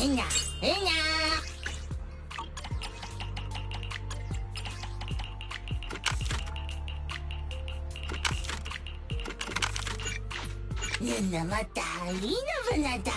Hinya! Hinya! Yunamata, Inavanada!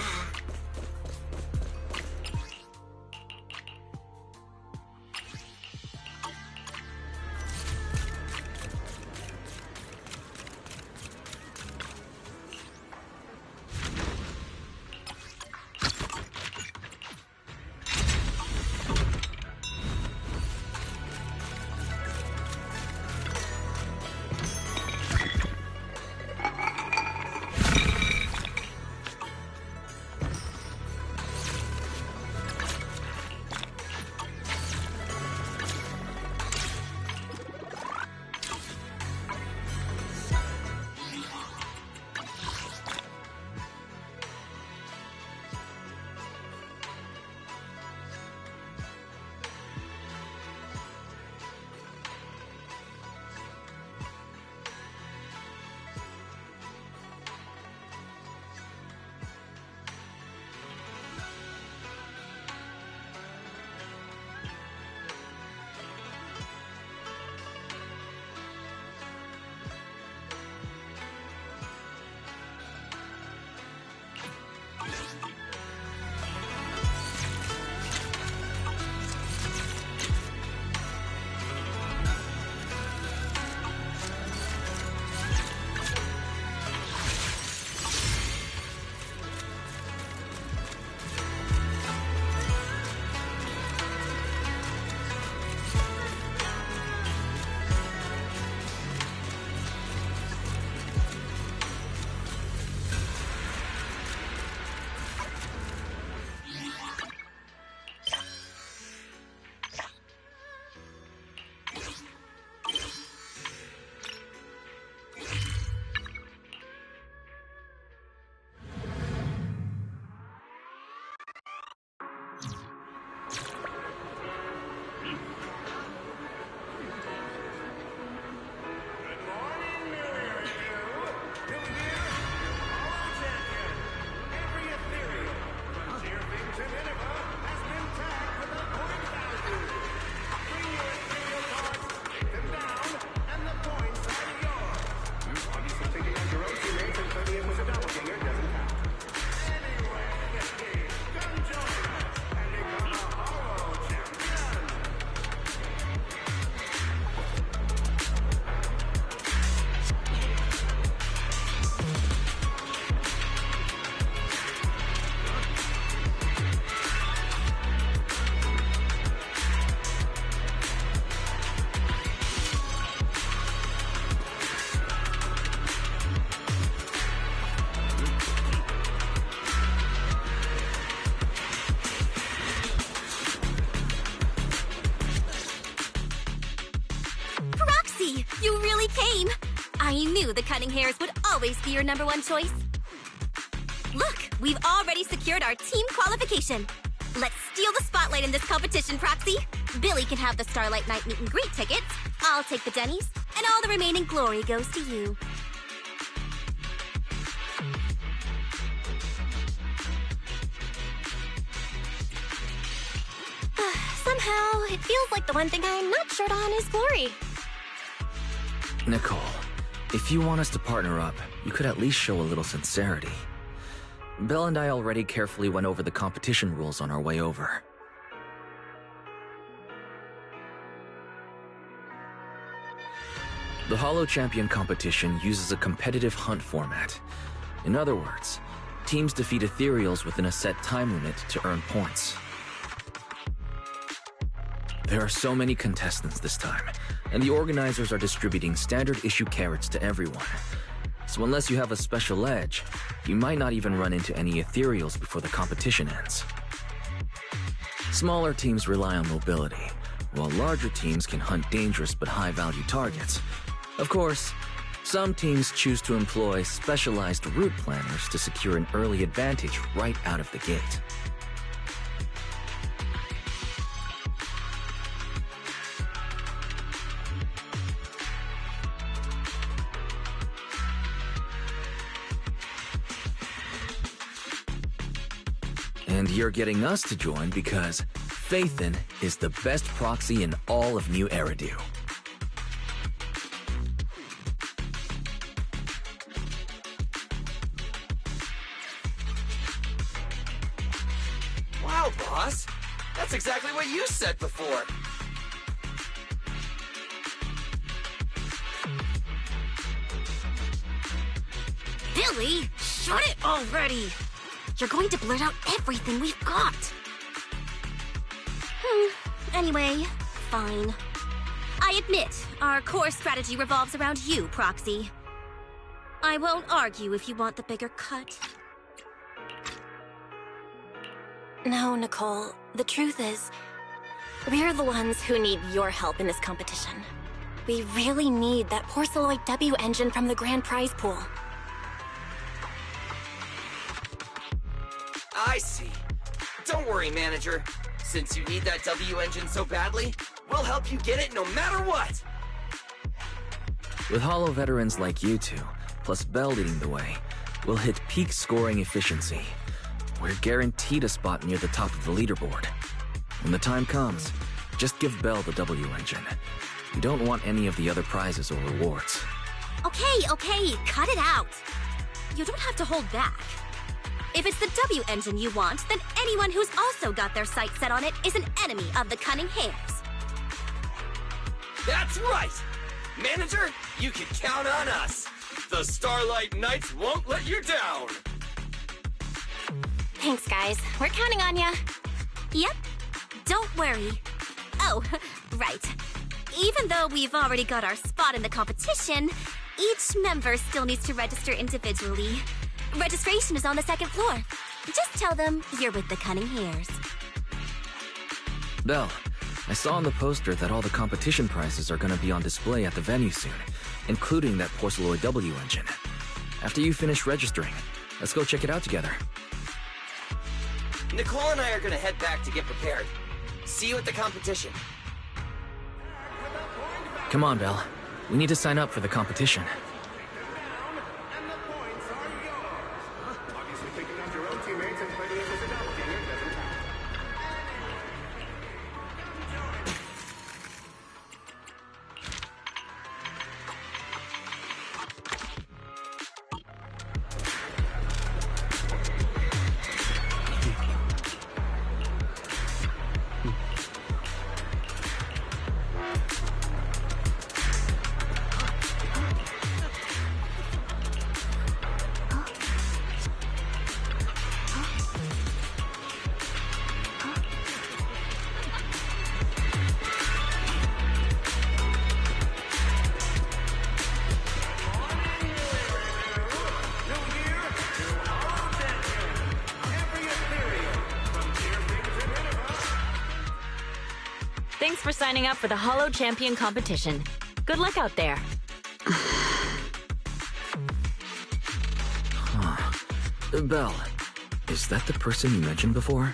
You really came! I knew the cutting hairs would always be your #1 choice. Look, we've already secured our team qualification. Let's steal the spotlight in this competition, Proxy. Billy can have the Starlight Night meet and greet tickets, I'll take the Denny's, and all the remaining glory goes to you. Somehow, it feels like the one thing I'm not short on is glory. Nicole, if you want us to partner up, you could at least show a little sincerity. Belle and I already carefully went over the competition rules on our way over. The Hollow Champion competition uses a competitive hunt format. In other words, teams defeat ethereals within a set time limit to earn points. There are so many contestants this time, and the organizers are distributing standard issue carrots to everyone. So unless you have a special edge, you might not even run into any ethereals before the competition ends. Smaller teams rely on mobility, while larger teams can hunt dangerous but high-value targets. Of course, some teams choose to employ specialized route planners to secure an early advantage right out of the gate. And you're getting us to join because Phaethon is the best proxy in all of New Eridu. Wow, boss! That's exactly what you said before! Billy, shut it already! You're going to blurt out everything we've got! Anyway, fine. I admit, our core strategy revolves around you, Proxy. I won't argue if you want the bigger cut. No, Nicole. The truth is, we're the ones who need your help in this competition. We really need that Porceloid W engine from the grand prize pool. I see. Don't worry, manager. Since you need that W engine so badly, we'll help you get it no matter what! With Hollow veterans like you two, plus Bell leading the way, we'll hit peak scoring efficiency. We're guaranteed a spot near the top of the leaderboard. When the time comes, just give Bell the W engine. We don't want any of the other prizes or rewards. Okay, cut it out. You don't have to hold back. If it's the W engine you want, then anyone who's also got their sights set on it is an enemy of the Cunning Hares. That's right! Manager, you can count on us! The Starlight Knights won't let you down! Thanks, guys. We're counting on ya. Yep. Don't worry. Oh, right. Even though we've already got our spot in the competition, each member still needs to register individually. Registration is on the second floor. Just tell them you're with the Cunning Hares. Bell, I saw on the poster that all the competition prizes are gonna be on display at the venue soon, including that Porceloid W engine. After you finish registering, let's go check it out together. Nicole and I are gonna head back to get prepared. See you at the competition. Come on, Bell. We need to sign up for the competition. Thanks for signing up for the Hollow Champion competition. Good luck out there. Belle, is that the person you mentioned before?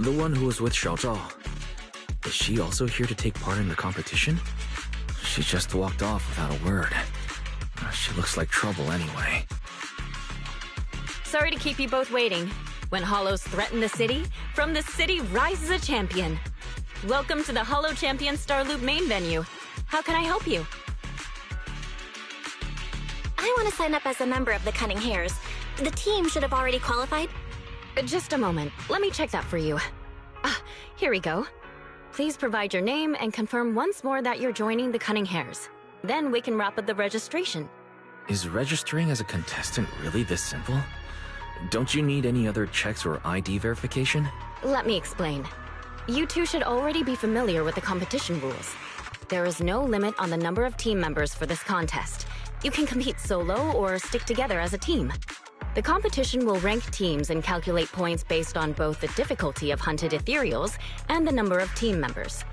The one who was with Xiao Zhao? Is she also here to take part in the competition? She just walked off without a word. She looks like trouble anyway. Sorry to keep you both waiting. When Hollows threaten the city, from the city rises a champion. Welcome to the Hollow Champion Star Loop main venue. How can I help you? I want to sign up as a member of the Cunning Hares. The team should have already qualified. Just a moment. Let me check that for you. Here we go. Please provide your name and confirm once more that you're joining the Cunning Hares. Then we can wrap up the registration. Is registering as a contestant really this simple? Don't you need any other checks or ID verification? Let me explain. You two should already be familiar with the competition rules. There is no limit on the number of team members for this contest. You can compete solo or stick together as a team. The competition will rank teams and calculate points based on both the difficulty of hunted ethereals and the number of team members.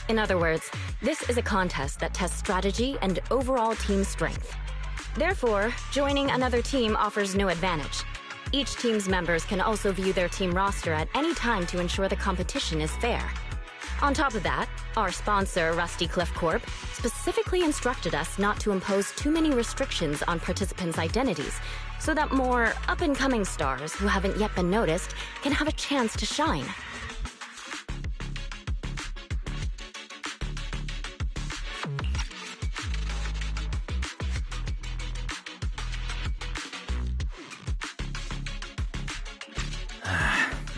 In other words, this is a contest that tests strategy and overall team strength. Therefore, joining another team offers no advantage. Each team's members can also view their team roster at any time to ensure the competition is fair. On top of that, Our sponsor, Rusty Cliff Corp., specifically instructed us not to impose too many restrictions on participants' identities, so that more up-and-coming stars who haven't yet been noticed can have a chance to shine.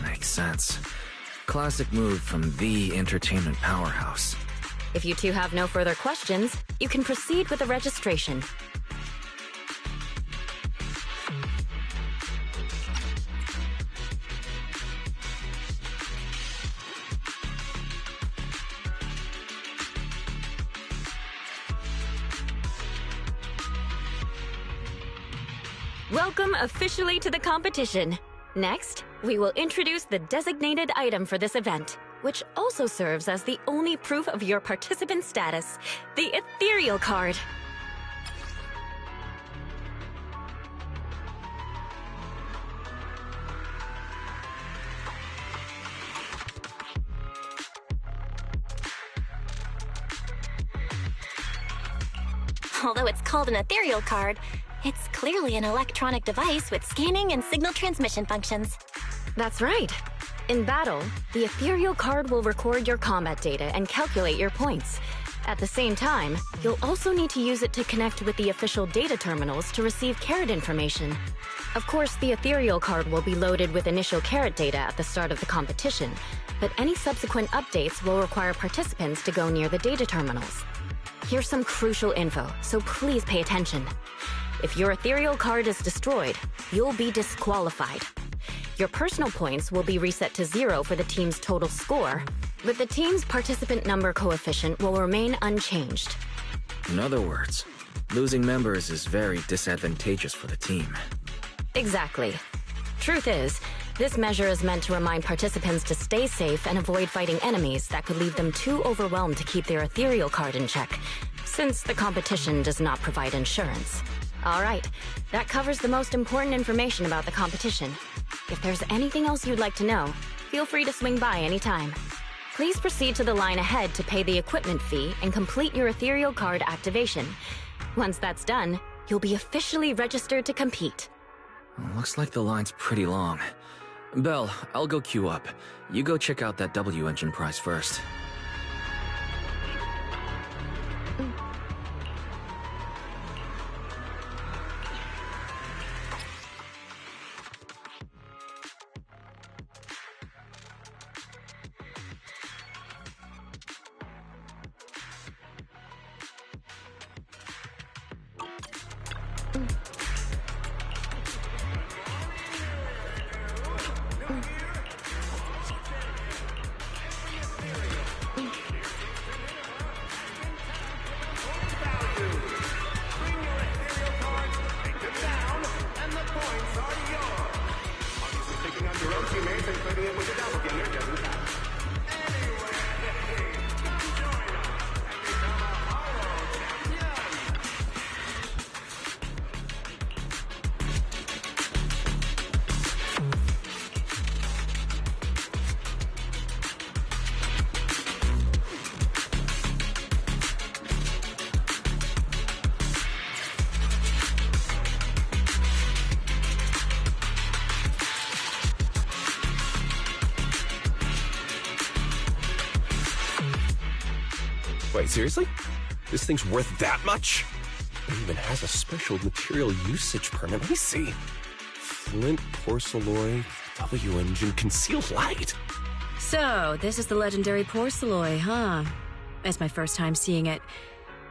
Makes sense. Classic move from the entertainment powerhouse. If you two have no further questions, you can proceed with the registration. Welcome officially to the competition. Next, we will introduce the designated item for this event, which also serves as the only proof of your participant status, the Ethereal Card. Although it's called an ethereal card, it's clearly an electronic device with scanning and signal transmission functions. That's right. In battle, the Ethereal Card will record your combat data and calculate your points. At the same time, you'll also need to use it to connect with the official data terminals to receive carrot information. Of course, the Ethereal Card will be loaded with initial carrot data at the start of the competition, but any subsequent updates will require participants to go near the data terminals. Here's some crucial info, so please pay attention. If your Ethereal Card is destroyed, you'll be disqualified. Your personal points will be reset to 0 for the team's total score, but the team's participant number coefficient will remain unchanged. In other words, losing members is very disadvantageous for the team. Exactly. Truth is, this measure is meant to remind participants to stay safe and avoid fighting enemies that could leave them too overwhelmed to keep their Ethereal Card in check, since the competition does not provide insurance. All right, that covers the most important information about the competition. If there's anything else you'd like to know, feel free to swing by anytime. Please proceed to the line ahead to pay the equipment fee and complete your Ethereal Card activation. Once that's done, you'll be officially registered to compete. Looks like the line's pretty long. Belle, I'll go queue up. You go check out that W engine prize first. Wait, seriously? This thing's worth that much? It even has a special material usage permit. Let me see. Flint, porcelloy, W engine, concealed light. So, this is the legendary porcelloy, huh? It's my first time seeing it.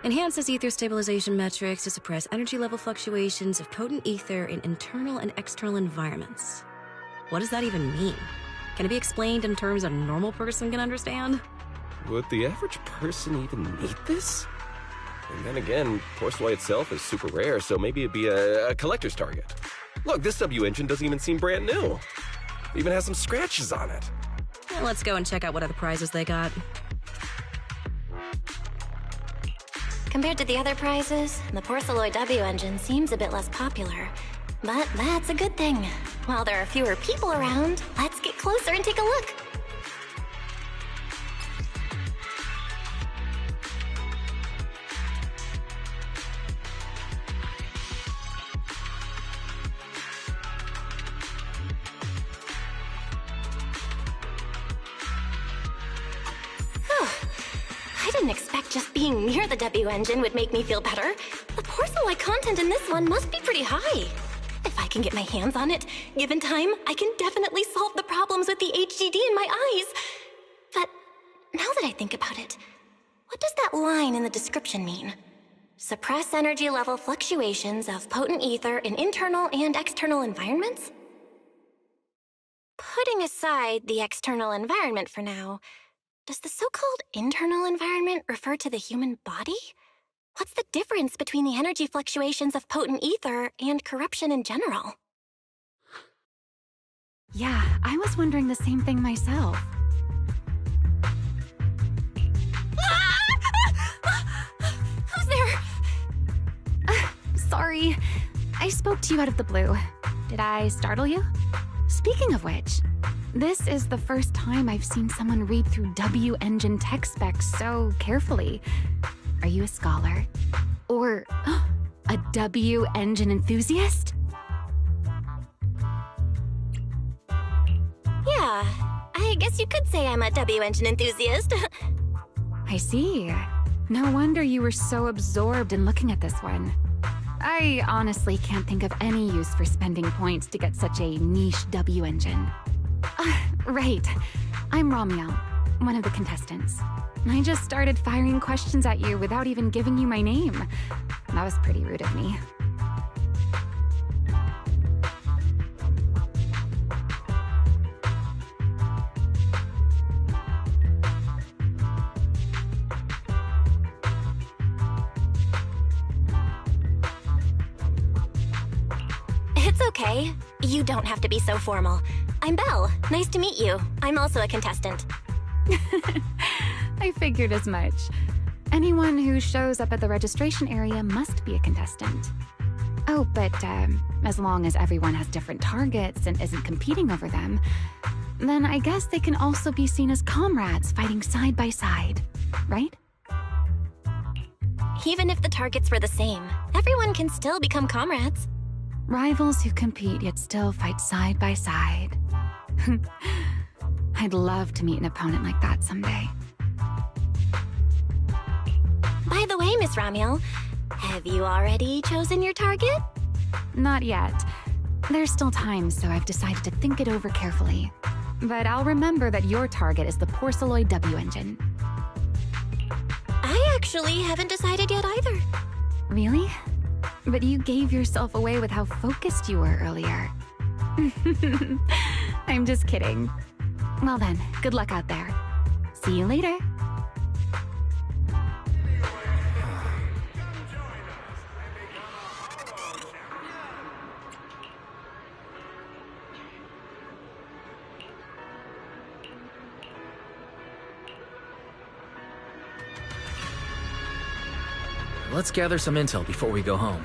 Enhances ether stabilization metrics to suppress energy level fluctuations of potent ether in internal and external environments. What does that even mean? Can it be explained in terms a normal person can understand? Would the average person even need this? And then again, porcelloy itself is super rare, so maybe it'd be a collector's target. Look, this W engine doesn't even seem brand new. It even has some scratches on it. Well, let's go and check out what other prizes they got. Compared to the other prizes, the porcelloy W engine seems a bit less popular. But that's a good thing. While there are fewer people around, let's get closer and take a look. didn't expect just being near the W engine would make me feel better. The porcelain content in this one must be pretty high. If I can get my hands on it, given time, I can definitely solve the problems with the HDD in my eyes. But now that I think about it, what does that line in the description mean? Suppress energy level fluctuations of potent ether in internal and external environments? Putting aside the external environment for now, does the so-called internal environment refer to the human body? What's the difference between the energy fluctuations of potent ether and corruption in general? Yeah, I was wondering the same thing myself. Who's there? Sorry, I spoke to you out of the blue. Did I startle you? Speaking of which, this is the first time I've seen someone read through W engine tech specs so carefully. Are you a scholar? Or a W engine enthusiast? Yeah, I guess you could say I'm a W engine enthusiast. I see. No wonder you were so absorbed in looking at this one. I honestly can't think of any use for spending points to get such a niche W engine. Right. I'm Romeo, one of the contestants. I just started firing questions at you without even giving you my name. That was pretty rude of me. It's okay. You don't have to be so formal. I'm Belle. Nice to meet you. I'm also a contestant. I figured as much. Anyone who shows up at the registration area must be a contestant. Oh, but as long as everyone has different targets and isn't competing over them, then I guess they can also be seen as comrades fighting side by side, right? Even if the targets were the same, everyone can still become comrades. Rivals who compete yet still fight side by side. I'd love to meet an opponent like that someday. By the way, Miss Ramiel, have you already chosen your target? Not yet. There's still time, so I've decided to think it over carefully. But I'll remember that your target is the Porceloid W engine. I actually haven't decided yet either. Really? But you gave yourself away with how focused you were earlier. I'm just kidding. Well then, good luck out there. See you later. Let's gather some intel before we go home.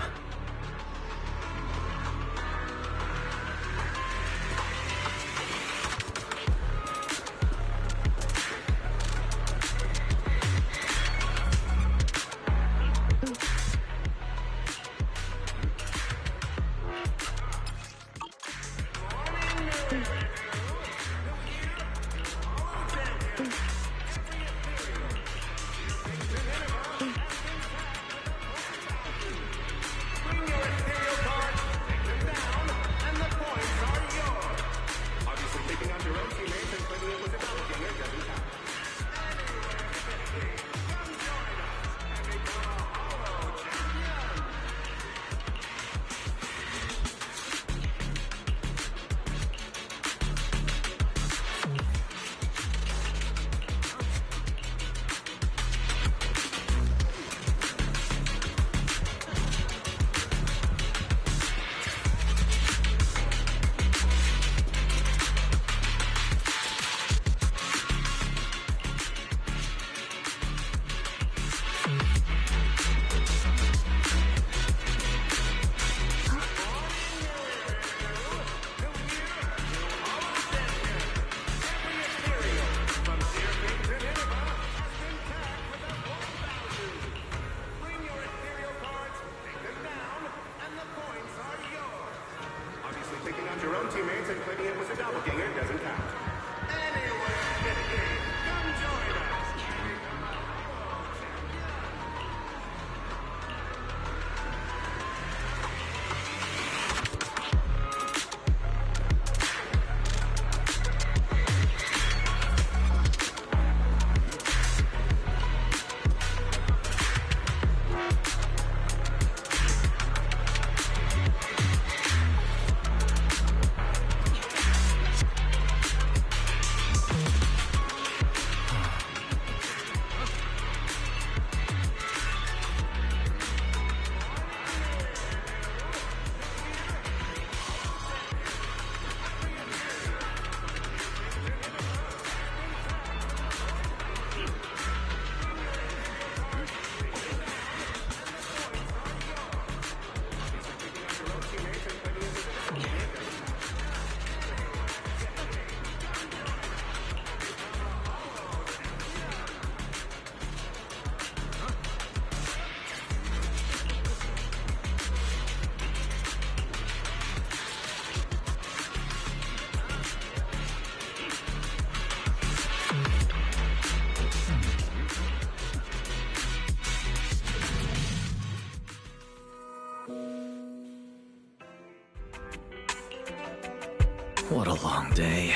What a long day.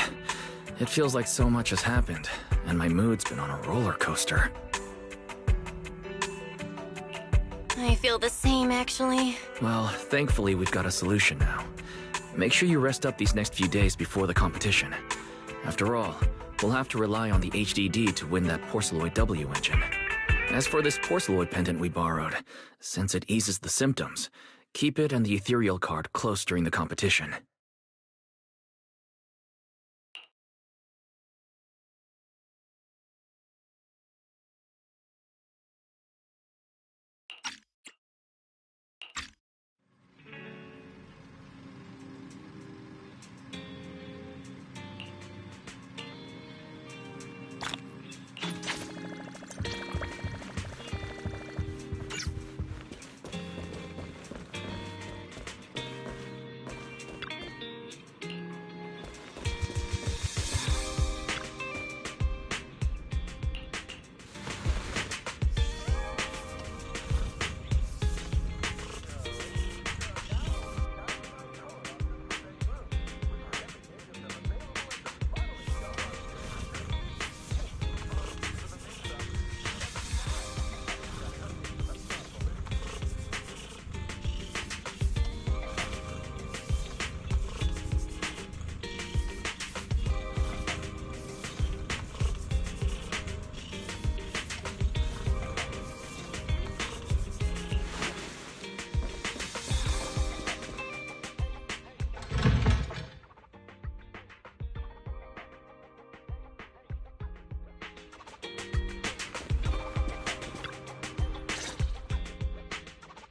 It feels like so much has happened, and my mood's been on a roller coaster. I feel the same, actually. Well, thankfully we've got a solution now. Make sure you rest up these next few days before the competition. After all, we'll have to rely on the HDD to win that Porceloid W engine. As for this Porceloid pendant we borrowed, since it eases the symptoms, keep it and the ethereal card close during the competition.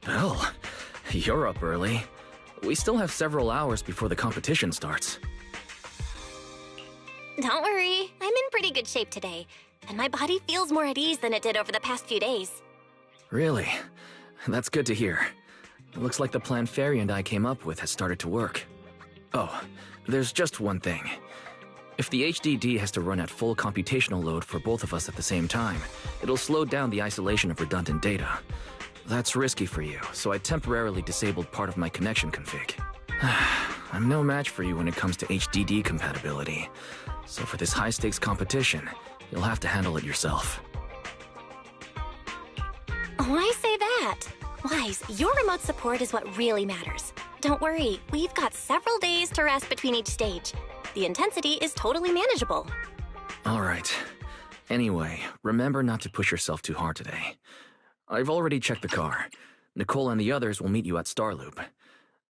Well, you're up early. We still have several hours before the competition starts. Don't worry, I'm in pretty good shape today, and my body feels more at ease than it did over the past few days. Really? That's good to hear. It looks like the plan Fairy and I came up with has started to work. Oh, there's just one thing. If the HDD has to run at full computational load for both of us at the same time, it'll slow down the isolation of redundant data. That's risky for you, so I temporarily disabled part of my connection config. I'm no match for you when it comes to HDD compatibility, so for this high-stakes competition, you'll have to handle it yourself. Why say that? Wise, your remote support is what really matters. Don't worry, we've got several days to rest between each stage. The intensity is totally manageable. Alright. Anyway, remember not to push yourself too hard today. I've already checked the car. Nicole and the others will meet you at Starloop.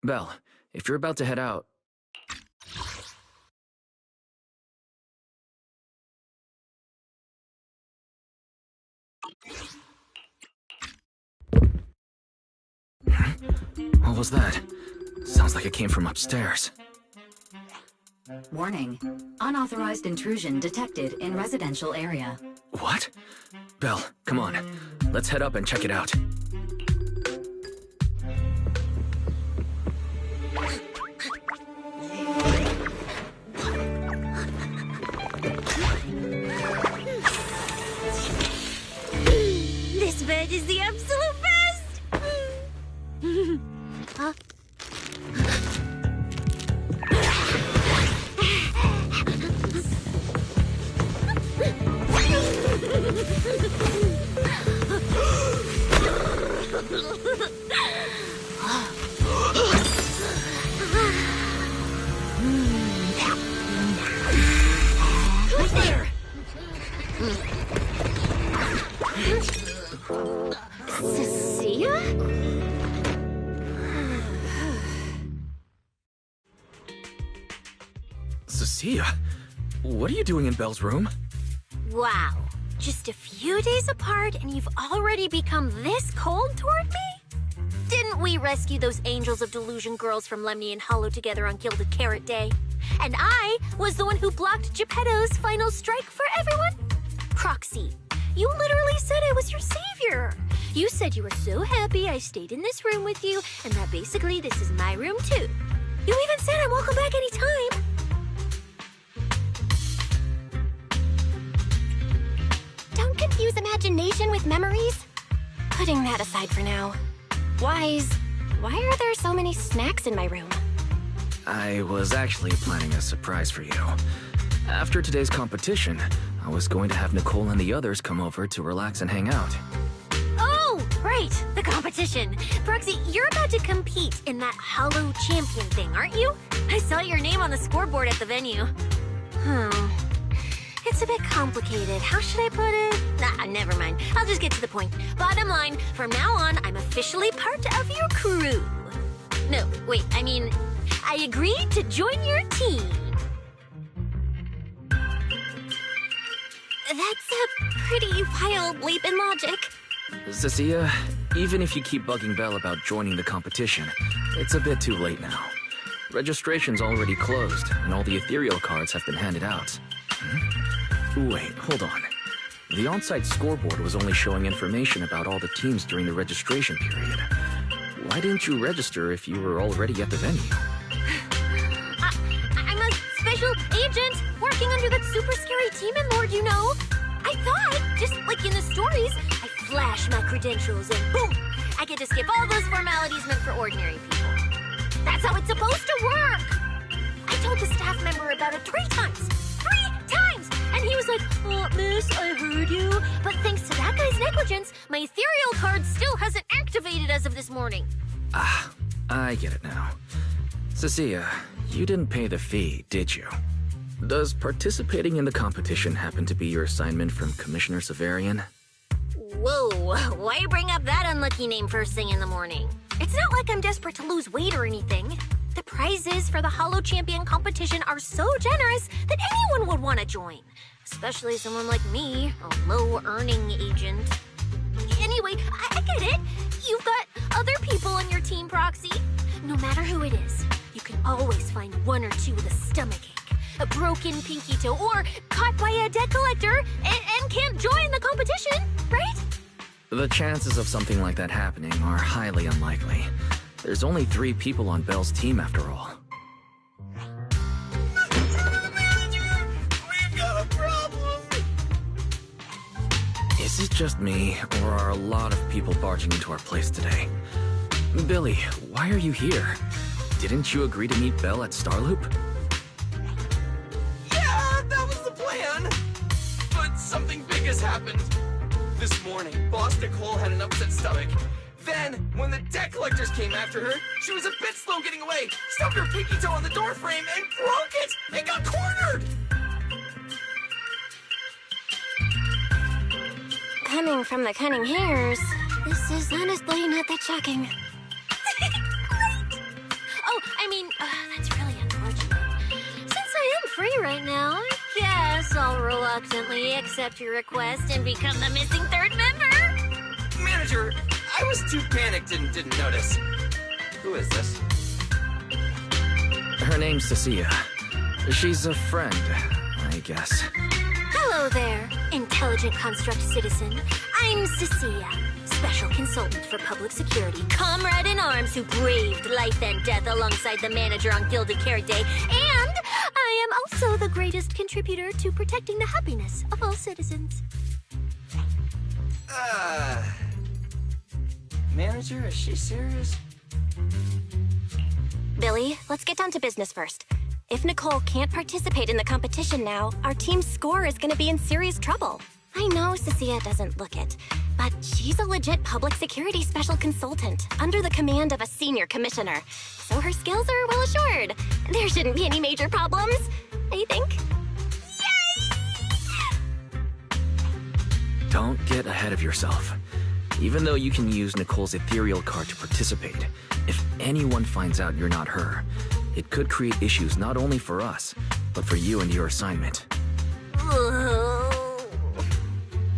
Belle, if you're about to head out... What was that? Sounds like it came from upstairs. Warning. Unauthorized intrusion detected in residential area. What? Belle, come on. Let's head up and check it out. This bed is the absolute best! Huh? Who's there? Cecilia? Cecilia? What are you doing in Belle's room? Wow. Just a few days apart and you've already become this cold toward me? Didn't we rescue those angels of delusion girls from Lemny and Hollow together on Gilded Carrot Day? And I was the one who blocked Geppetto's final strike for everyone? Proxy, you literally said I was your savior. You said you were so happy I stayed in this room with you and that basically this is my room too. You even said I'm welcome back anytime. Don't confuse imagination with memories. Putting that aside for now. Wise, why are there so many snacks in my room? I was actually planning a surprise for you. After today's competition, I was going to have Nicole and the others come over to relax and hang out. Oh, right, the competition. Proxy, you're about to compete in that Hollow Champion thing, aren't you? I saw your name on the scoreboard at the venue. It's a bit complicated. How should I put it? Nah, never mind. I'll just get to the point. Bottom line, from now on, I'm officially part of your crew. No, wait, I mean, I agreed to join your team. That's a pretty wild leap in logic. Cecilia, even if you keep bugging Belle about joining the competition, it's a bit too late now. Registration's already closed, and all the ethereal cards have been handed out. Wait, hold on. The on-site scoreboard was only showing information about all the teams during the registration period. Why didn't you register if you were already at the venue? I'm a special agent working under that super scary demon lord, you know. I thought, just like in the stories, I flash my credentials and boom, I get to skip all those formalities meant for ordinary people. That's how it's supposed to work. I told the staff member about it 3 times. 3 times! And he was like, "Oh, miss, I heard you. But thanks to that guy's negligence, my ethereal card still hasn't activated as of this morning." Ah, I get it now. Cecilia, you didn't pay the fee, did you? Does participating in the competition happen to be your assignment from Commissioner Severian? Whoa, why bring up that unlucky name first thing in the morning? It's not like I'm desperate to lose weight or anything. The prizes for the Hollow Champion competition are so generous that anyone would want to join. Especially someone like me, a low-earning agent. Anyway, I get it. You've got other people on your team, Proxy. No matter who it is, you can always find 1 or 2 with a stomachache, a broken pinky toe, or caught by a debt collector and can't join the competition, right? The chances of something like that happening are highly unlikely. There's only 3 people on Belle's team after all. Manager, we've got a problem. Is it just me, or are a lot of people barging into our place today? Billy, why are you here? Didn't you agree to meet Belle at Starloop? Yeah, that was the plan. But something big has happened. This morning, Boss Nicole had an upset stomach. Then, when the debt collectors came after her, she was a bit slow getting away, stubbed her pinky toe on the door frame, and broke it! It got cornered! Coming from the cunning hairs, this is honestly not that shocking. Oh, I mean, that's really unfortunate. Since I am free right now, I guess I'll reluctantly accept your request and become the missing 3rd member. Manager, I was too panicked and didn't notice. Who is this? Her name's Cecilia. She's a friend, I guess. Hello there, intelligent construct citizen. I'm Cecilia, special consultant for public security, comrade in arms who braved life and death alongside the manager on Gilded Carrot Day, and I am also the greatest contributor to protecting the happiness of all citizens. Manager, is she serious? Billy, let's get down to business first. If Nicole can't participate in the competition now, our team's score is going to be in serious trouble. I know Cecilia doesn't look it, but she's a legit public security special consultant under the command of a senior commissioner, so her skills are well assured. There shouldn't be any major problems, I think. Yay! Don't get ahead of yourself. Even though you can use Nicole's ethereal card to participate, if anyone finds out you're not her, it could create issues not only for us, but for you and your assignment.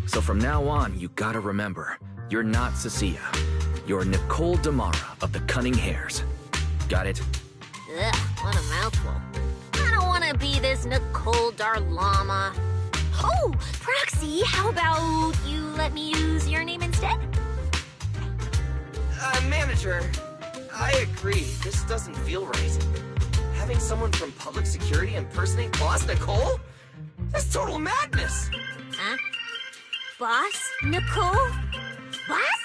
So from now on, you gotta remember, you're not Cecilia. You're Nicole Damara of the Cunning Hairs. Got it? Ugh, what a mouthful. I don't want to be this Nicole Darlama. Oh, Proxy, how about you let me use your name instead? Manager, I agree. This doesn't feel right. Having someone from public security impersonate Boss Nicole? That's total madness. Huh? Boss? Nicole? Boss?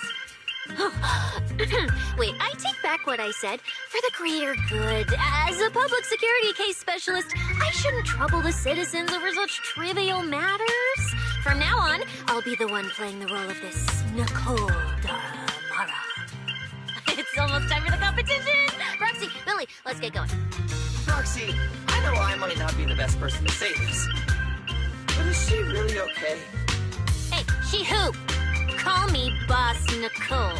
Wait, I take back what I said. For the greater good, as a public security case specialist, I shouldn't trouble the citizens over such trivial matters. From now on, I'll be the one playing the role of this Nicole Mara. It's almost time for the competition! Roxy, Billy, let's get going. Roxy, I know I might not be the best person to say this, but is she really okay? Hey, she who? Call me Boss Nicole.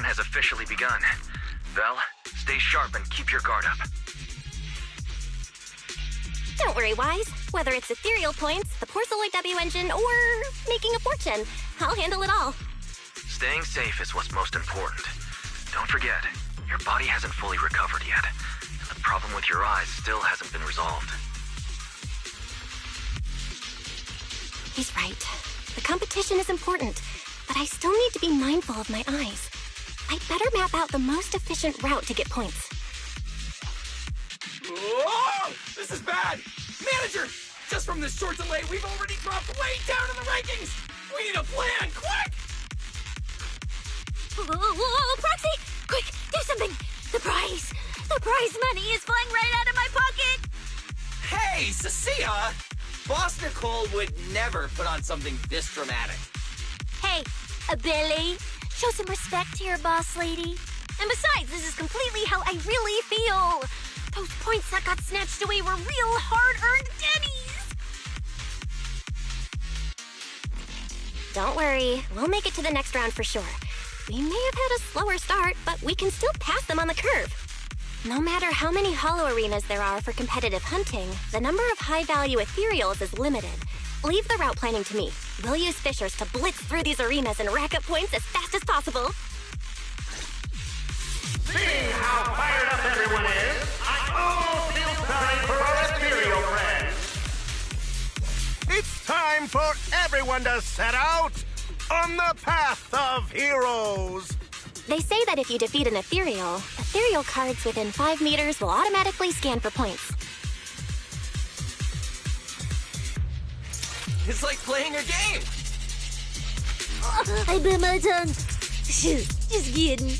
Has officially begun. Vel, stay sharp and keep your guard up. Don't worry, Wise. Whether it's ethereal points, the Porceloid W engine, or making a fortune, I'll handle it all. Staying safe is what's most important. Don't forget, your body hasn't fully recovered yet. And the problem with your eyes still hasn't been resolved. He's right. The competition is important, but I still need to be mindful of my eyes. I'd better map out the most efficient route to get points. Whoa! This is bad! Manager! Just from this short delay, we've already dropped way down in the rankings! We need a plan, quick! Whoa, Proxy! Quick, do something! The prize money is flying right out of my pocket! Hey, Cecilia! Boss Nicole would never put on something this dramatic. Hey, Billy, show some respect to your boss lady. And besides, this is completely how I really feel. Those points that got snatched away were real hard-earned pennies. Don't worry, we'll make it to the next round for sure. We may have had a slower start, but we can still pass them on the curve. No matter how many hollow arenas there are for competitive hunting, the number of high-value ethereals is limited. Leave the route planning to me. We'll use fishers to blitz through these arenas and rack up points as fast as possible. Seeing how fired up everyone is, I almost feel sorry for our ethereal friends. It's time for everyone to set out on the path of heroes. They say that if you defeat an ethereal cards within 5 meters will automatically scan for points. It's like playing a game! Oh, I bit my tongue. Shoot, just kidding.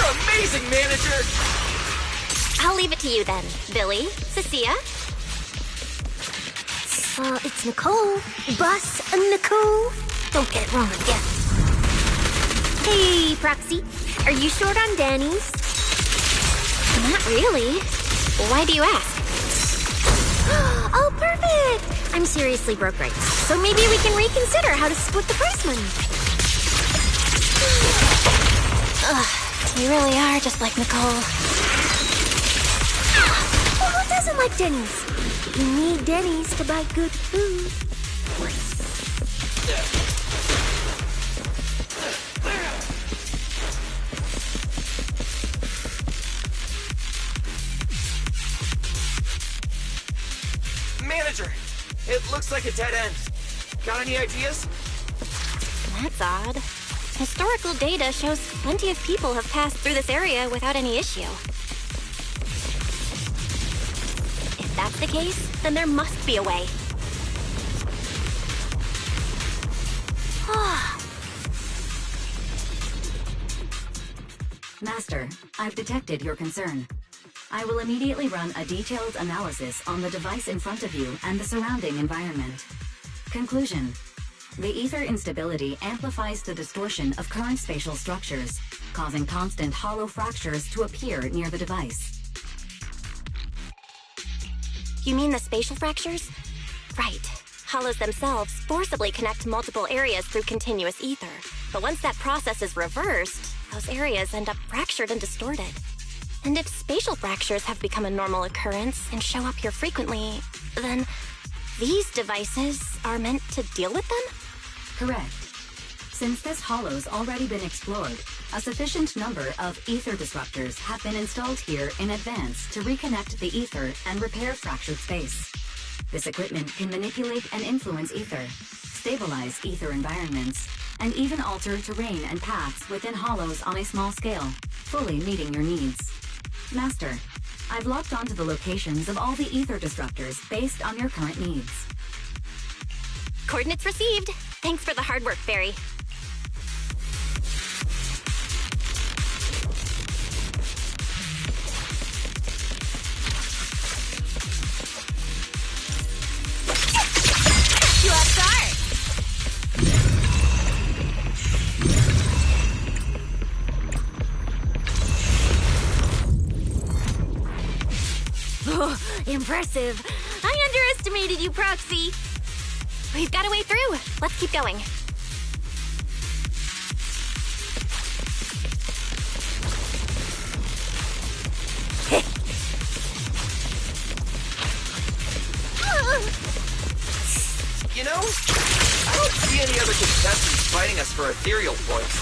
amazing, Manager! I'll leave it to you then, Billy, Cecilia. It's Nicole. Boss Nicole. Don't get it wrong again. Hey, Proxy. Are you short on Danny's? Not really. Why do you ask? Oh, perfect! I'm seriously broke right now, so maybe we can reconsider how to split the prize money. You really are just like Nicole. Well, who doesn't like Denny's? You need Denny's to buy good food. Manager, it looks like a dead end. Got any ideas? That's odd. Historical data shows plenty of people have passed through this area without any issue. If that's the case, then there must be a way. Master, I've detected your concern. I will immediately run a detailed analysis on the device in front of you and the surrounding environment. Conclusion. The ether instability amplifies the distortion of current spatial structures, causing constant hollow fractures to appear near the device. You mean the spatial fractures? Right. Hollows themselves forcibly connect multiple areas through continuous ether. But once that process is reversed, those areas end up fractured and distorted. And if spatial fractures have become a normal occurrence and show up here frequently, then these devices are meant to deal with them? Correct. Since this hollow's already been explored, a sufficient number of ether disruptors have been installed here in advance to reconnect the ether and repair fractured space. This equipment can manipulate and influence ether, stabilize ether environments, and even alter terrain and paths within hollows on a small scale, fully meeting your needs. Master, I've locked onto the locations of all the ether disruptors based on your current needs. Coordinates received. Thanks for the hard work, Barry. You have start. Oh, impressive. I underestimated you, Proxy. We've got a way through. Let's keep going. You know, I don't see any other contestants fighting us for ethereal points.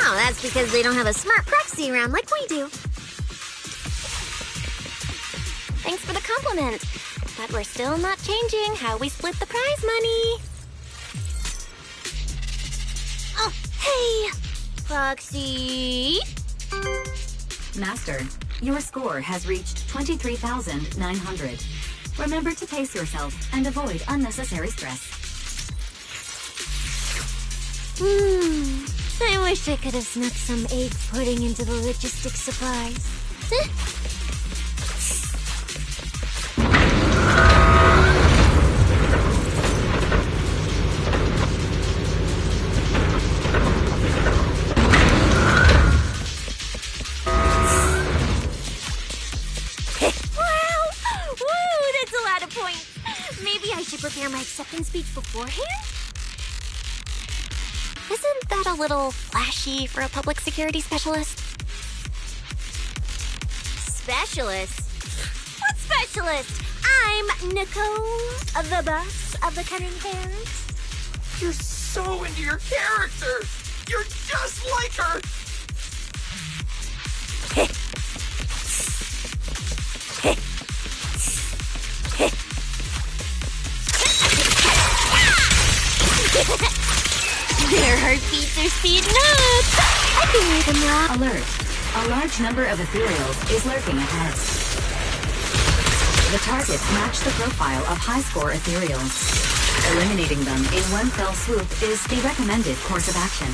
Oh, that's because they don't have a smart proxy around like we do. Thanks for the compliment. But we're still not changing how we split the prize money. Oh, hey! Proxy! Master, your score has reached 23,900. Remember to pace yourself and avoid unnecessary stress. I wish I could have snuck some egg pudding into the logistics supplies. Prepare my acceptance speech beforehand? Isn't that a little flashy for a public security specialist? Specialist? What specialist? I'm Nicole, the boss of the Cunning Hairs. You're so into your character! You're just like her! Their heartbeats are speeding up! I can hear them now. Alert. A large number of ethereals is lurking ahead. The targets match the profile of high-score ethereals. Eliminating them in one fell swoop is the recommended course of action.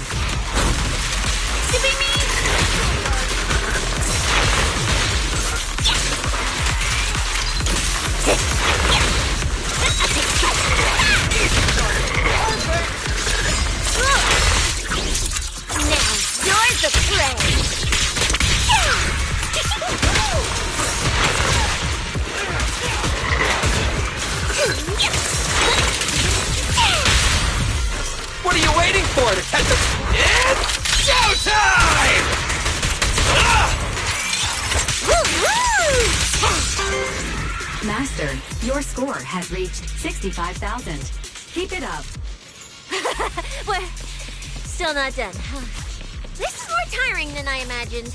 What are you waiting for? To catch the... It's showtime! Master, your score has reached 65,000. Keep it up. We're still not done, huh? This is more tiring than I imagined.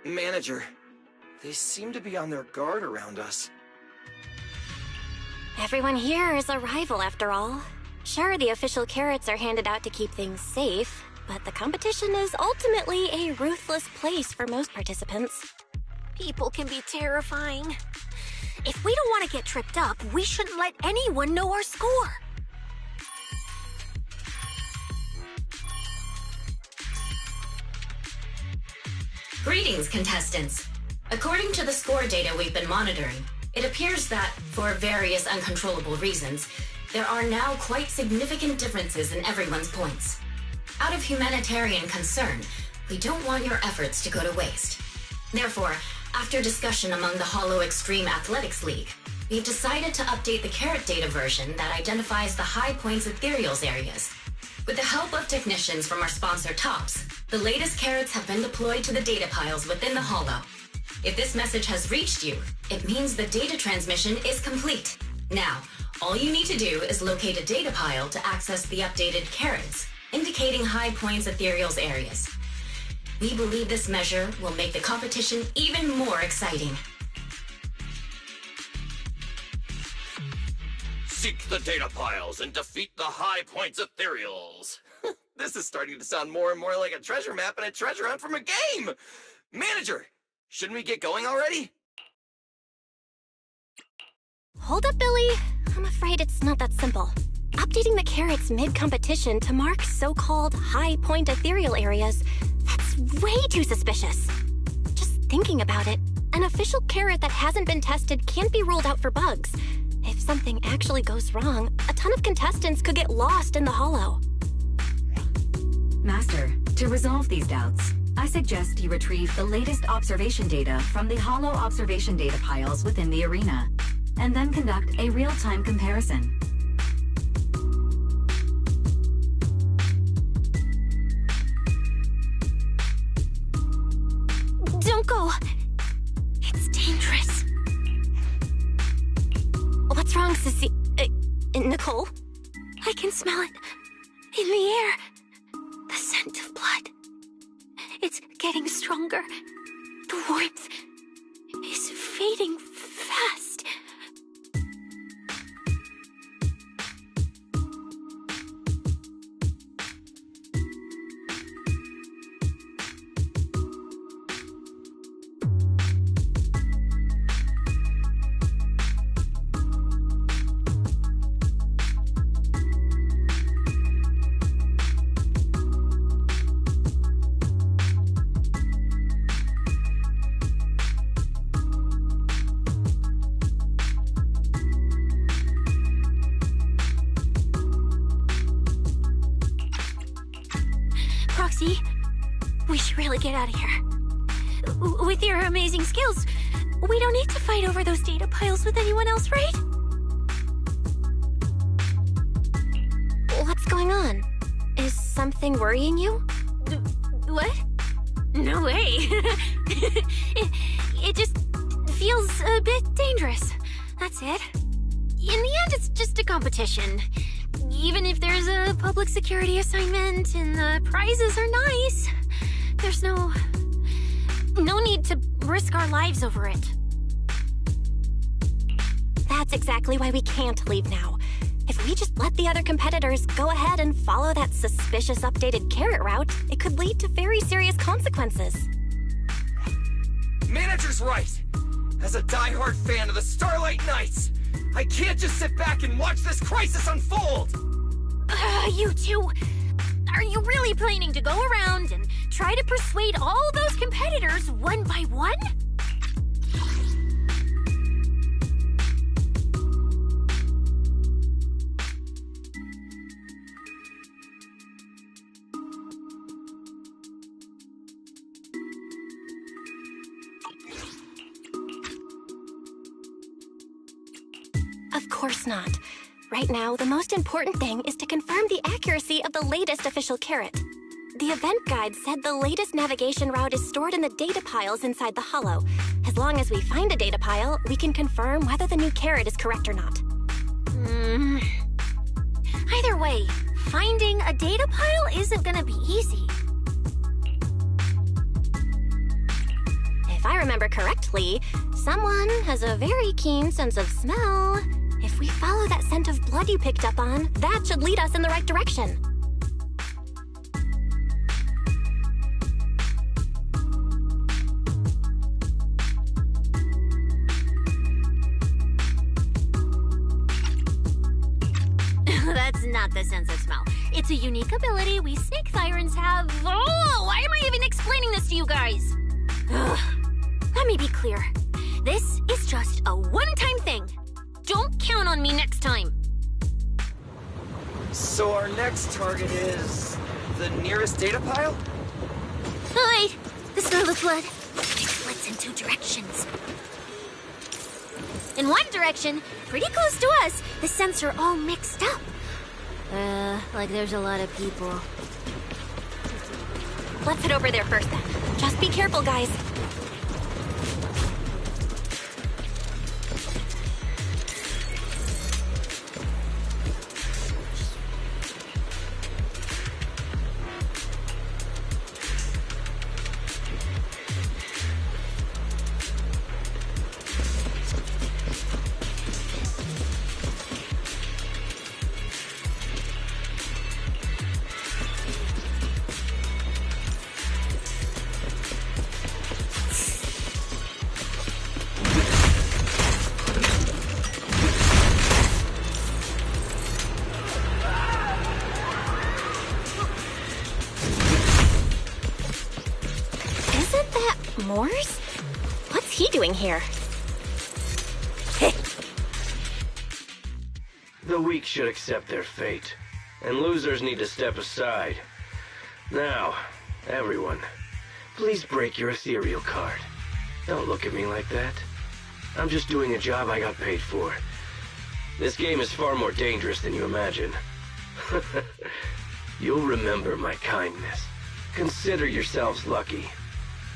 Manager, they seem to be on their guard around us. Everyone here is a rival, after all. Sure, the official carrots are handed out to keep things safe, but the competition is ultimately a ruthless place for most participants. People can be terrifying. If we don't want to get tripped up, we shouldn't let anyone know our score. Greetings, contestants. According to the score data we've been monitoring, it appears that, for various uncontrollable reasons, there are now quite significant differences in everyone's points. Out of humanitarian concern, we don't want your efforts to go to waste. Therefore, after discussion among the Hollow Extreme Athletics League, we've decided to update the carrot data version that identifies the high points ethereals areas. With the help of technicians from our sponsor Tops, the latest carrots have been deployed to the data piles within the Hollow. If this message has reached you, it means the data transmission is complete. Now, all you need to do is locate a data pile to access the updated carrots, indicating high points ethereals areas. We believe this measure will make the competition even more exciting. Seek the data piles and defeat the high points ethereals. This is starting to sound more and more like a treasure map and a treasure hunt from a game! Manager, shouldn't we get going already? Hold up, Billy. I'm afraid it's not that simple. Updating the carrots mid-competition to mark so-called high-point ethereal areas, that's way too suspicious. Just thinking about it, an official carrot that hasn't been tested can't be ruled out for bugs. If something actually goes wrong, a ton of contestants could get lost in the Hollow. Master, to resolve these doubts, I suggest you retrieve the latest observation data from the Hollow observation data piles within the arena, and then conduct a real-time comparison. Don't go! It's dangerous. What's wrong, Sissy? Nicole? I can smell it. In the air. The scent of blood. It's getting stronger. The warmth is fading fast. We should really get out of here. With your amazing skills, we don't need to fight over those data piles with anyone else, right? What's going on? Is something worrying you? What? No way. it just feels a bit dangerous. That's it. In the end, it's just a competition. Even if there's a public security assignment and the prizes are nice, there's no no need to risk our lives over it. That's exactly why we can't leave now. If we just let the other competitors go ahead and follow that suspicious updated carrot route, it could lead to very serious consequences. Manager's right. As a diehard fan of the Starlight Knights, I can't just sit back and watch this crisis unfold! You two, are you really planning to go around and try to persuade all those competitors one by one? Of course not. Right now, the most important thing is to confirm the accuracy of the latest official carrot. The event guide said the latest navigation route is stored in the data piles inside the hollow. As long as we find a data pile, we can confirm whether the new carrot is correct or not. Either way, finding a data pile isn't gonna be easy. If I remember correctly, someone has a very keen sense of smell. If we follow that scent of blood you picked up on, that should lead us in the right direction. That's not the sense of smell. It's a unique ability we snake thyrans have. Oh, why am I even explaining this to you guys? Ugh. Let me be clear. This is just a one-time thing. Don't count on me next time. So our next target is the nearest data pile? Oh, wait. The smell of blood. It splits in two directions. In one direction, pretty close to us, the scents are all mixed up. Like there's a lot of people. Let's head over there first then. Just be careful, guys. Morse? What's he doing here? The weak should accept their fate, and losers need to step aside. Now, everyone, please break your ethereal card. Don't look at me like that. I'm just doing a job I got paid for. This game is far more dangerous than you imagine. You'll remember my kindness. Consider yourselves lucky.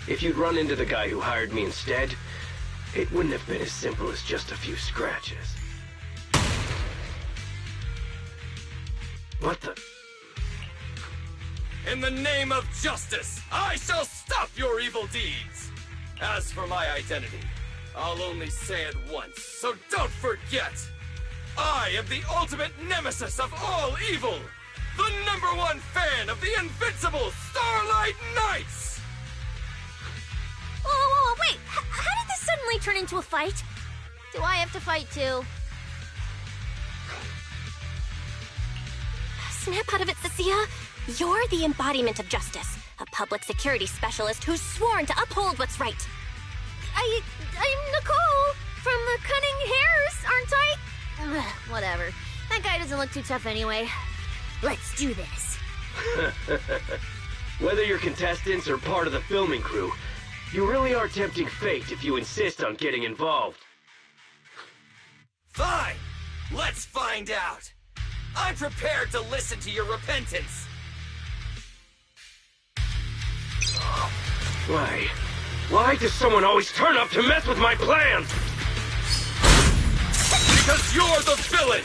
If you'd run into the guy who hired me instead, it wouldn't have been as simple as just a few scratches. What the? In the name of justice, I shall stop your evil deeds! As for my identity, I'll only say it once, so don't forget! I am the ultimate nemesis of all evil! The #1 fan of the invincible Starlight Knights! Whoa, wait! How did this suddenly turn into a fight? Do I have to fight too? Snap out of it, Cecilia. You're the embodiment of justice. A public security specialist who's sworn to uphold what's right. I'm Nicole from the Cunning Hairs, aren't I? Whatever. That guy doesn't look too tough anyway. Let's do this. Whether you're contestants or part of the filming crew, you really are tempting fate if you insist on getting involved. Fine! Let's find out! I'm prepared to listen to your repentance! Why does someone always turn up to mess with my plans? Because you're the villain!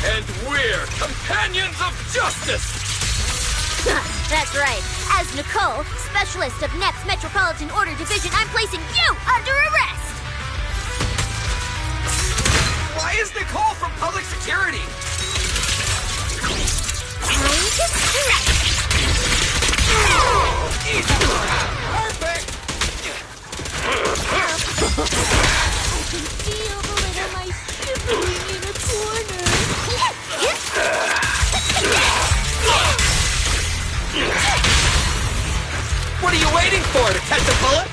And we're companions of justice! That's right. As Nicole, specialist of Next Metropolitan Order Division, I'm placing you under arrest! Why is Nicole from public security? Time to strike! Perfect! I can feel the little mice shivering in a corner. What are you waiting for, to catch a bullet?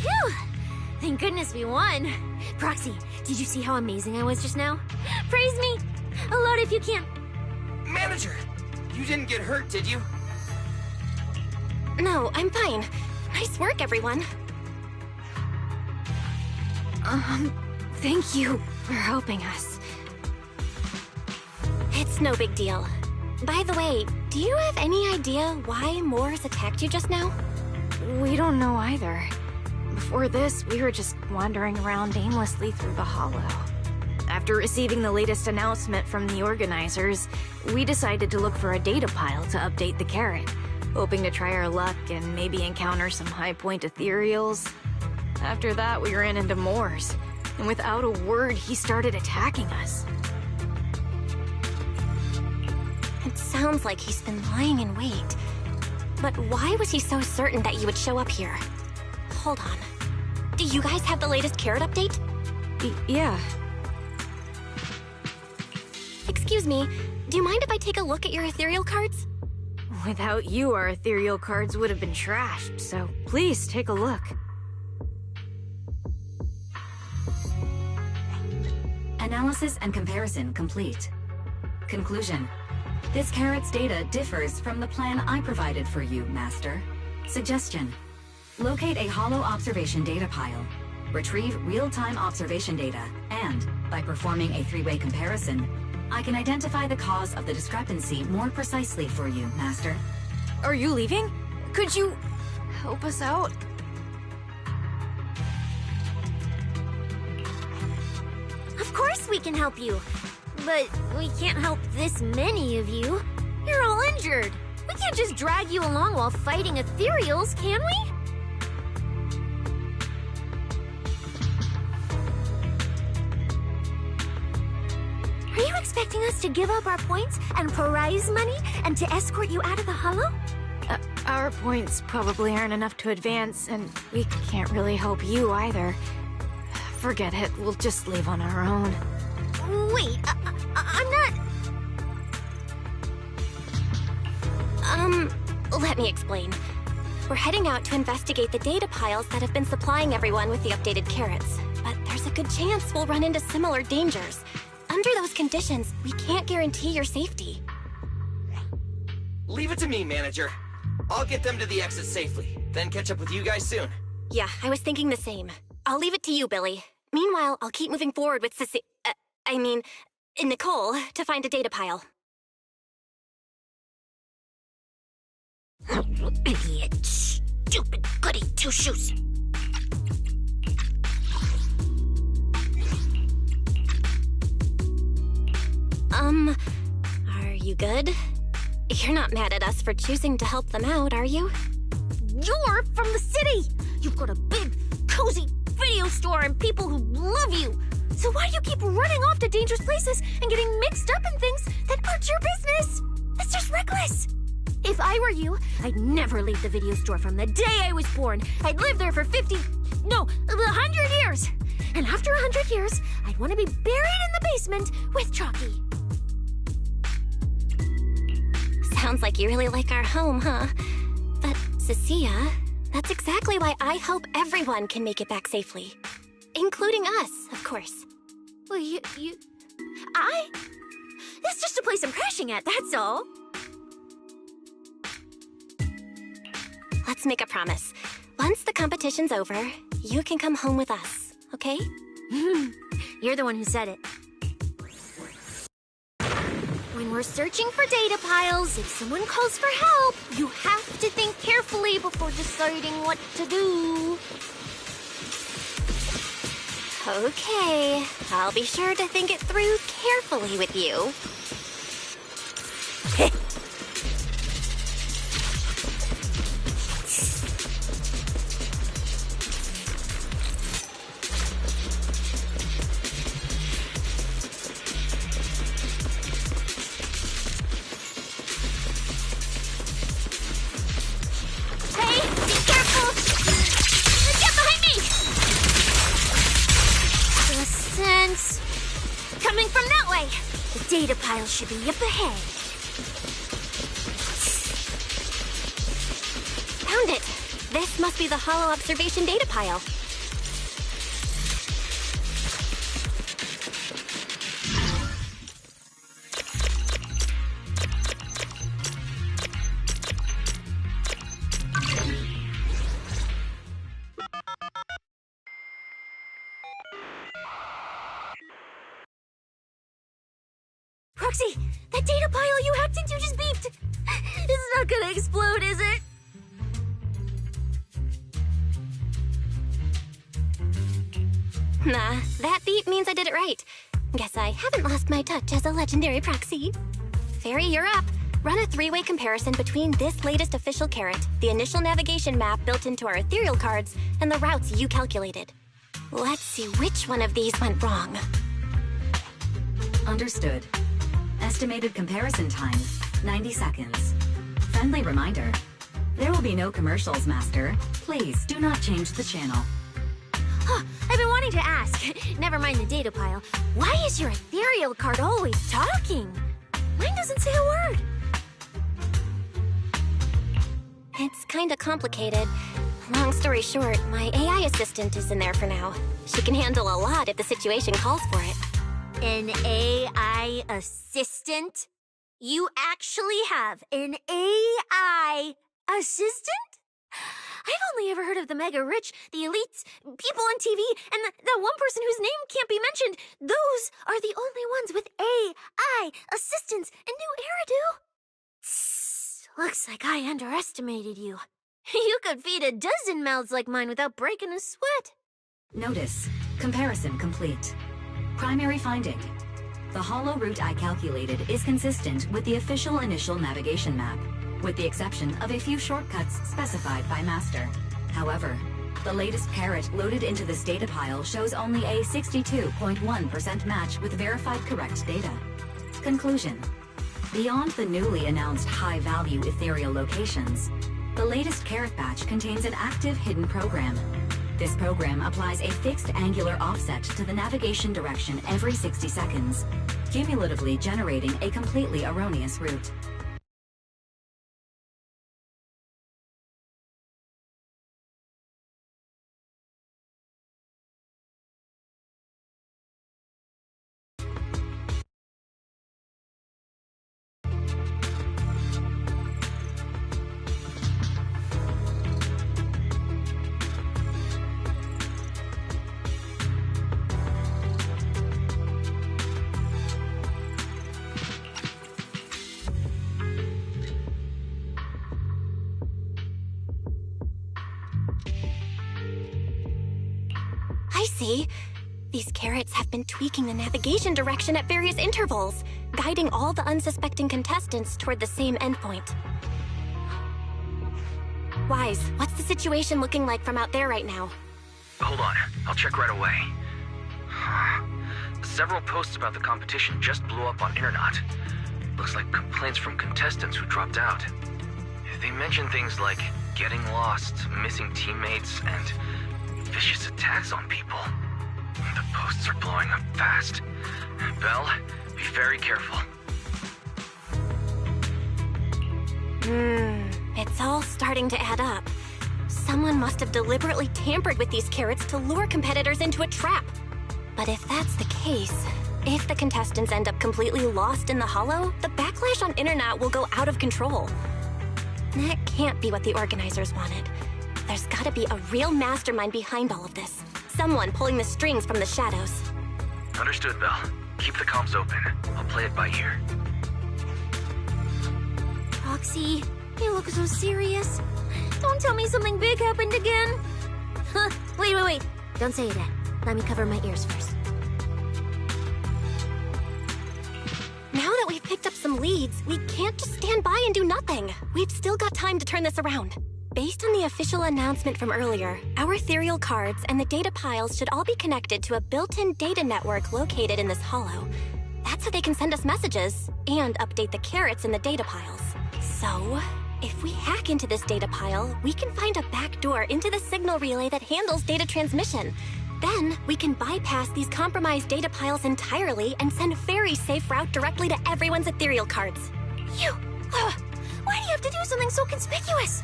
Phew! Thank goodness we won. Proxy, did you see how amazing I was just now? Praise me! A lot if you can. Manager, you didn't get hurt, did you? No, I'm fine. Nice work, everyone. Thank you for helping us. It's no big deal. By the way, do you have any idea why Moores attacked you just now? We don't know either. Before this, we were just wandering around aimlessly through the hollow. After receiving the latest announcement from the organizers, we decided to look for a data pile to update the carrot, hoping to try our luck and maybe encounter some high-point ethereals. After that, we ran into Moores, and without a word, he started attacking us. It sounds like he's been lying in wait. But why was he so certain that you would show up here? Hold on. Do you guys have the latest carrot update? Yeah. Excuse me, do you mind if I take a look at your ethereal cards? Without you, our ethereal cards would have been trashed, so please take a look. Analysis and comparison complete. Conclusion. This carrot's data differs from the plan I provided for you, Master. Suggestion. Locate a hollow observation data pile. Retrieve real-time observation data, and, by performing a three-way comparison, I can identify the cause of the discrepancy more precisely for you, Master. Are you leaving? Could you help us out? Of course we can help you. But we can't help this many of you. You're all injured. We can't just drag you along while fighting ethereals, can we? Are you expecting us to give up our points and prize money and to escort you out of the hollow? Our points probably aren't enough to advance, and we can't really help you either. Forget it, we'll just leave on our own. Wait, I'm not... Let me explain. We're heading out to investigate the data piles that have been supplying everyone with the updated carrots. But there's a good chance we'll run into similar dangers. Under those conditions, we can't guarantee your safety. Leave it to me, Manager. I'll get them to the exit safely, then catch up with you guys soon. Yeah, I was thinking the same. I'll leave it to you, Billy. Meanwhile, I'll keep moving forward with Nicole, to find a data pile. Idiot. Stupid goody two-shoes. Are you good? You're not mad at us for choosing to help them out, are you? You're from the city! You've got a big, cozy video store and people who love you! So why do you keep running off to dangerous places and getting mixed up in things that aren't your business? That's just reckless! If I were you, I'd never leave the video store from the day I was born. I'd live there for 100 years! And after 100 years, I'd want to be buried in the basement with Chalky. Sounds like you really like our home, huh? But, Cecilia, that's exactly why I hope everyone can make it back safely. Including us, of course. Well, that's just a place I'm crashing at, that's all. Let's make a promise. Once the competition's over, you can come home with us, okay? You're the one who said it. When we're searching for data piles, if someone calls for help, you have to think carefully before deciding what to do. Okay, I'll be sure to think it through carefully with you. Hey, be careful! Get behind me! The sense coming from that way. The data pile should be up ahead. Found it. This must be the hollow observation data pile. Proxy, that data pile you hacked into just beeped. It's not gonna explode, is it? Nah, that beep means I did it right. Guess I haven't lost my touch as a legendary proxy. Fairy, you're up. Run a three-way comparison between this latest official carrot, the initial navigation map built into our ethereal cards, and the routes you calculated. Let's see which one of these went wrong. Understood. Estimated comparison time, 90 seconds. Friendly reminder, there will be no commercials, Master. Please do not change the channel. Huh, I've been wanting to ask, never mind the data pile, why is your ethereal card always talking? Mine doesn't say a word. It's kinda complicated. Long story short, my AI assistant is in there for now. She can handle a lot if the situation calls for it. An AI assistant? You actually have an AI assistant? I've only ever heard of the mega rich, the elites, people on TV, and that one person whose name can't be mentioned. Those are the only ones with AI assistants and new hairdo. Looks like I underestimated you. You could feed a dozen mouths like mine without breaking a sweat. Notice, comparison complete. Primary finding. The hollow route I calculated is consistent with the official initial navigation map, with the exception of a few shortcuts specified by Master. However, the latest carrot loaded into this data pile shows only a 62.1% match with verified correct data. Conclusion. Beyond the newly announced high-value ethereal locations, the latest carrot batch contains an active hidden program. This program applies a fixed angular offset to the navigation direction every 60 seconds, cumulatively generating a completely erroneous route. I see. These carrots have been tweaking the navigation direction at various intervals, guiding all the unsuspecting contestants toward the same endpoint. Wise, what's the situation looking like from out there right now? Hold on, I'll check right away. Several posts about the competition just blew up on Internet. Looks like complaints from contestants who dropped out. They mention things like getting lost, missing teammates, and vicious attacks on people. The posts are blowing up fast. Belle, be very careful. It's all starting to add up. Someone must have deliberately tampered with these carrots to lure competitors into a trap. But if that's the case, if the contestants end up completely lost in the hollow, the backlash on Internet will go out of control. That can't be what the organizers wanted. There's gotta be a real mastermind behind all of this. Someone pulling the strings from the shadows. Understood, Belle. Keep the comms open. I'll play it by ear. Roxy, you look so serious. Don't tell me something big happened again. Wait. Don't say it yet. Let me cover my ears first. Now that we've picked up some leads, we can't just stand by and do nothing. We've still got time to turn this around. Based on the official announcement from earlier, our ethereal cards and the data piles should all be connected to a built-in data network located in this hollow. That's how they can send us messages and update the carrots in the data piles. So, if we hack into this data pile, we can find a back door into the signal relay that handles data transmission. Then, we can bypass these compromised data piles entirely and send a very safe route directly to everyone's ethereal cards. Why do you have to do something so conspicuous?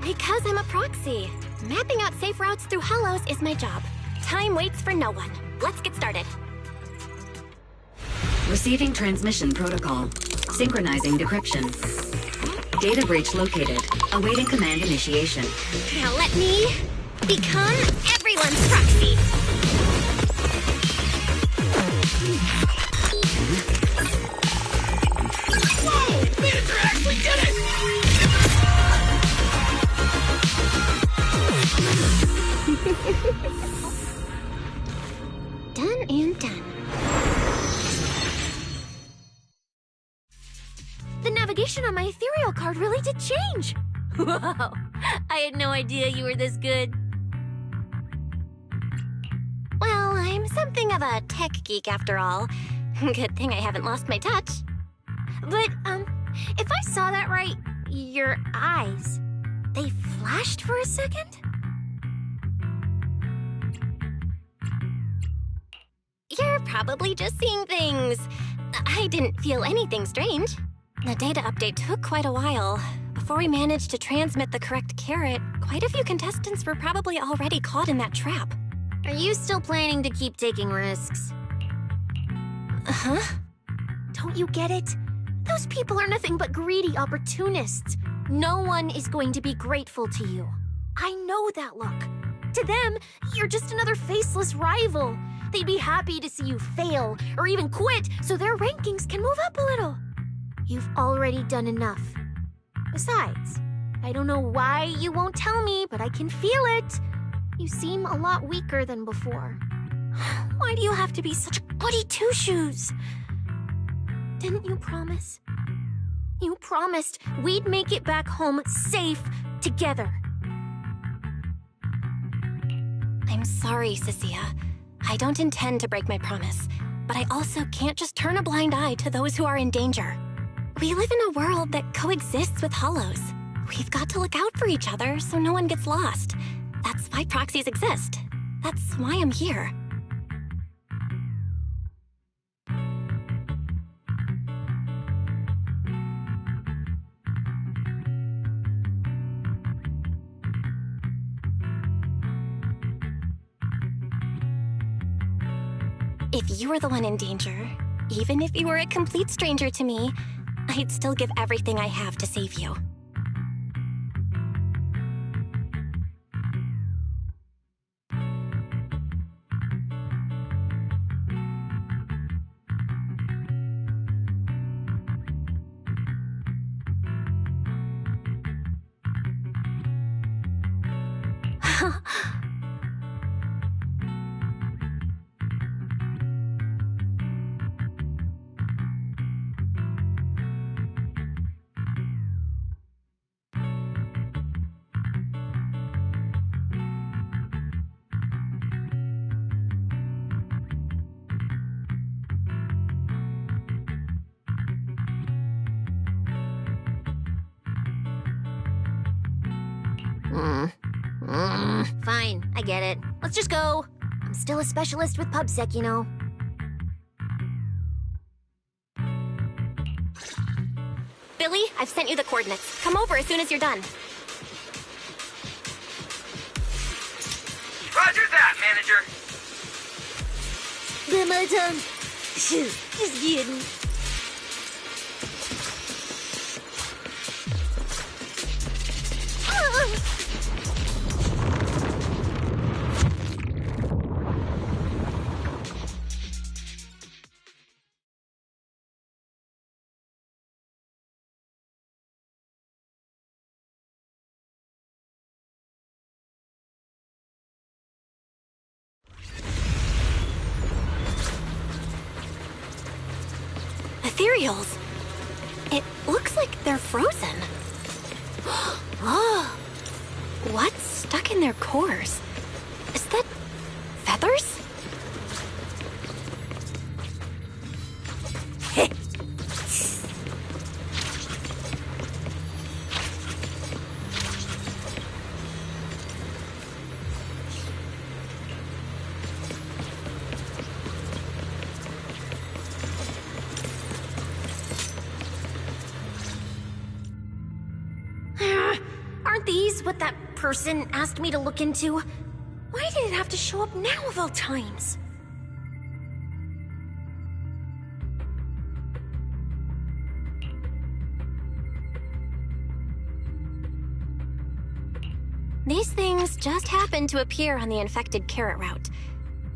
Because I'm a proxy. Mapping out safe routes through hollows is my job. Time waits for no one. Let's get started. Receiving transmission protocol. Synchronizing decryption. Data breach located. Awaiting command initiation. Now let me become everyone's proxy. Whoa! Manager actually did it! Done and done. The navigation on my ethereal card really did change. Whoa, I had no idea you were this good. Well, I'm something of a tech geek after all. Good thing I haven't lost my touch. But, if I saw that right, your eyes, they flashed for a second? You're probably just seeing things. I didn't feel anything strange. The data update took quite a while. Before we managed to transmit the correct carrot, quite a few contestants were probably already caught in that trap. Are you still planning to keep taking risks? Huh? Don't you get it? Those people are nothing but greedy opportunists. No one is going to be grateful to you. I know that look. To them, you're just another faceless rival. They'd be happy to see you fail or even quit so their rankings can move up a little. You've already done enough. Besides, I don't know why you won't tell me, but I can feel it. You seem a lot weaker than before. Why do you have to be such a goody two-shoes? Didn't you promise? You promised we'd make it back home safe together. I'm sorry, Cecilia. I don't intend to break my promise, but I also can't just turn a blind eye to those who are in danger. We live in a world that coexists with hollows. We've got to look out for each other so no one gets lost. That's why proxies exist. That's why I'm here. If you were the one in danger, even if you were a complete stranger to me, I'd still give everything I have to save you. Fine, I get it. Let's just go. I'm still a specialist with PubSec, you know. Billy, I've sent you the coordinates. Come over as soon as you're done. Roger that, manager. Bit my tongue. Just kidding. ethereals. It looks like they're frozen. Oh, what's stuck in their cores? Is that feathers? Aren't these what that person asked me to look into? Why did it have to show up now of all times? These things just happened to appear on the infected carrot route.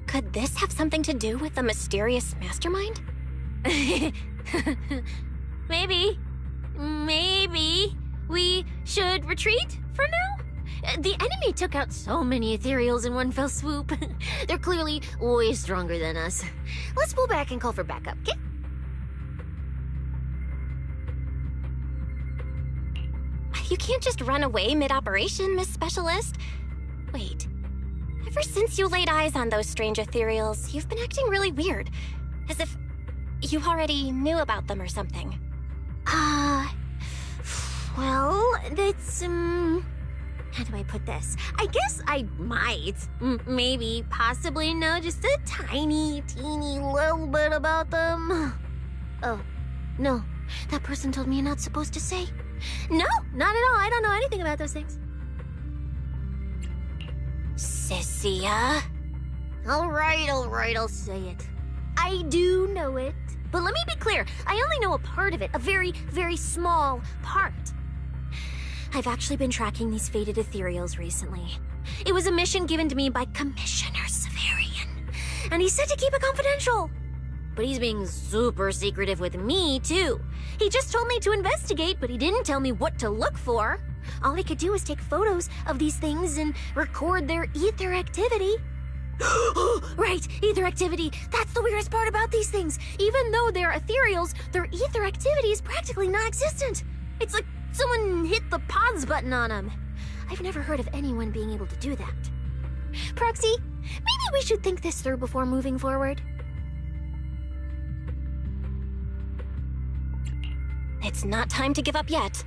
Could this have something to do with the mysterious mastermind? Maybe. Maybe we should retreat for now? The enemy took out so many ethereals in one fell swoop. They're clearly way stronger than us. Let's pull back and call for backup, okay? You can't just run away mid-operation, Miss Specialist. Wait. Ever since you laid eyes on those strange ethereals, you've been acting really weird. As if you already knew about them or something. Well, that's, how do I put this? I guess I might, maybe, possibly know just a tiny, teeny little bit about them. Oh, no. That person told me you're not supposed to say. No, not at all. I don't know anything about those things. Sissia? All right, I'll say it. I do know it. But let me be clear, I only know a part of it, a very, very small part. I've actually been tracking these fated ethereals recently. It was a mission given to me by Commissioner Severian, and he said to keep it confidential. But he's being super secretive with me, too. He just told me to investigate, but he didn't tell me what to look for. All he could do was take photos of these things and record their ether activity. Right, ether activity. That's the weirdest part about these things. Even though they're ethereals, their ether activity is practically non-existent. It's like someone hit the pause button on them. I've never heard of anyone being able to do that. Proxy, maybe we should think this through before moving forward. It's not time to give up yet.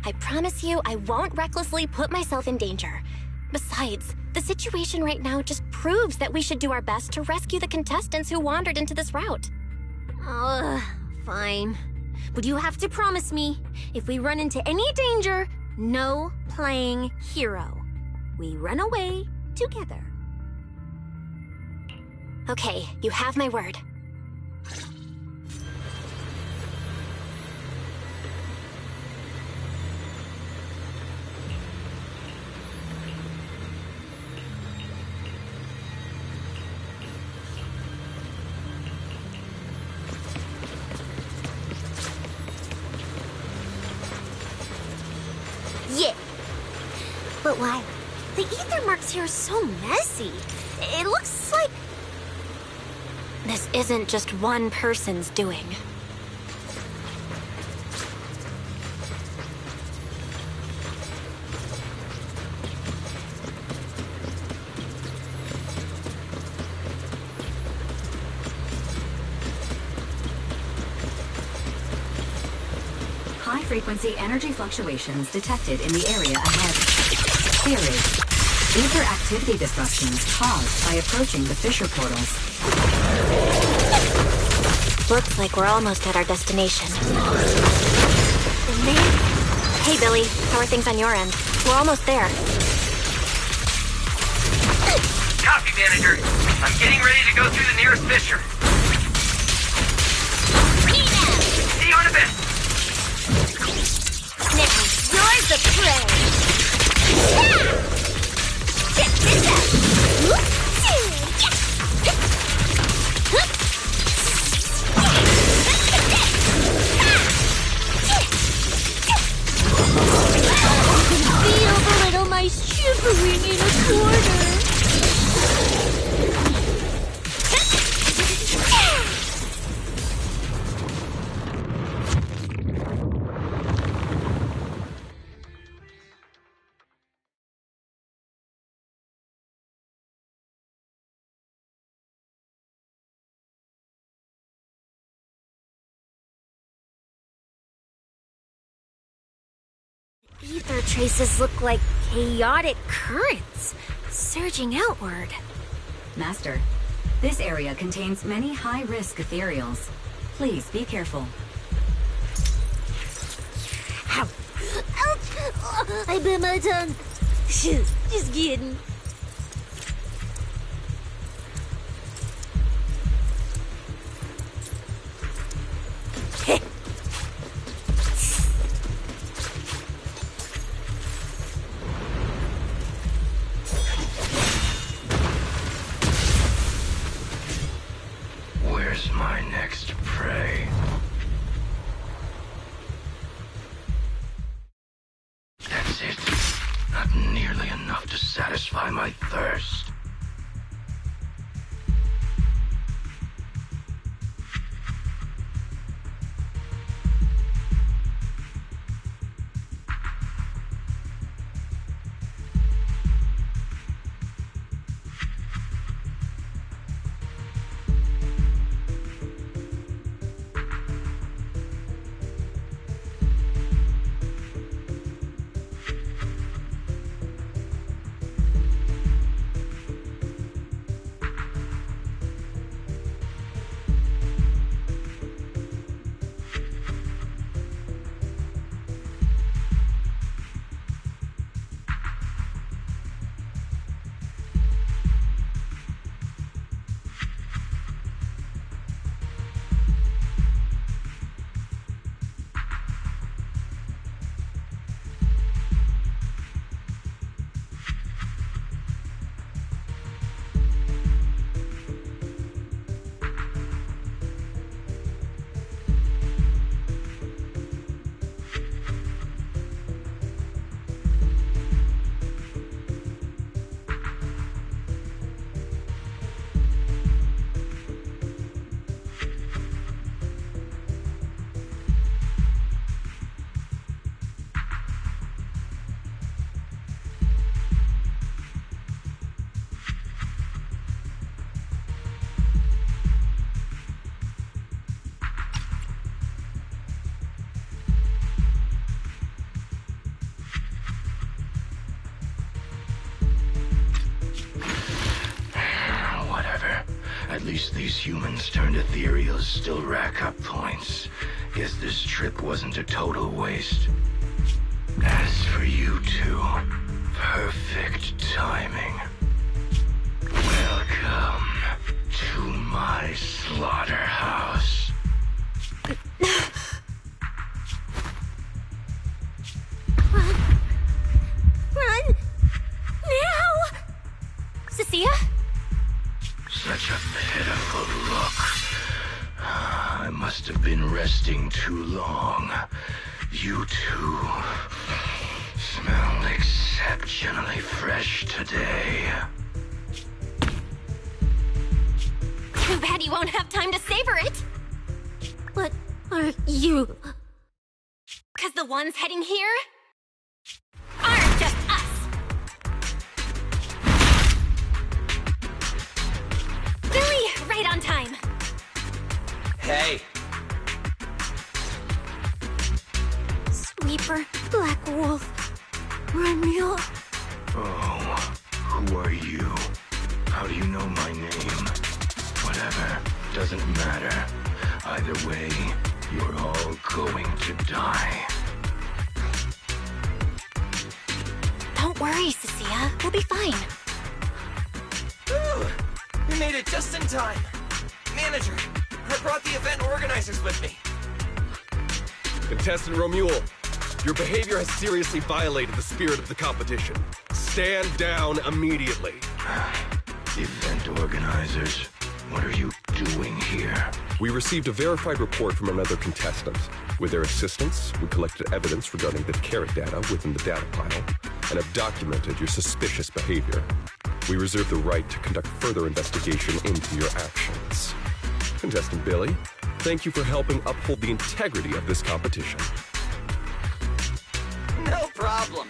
I promise you I won't recklessly put myself in danger. Besides, the situation right now just proves that we should do our best to rescue the contestants who wandered into this route. Fine. But you have to promise me, if we run into any danger, no playing hero. We run away together. Okay, you have my word. Yeah. But why? The ether marks here are so messy. It looks like... This isn't just one person's doing. High-frequency energy fluctuations detected in the area ahead. Theory: ether activity disruptions caused by approaching the fissure portals. Looks like we're almost at our destination. Hey, Billy. How are things on your end? We're almost there. Copy, Manager. I'm getting ready to go through the nearest fissure. See you in a bit. Now, you're the prey. Feel the little mice shivering in a corner. ether traces look like chaotic currents, surging outward. Master, this area contains many high-risk ethereals. Please be careful. Ow! Ouch! Oh, I bit my tongue. Shoot, just kidding. Where's my next prey? That's it. Not nearly enough to satisfy my thirst. At least these humans turned ethereals still rack up points. Guess this trip wasn't a total waste. As for you two, perfect timing. Welcome to my slaughterhouse. Run! Now! Cecilia? Such a pitiful look. I must have been resting too long. You two smell exceptionally fresh today. Too bad you won't have time to savor it. What are you? 'Cause the ones heading here aren't just us. Billy, right on time. Hey. Sweeper, Black Wolf, Romeo. Oh, who are you? How do you know my name? Whatever, doesn't matter. Either way, you're all going to die. Don't worry, Cecilia. We'll be fine. Ooh, we made it just in time. Manager, I brought the event organizers with me. Contestant Romuald, your behavior has seriously violated the spirit of the competition. Stand down immediately. Event organizers, what are you doing here? We received a verified report from another contestant. With their assistance, we collected evidence regarding the carrot data within the data pile and have documented your suspicious behavior. We reserve the right to conduct further investigation into your actions. Contestant Billy, thank you for helping uphold the integrity of this competition. No problem.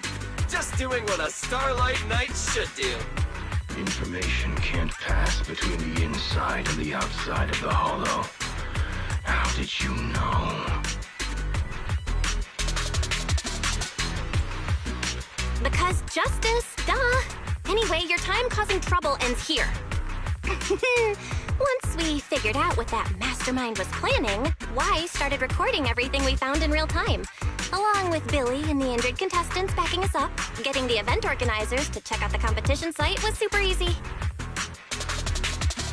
Just doing what a Starlight Knight should do. Information can't pass between the inside and the outside of the hollow. How did you know? Because justice, duh. Anyway, your time causing trouble ends here. Once we figured out what that mastermind was planning, Y started recording everything we found in real time. Along with Billy and the injured contestants backing us up, getting the event organizers to check out the competition site was super easy.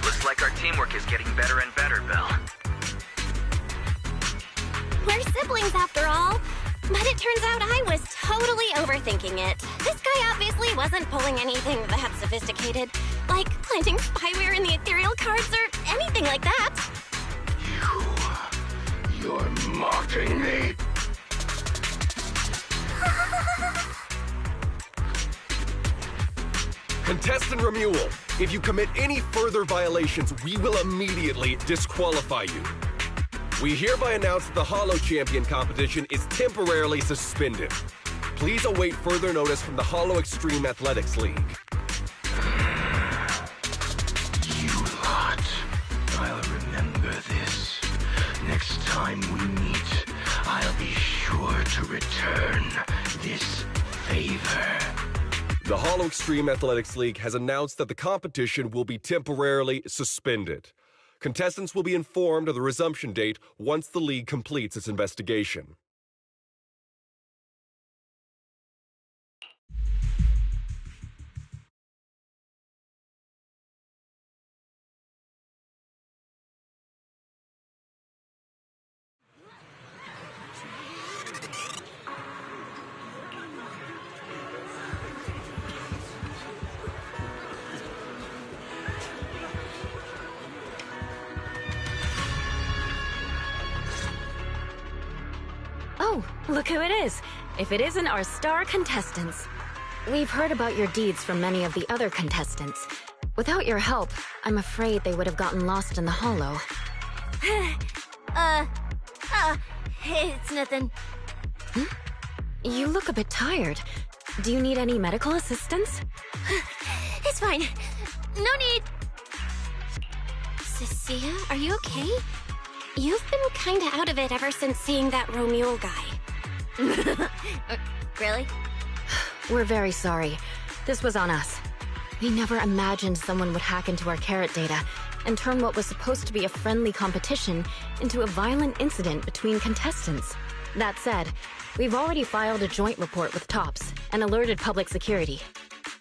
Looks like our teamwork is getting better and better, Belle. We're siblings after all. But it turns out I was totally overthinking it. This guy obviously wasn't pulling anything that sophisticated, like planting spyware in the ethereal cards or anything like that. You're mocking me. Contestant Remuel, if you commit any further violations, we will immediately disqualify you. We hereby announce that the Hollow Champion competition is temporarily suspended. Please await further notice from the Hollow Extreme Athletics League. You lot. I'll remember this. Next time we meet, I'll be sure to return this favor. The Hollow Extreme Athletics League has announced that the competition will be temporarily suspended. Contestants will be informed of the resumption date once the league completes its investigation. Oh, look who it is. If it isn't our star contestants. We've heard about your deeds from many of the other contestants. Without your help, I'm afraid they would have gotten lost in the Hollow. It's nothing. You look a bit tired. Do you need any medical assistance? It's fine. No need. Cecilia, are you okay? You've been kinda out of it ever since seeing that Romuel guy. Really? We're very sorry. This was on us. We never imagined someone would hack into our carrot data and turn what was supposed to be a friendly competition into a violent incident between contestants. That said, we've already filed a joint report with TOPS and alerted public security.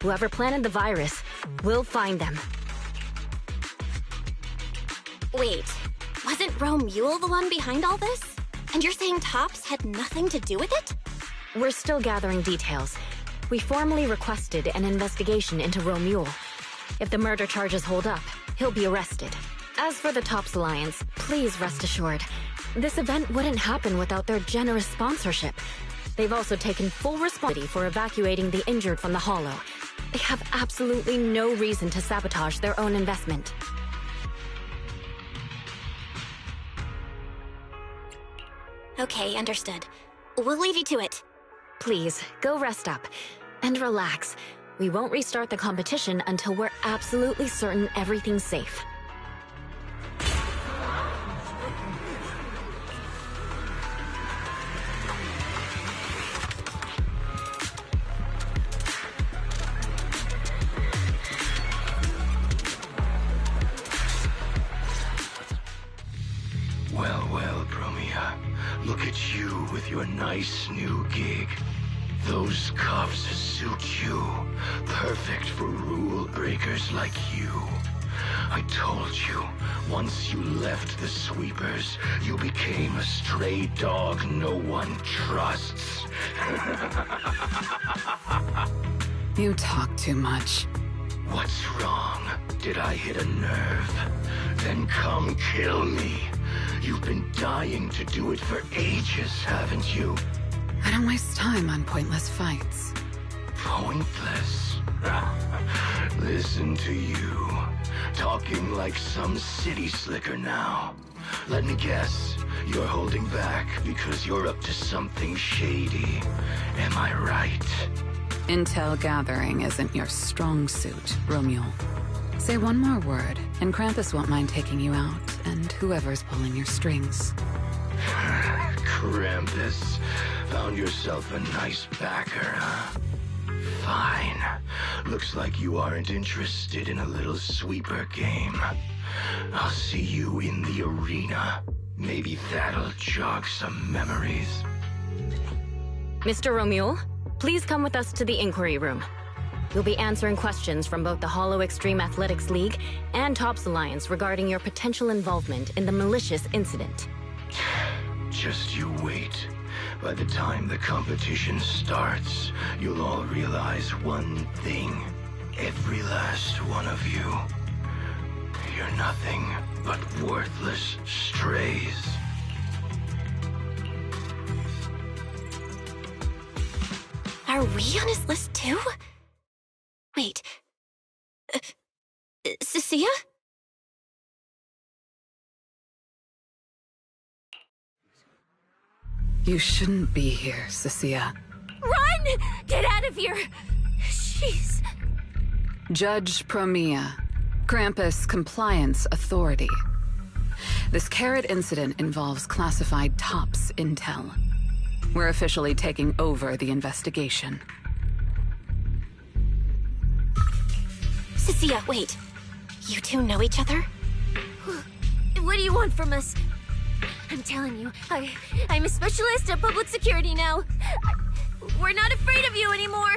Whoever planted the virus, we'll find them. Wait, wasn't Romuel the one behind all this? And you're saying TOPS had nothing to do with it? We're still gathering details. We formally requested an investigation into Romuel. If the murder charges hold up, he'll be arrested. As for the TOPS Alliance, please rest assured, this event wouldn't happen without their generous sponsorship. They've also taken full responsibility for evacuating the injured from the Hollow. They have absolutely no reason to sabotage their own investment. Okay, understood. We'll leave you to it. Please, go rest up. And relax. We won't restart the competition until we're absolutely certain everything's safe. Well, Bromia. Look at you with your nice new gig. Those cuffs suit you. Perfect for rule breakers like you. I told you, once you left the sweepers, you became a stray dog no one trusts. You talk too much. What's wrong? Did I hit a nerve? Then come kill me. You've been dying to do it for ages, haven't you? I don't waste time on pointless fights. Pointless? Listen to you. Talking like some city slicker now. Let me guess, you're holding back because you're up to something shady. Am I right? Intel gathering isn't your strong suit, Romuel. Say one more word, and Krampus won't mind taking you out, and whoever's pulling your strings. Krampus. Found yourself a nice backer, huh? Fine. Looks like you aren't interested in a little sweeper game. I'll see you in the arena. Maybe that'll jog some memories. Mr. Romule, please come with us to the inquiry room. You'll be answering questions from both the Hollow Extreme Athletics League and Tops Alliance regarding your potential involvement in the malicious incident. Just you wait. By the time the competition starts, you'll all realize one thing. Every last one of you. You're nothing but worthless strays. Are we on his list too? Wait. Cecilia? You shouldn't be here, Cecilia. Run! Get out of here! She's... Judge Promia, Krampus Compliance Authority. This Carrot incident involves classified Tops intel. We're officially taking over the investigation. Cecilia, wait. You two know each other? What do you want from us? I'm telling you, I'm a specialist at public security now. We're not afraid of you anymore.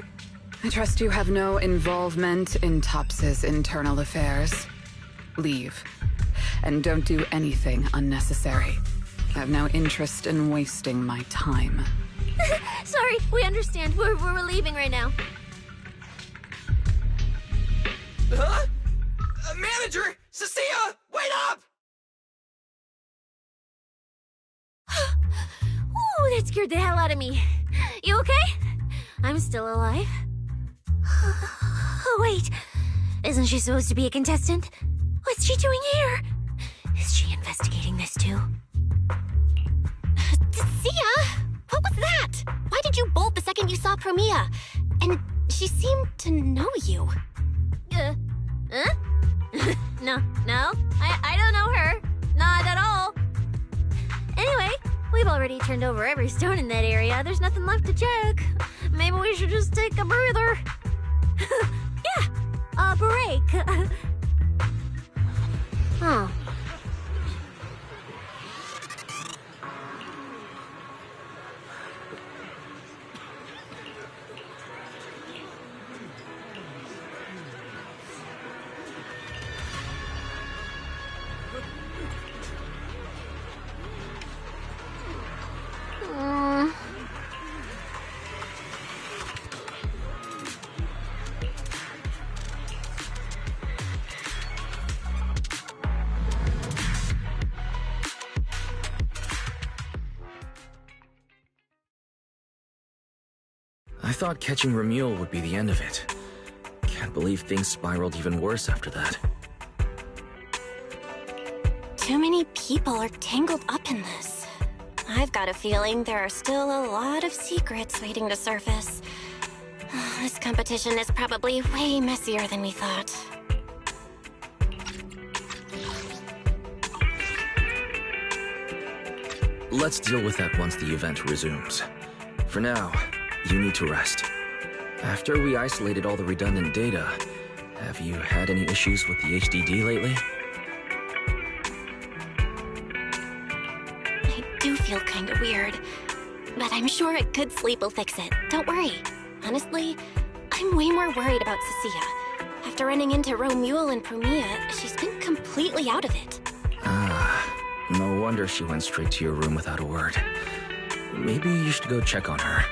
I trust you have no involvement in Tops's internal affairs. Leave. And don't do anything unnecessary. I have no interest in wasting my time. Sorry, we understand. We're leaving right now. Huh? Manager! Cecilia! Wait up! Ooh, that scared the hell out of me. You okay? I'm still alive. Oh, wait. Isn't she supposed to be a contestant? What's she doing here? Is she investigating this too? Sia! What was that? Why did you bolt the second you saw Promia? And she seemed to know you. Huh? No, I don't know her. Not at all. Anyway, we've already turned over every stone in that area. There's nothing left to check. Maybe we should just take a breather. Yeah, a break. Oh. I thought catching Ramule would be the end of it. Can't believe things spiraled even worse after that. Too many people are tangled up in this. I've got a feeling there are still a lot of secrets waiting to surface. This competition is probably way messier than we thought. Let's deal with that once the event resumes. For now, you need to rest. After we isolated all the redundant data, have you had any issues with the HDD lately? I do feel kinda weird, but I'm sure a good sleep will fix it. Don't worry. Honestly, I'm way more worried about Cecilia. After running into Romule and Promia, she's been completely out of it. No wonder she went straight to your room without a word. Maybe you should go check on her.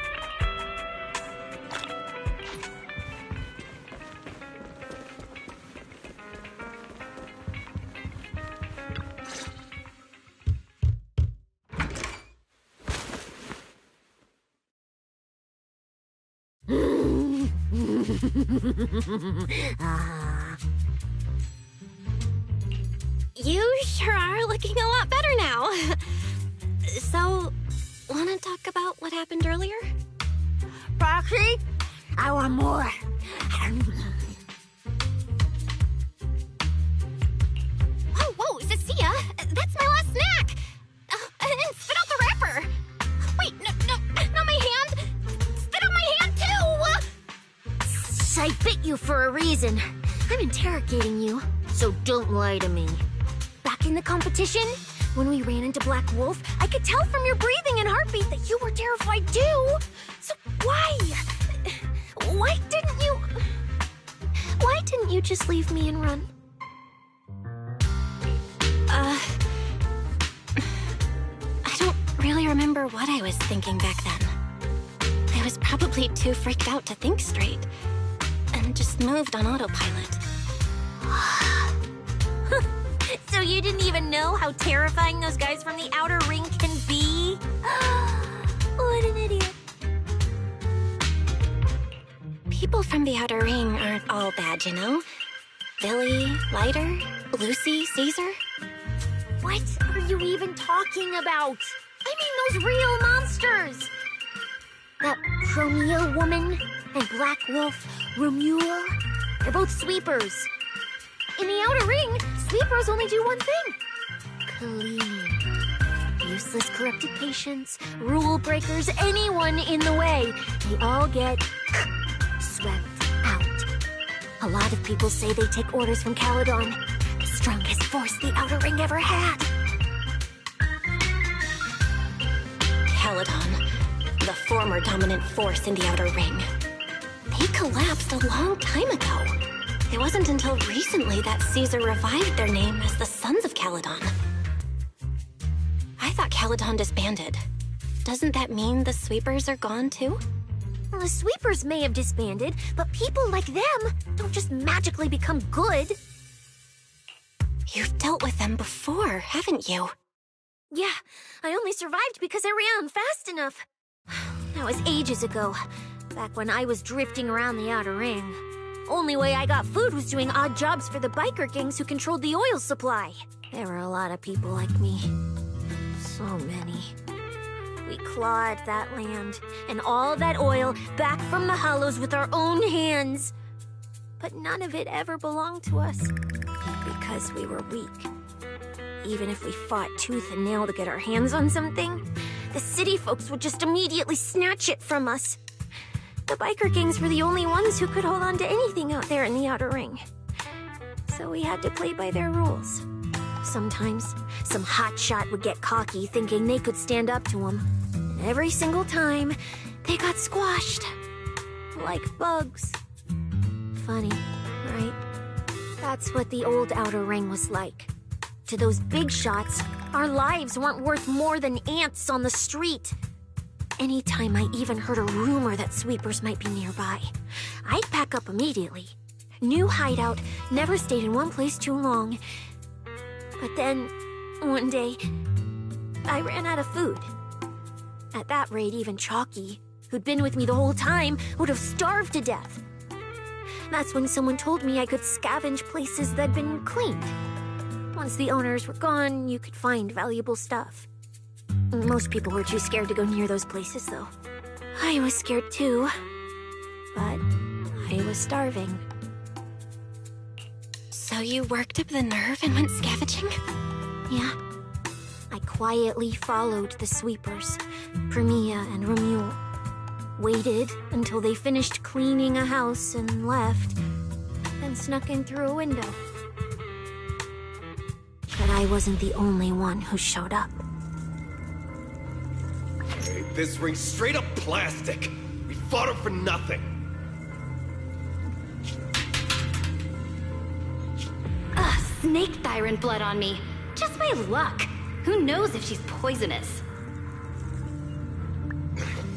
You sure are looking a lot better now. So, wanna talk about what happened earlier? Proxy, I want more. Whoa, Cecilia, that's my last snack. And spit out the wrapper. Wait, no, not my hand. Spit out my hand too. I bit you for a reason. I'm interrogating you, so don't lie to me. Back in the competition, when we ran into Black Wolf, I could tell from your breathing and heartbeat that you were terrified too. So why didn't you just leave me and run? I don't really remember what I was thinking back then. I was probably too freaked out to think straight, and just moved on autopilot. So you didn't even know how terrifying those guys from the outer ring can be? What an idiot. People from the outer ring aren't all bad, you know? Billy, Lighter, Lucy, Caesar. What are you even talking about? I mean those real monsters! That Promia woman and Black Wolf, Romulo, they're both sweepers. In the outer ring, sweepers only do one thing. Clean. Useless corrupted patients, rule breakers, anyone in the way. They all get swept out. A lot of people say they take orders from Caledon, the strongest force the outer ring ever had. Caledon, the former dominant force in the outer ring. They collapsed a long time ago. It wasn't until recently that Caesar revived their name as the Sons of Caledon. I thought Caledon disbanded. Doesn't that mean the sweepers are gone too? Well, the sweepers may have disbanded, but people like them don't just magically become good. You've dealt with them before, haven't you? Yeah, I only survived because I ran fast enough. That was ages ago, back when I was drifting around the outer ring. Only way I got food was doing odd jobs for the biker gangs who controlled the oil supply. There were a lot of people like me. So many. We clawed that land and all that oil back from the hollows with our own hands. But none of it ever belonged to us because we were weak. Even if we fought tooth and nail to get our hands on something, the city folks would just immediately snatch it from us. The biker gangs were the only ones who could hold on to anything out there in the outer ring. So we had to play by their rules. Sometimes, some hotshot would get cocky thinking they could stand up to them. And every single time, they got squashed. Like bugs. Funny, right? That's what the old outer ring was like. To those big shots, our lives weren't worth more than ants on the street. Anytime I even heard a rumor that sweepers might be nearby, I'd pack up immediately. New hideout, never stayed in one place too long. But then, one day, I ran out of food. At that rate, even Chalky, who'd been with me the whole time, would have starved to death. That's when someone told me I could scavenge places that'd been cleaned. Once the owners were gone, you could find valuable stuff. Most people were too scared to go near those places, though. I was scared too, but I was starving. So you worked up the nerve and went scavenging? Yeah. I quietly followed the sweepers, Premia and Romulo. Waited until they finished cleaning a house and left, then snuck in through a window. But I wasn't the only one who showed up. Hey, this ring's straight up plastic. We fought her for nothing. Snake tyrant blood on me. Just my luck. Who knows if she's poisonous?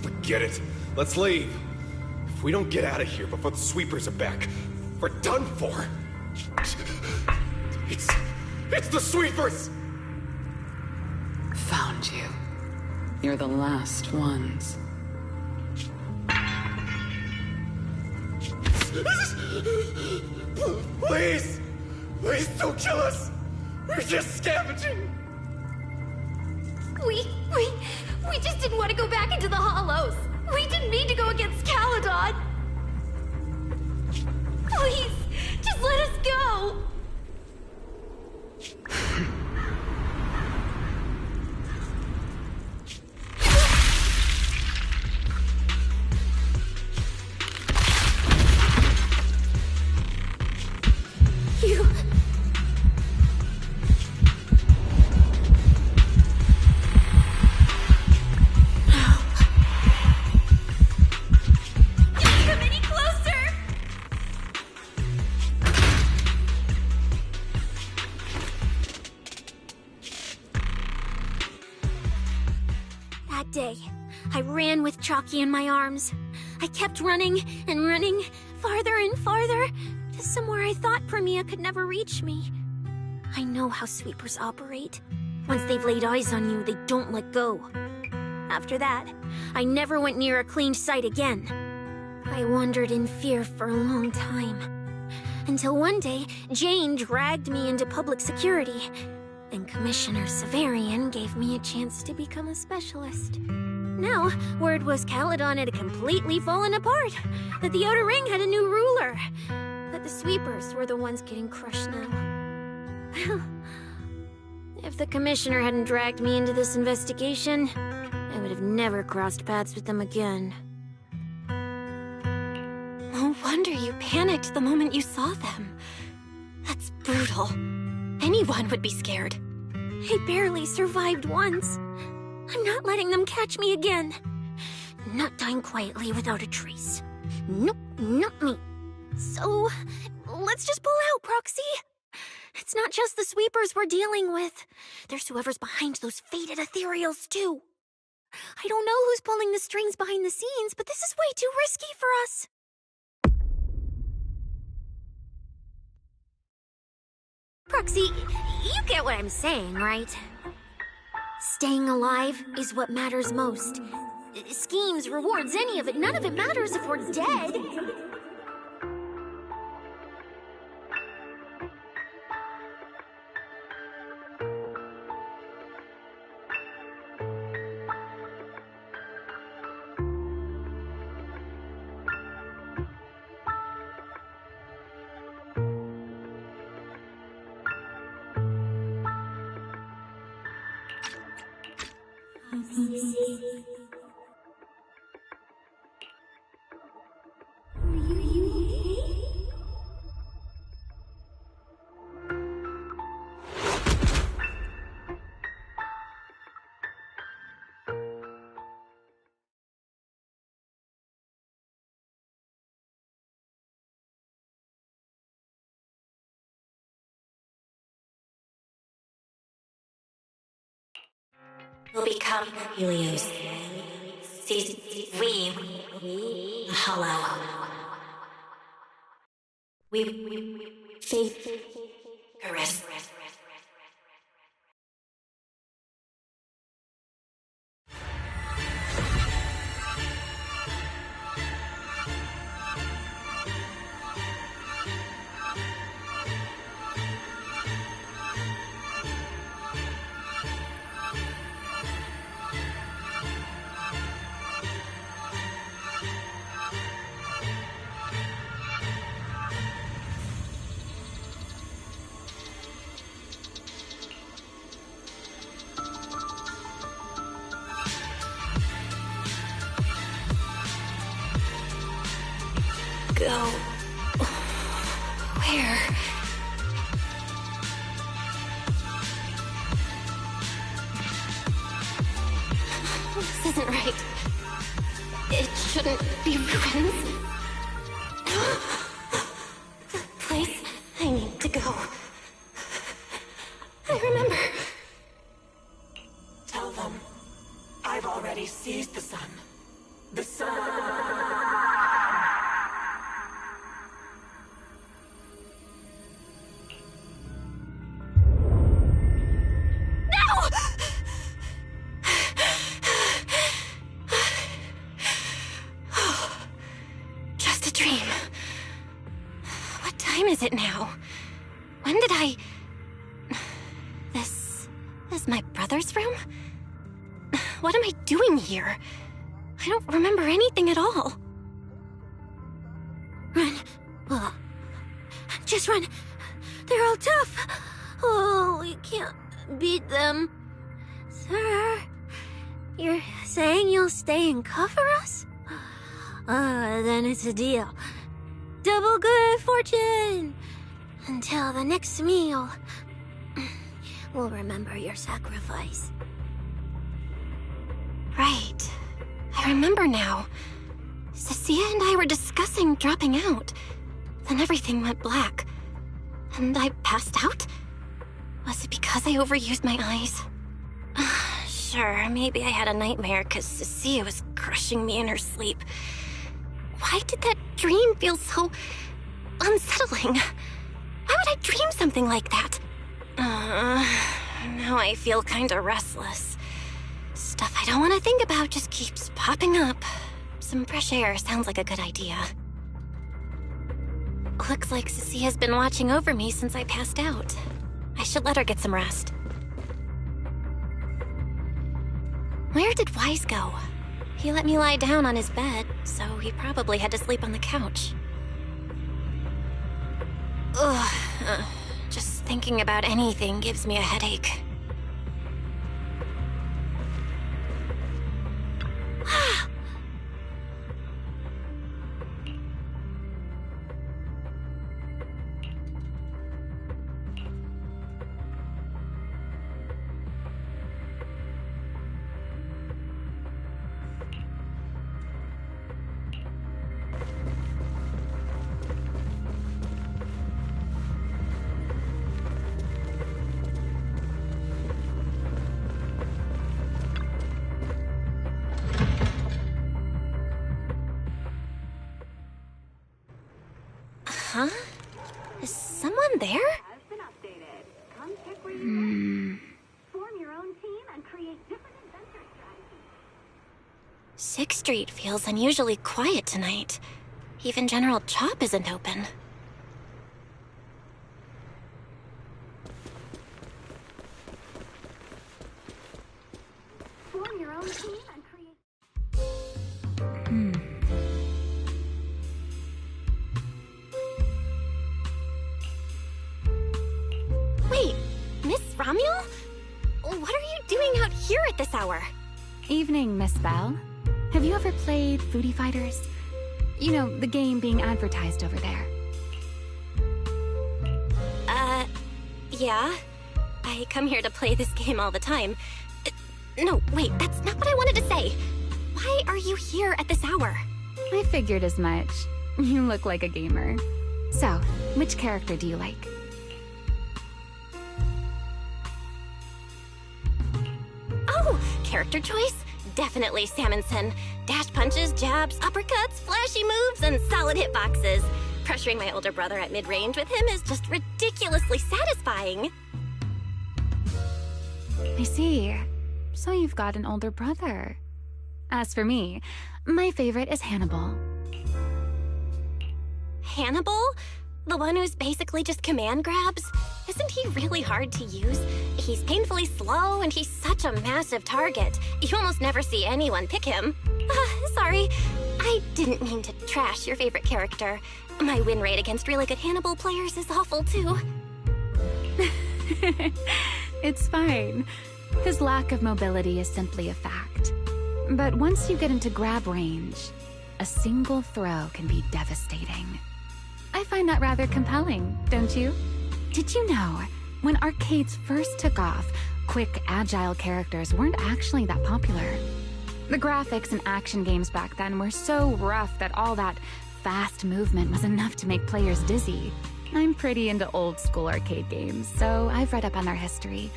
Forget it. Let's leave. If we don't get out of here before the sweepers are back, we're done for. It's the sweepers! Found you. You're the last ones. Please! Please don't kill us! We're just scavenging! We just didn't want to go back into the hollows. We didn't mean to go against Caledon. Please, just let us go. Chalky in my arms. I kept running and running, farther and farther, to somewhere I thought Premia could never reach me. I know how sweepers operate. Once they've laid eyes on you, they don't let go. After that, I never went near a cleaned site again. I wandered in fear for a long time. Until one day, Jane dragged me into public security, and Commissioner Severian gave me a chance to become a specialist. Now, word was Caledon had completely fallen apart, that the Outer Ring had a new ruler, that the sweepers were the ones getting crushed now. Well, if the Commissioner hadn't dragged me into this investigation, I would have never crossed paths with them again. No wonder you panicked the moment you saw them. That's brutal. Anyone would be scared. I barely survived once. I'm not letting them catch me again. Not dying quietly without a trace. Nope, not me. So, let's just pull out, Proxy. It's not just the sweepers we're dealing with. There's whoever's behind those fated ethereals, too. I don't know who's pulling the strings behind the scenes, but this is way too risky for us. Proxy, you get what I'm saying, right? Staying alive is what matters most. Schemes, rewards, any of it, none of it matters if we're dead. We'll become Helios. We hollow. We faith caress. Go. Where? This isn't right. It shouldn't be ruins. The place I need to go. I remember. Tell them I've already seized the sun. The sun. Is it now? When did I... This is my brother's room? What am I doing here? I don't remember anything at all. Run. Oh. Just run. They're all tough. Oh, we can't beat them. Sir, you're saying you'll stay and cover us? Then it's a deal. Double good fortune! Until the next meal. We'll remember your sacrifice. Right. I remember now. Cecilia and I were discussing dropping out. Then everything went black. And I passed out? Was it because I overused my eyes? Sure, maybe I had a nightmare because Cecilia was crushing me in her sleep. Why did that dream feel so unsettling? Why would I dream something like that? Now I feel kinda restless. Stuff I don't want to think about just keeps popping up. Some fresh air sounds like a good idea. Looks like Cecilia's been watching over me since I passed out. I should let her get some rest. Where did Wise go? He let me lie down on his bed, so he probably had to sleep on the couch. Ugh, just thinking about anything gives me a headache. Huh? Is someone there? Sixth Street feels unusually quiet tonight. Even General Chop isn't open. Form your own team and create... Wait, Miss Romuel? What are you doing out here at this hour? Evening, Miss Bell. Have you ever played Foodie Fighters? You know, the game being advertised over there. Yeah. I come here to play this game all the time. No, wait, that's not what I wanted to say. Why are you here at this hour? I figured as much. You look like a gamer. So, which character do you like? Oh, character choice? Definitely Salmonson. Dash punches, jabs, uppercuts, flashy moves, and solid hitboxes. Pressuring my older brother at mid-range with him is just ridiculously satisfying. I see. So you've got an older brother. As for me, my favorite is Hannibal. Hannibal? The one who's basically just command grabs? Isn't he really hard to use? He's painfully slow, and he's such a massive target. You almost never see anyone pick him. Sorry. I didn't mean to trash your favorite character. My win rate against really good Hannibal players is awful, too. It's fine. His lack of mobility is simply a fact. But once you get into grab range, a single throw can be devastating. I find that rather compelling, don't you? Did you know, when arcades first took off, quick, agile characters weren't actually that popular. The graphics in action games back then were so rough that all that fast movement was enough to make players dizzy. I'm pretty into old school arcade games, so I've read up on their history.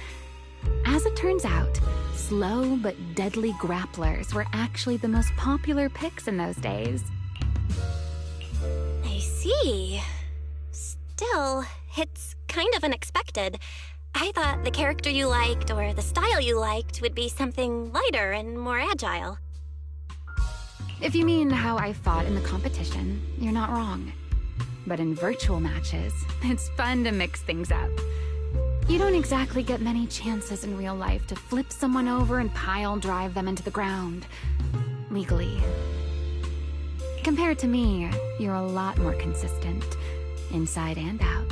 As it turns out, slow but deadly grapplers were actually the most popular picks in those days. I see. Still, it's kind of unexpected. I thought the character you liked or the style you liked would be something lighter and more agile. If you mean how I fought in the competition, you're not wrong. But in virtual matches, it's fun to mix things up. You don't exactly get many chances in real life to flip someone over and pile drive them into the ground. Legally. Compared to me, you're a lot more consistent, inside and out.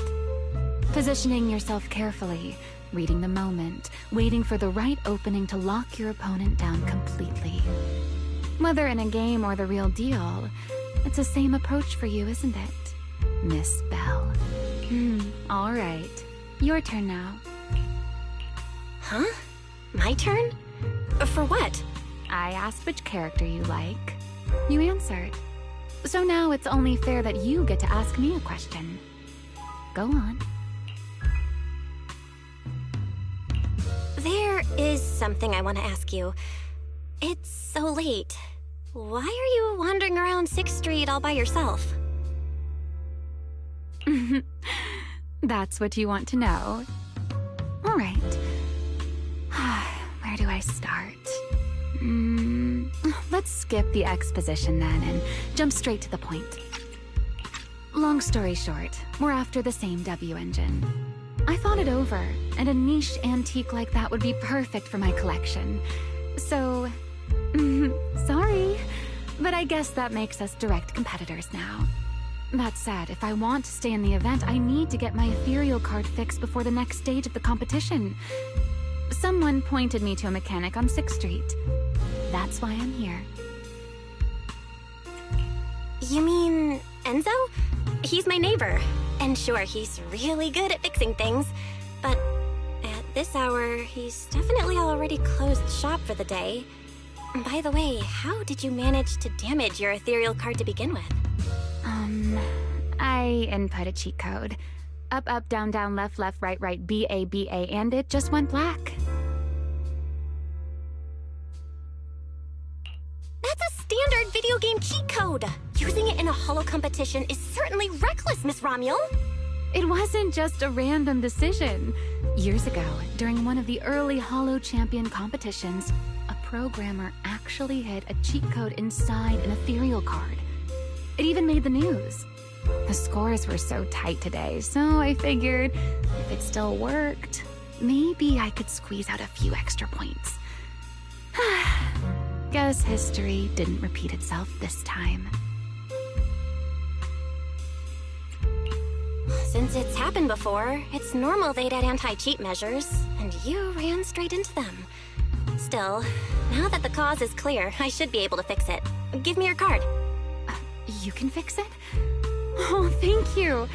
Positioning yourself carefully, reading the moment, waiting for the right opening to lock your opponent down completely. Whether in a game or the real deal, it's the same approach for you, isn't it, Miss Bell? All right. Your turn now. Huh? My turn? For what? I asked which character you like. You answered. So now it's only fair that you get to ask me a question. Go on. There is something I want to ask you. It's so late. Why are you wandering around 6th Street all by yourself? That's what you want to know. All right. Where do I start? Let's skip the exposition then and jump straight to the point. Long story short, we're after the same W engine. I thought it over, and a niche antique like that would be perfect for my collection. So, sorry, but I guess that makes us direct competitors now. That said, if I want to stay in the event, I need to get my ethereal card fixed before the next stage of the competition. Someone pointed me to a mechanic on 6th Street. That's why I'm here. You mean Enzo? He's my neighbor. And sure, he's really good at fixing things. But at this hour, he's definitely already closed shop for the day. By the way, how did you manage to damage your ethereal card to begin with? I input a cheat code. Up, up, down, down, left, left, right, right, B, A, and it just went black. That's a standard video game cheat code. Using it in a holo competition is certainly reckless, Miss Romuel. It wasn't just a random decision. Years ago, during one of the early holo champion competitions, a programmer actually hid a cheat code inside an ethereal card. It even made the news. The scores were so tight today, so I figured if it still worked, maybe I could squeeze out a few extra points. Guess history didn't repeat itself this time. Since it's happened before, it's normal they'd add anti-cheat measures, and you ran straight into them. Still, now that the cause is clear, I should be able to fix it. Give me your card. You can fix it? Oh, thank you.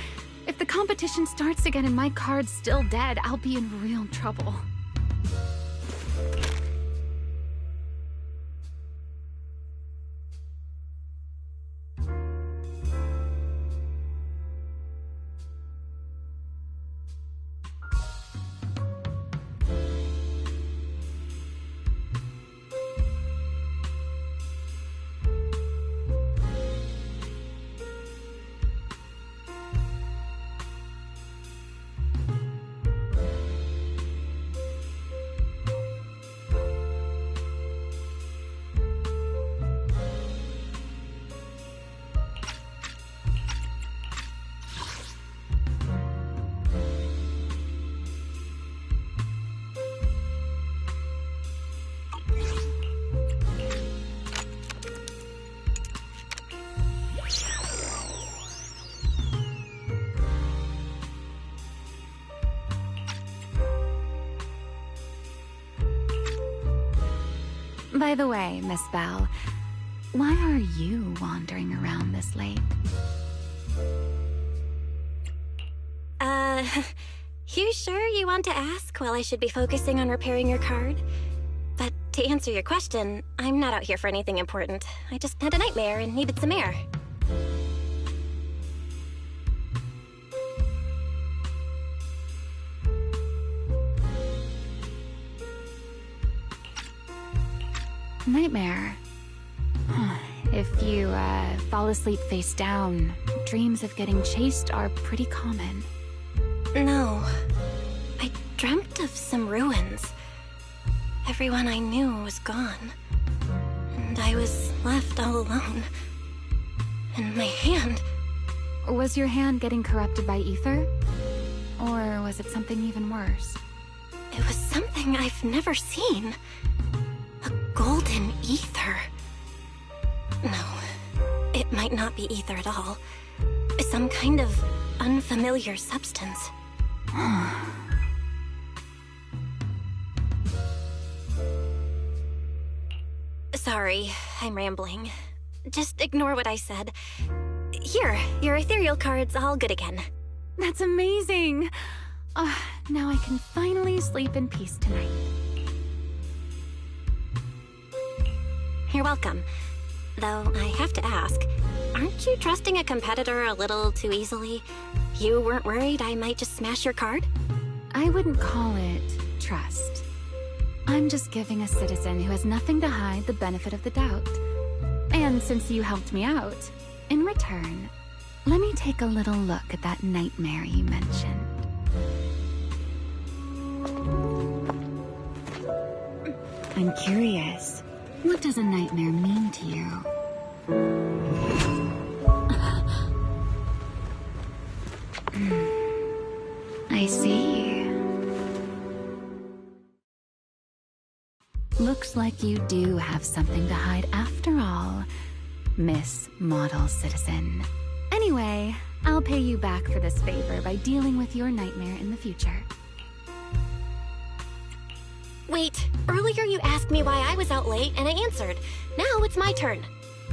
If the competition starts again and my card's still dead, I'll be in real trouble. By the way, Miss Bell, why are you wandering around this late? You sure you want to ask while I should be focusing on repairing your card? But to answer your question, I'm not out here for anything important. I just had a nightmare and needed some air. Nightmare. If you fall asleep face down, dreams of getting chased are pretty common. No. I dreamt of some ruins. Everyone I knew was gone. And I was left all alone. And my hand... Was your hand getting corrupted by ether? Or was it something even worse? It was something I've never seen. A golden ether. No, it might not be ether at all. Some kind of unfamiliar substance. Sorry, I'm rambling. Just ignore what I said. Here, your ethereal card's all good again. That's amazing! Now I can finally sleep in peace tonight. You're welcome. Though I have to ask, aren't you trusting a competitor a little too easily? You weren't worried I might just smash your card? I wouldn't call it trust. I'm just giving a citizen who has nothing to hide the benefit of the doubt. And since you helped me out, in return, let me take a little look at that nightmare you mentioned. I'm curious, what does a nightmare mean to you? I see. Looks like you do have something to hide after all, Miss Model Citizen. Anyway, I'll pay you back for this favor by dealing with your nightmare in the future. Wait, earlier you asked me why I was out late, and I answered. Now it's my turn.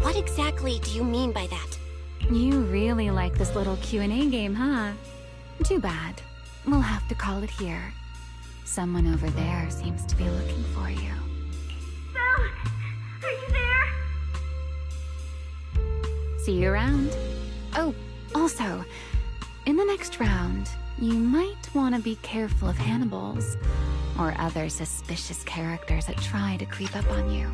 What exactly do you mean by that? You really like this little Q&A game, huh? Too bad. We'll have to call it here. Someone over there seems to be looking for you. Belle, are you there? See you around. Oh, also, in the next round, you might want to be careful of Hannibals or other suspicious characters that try to creep up on you.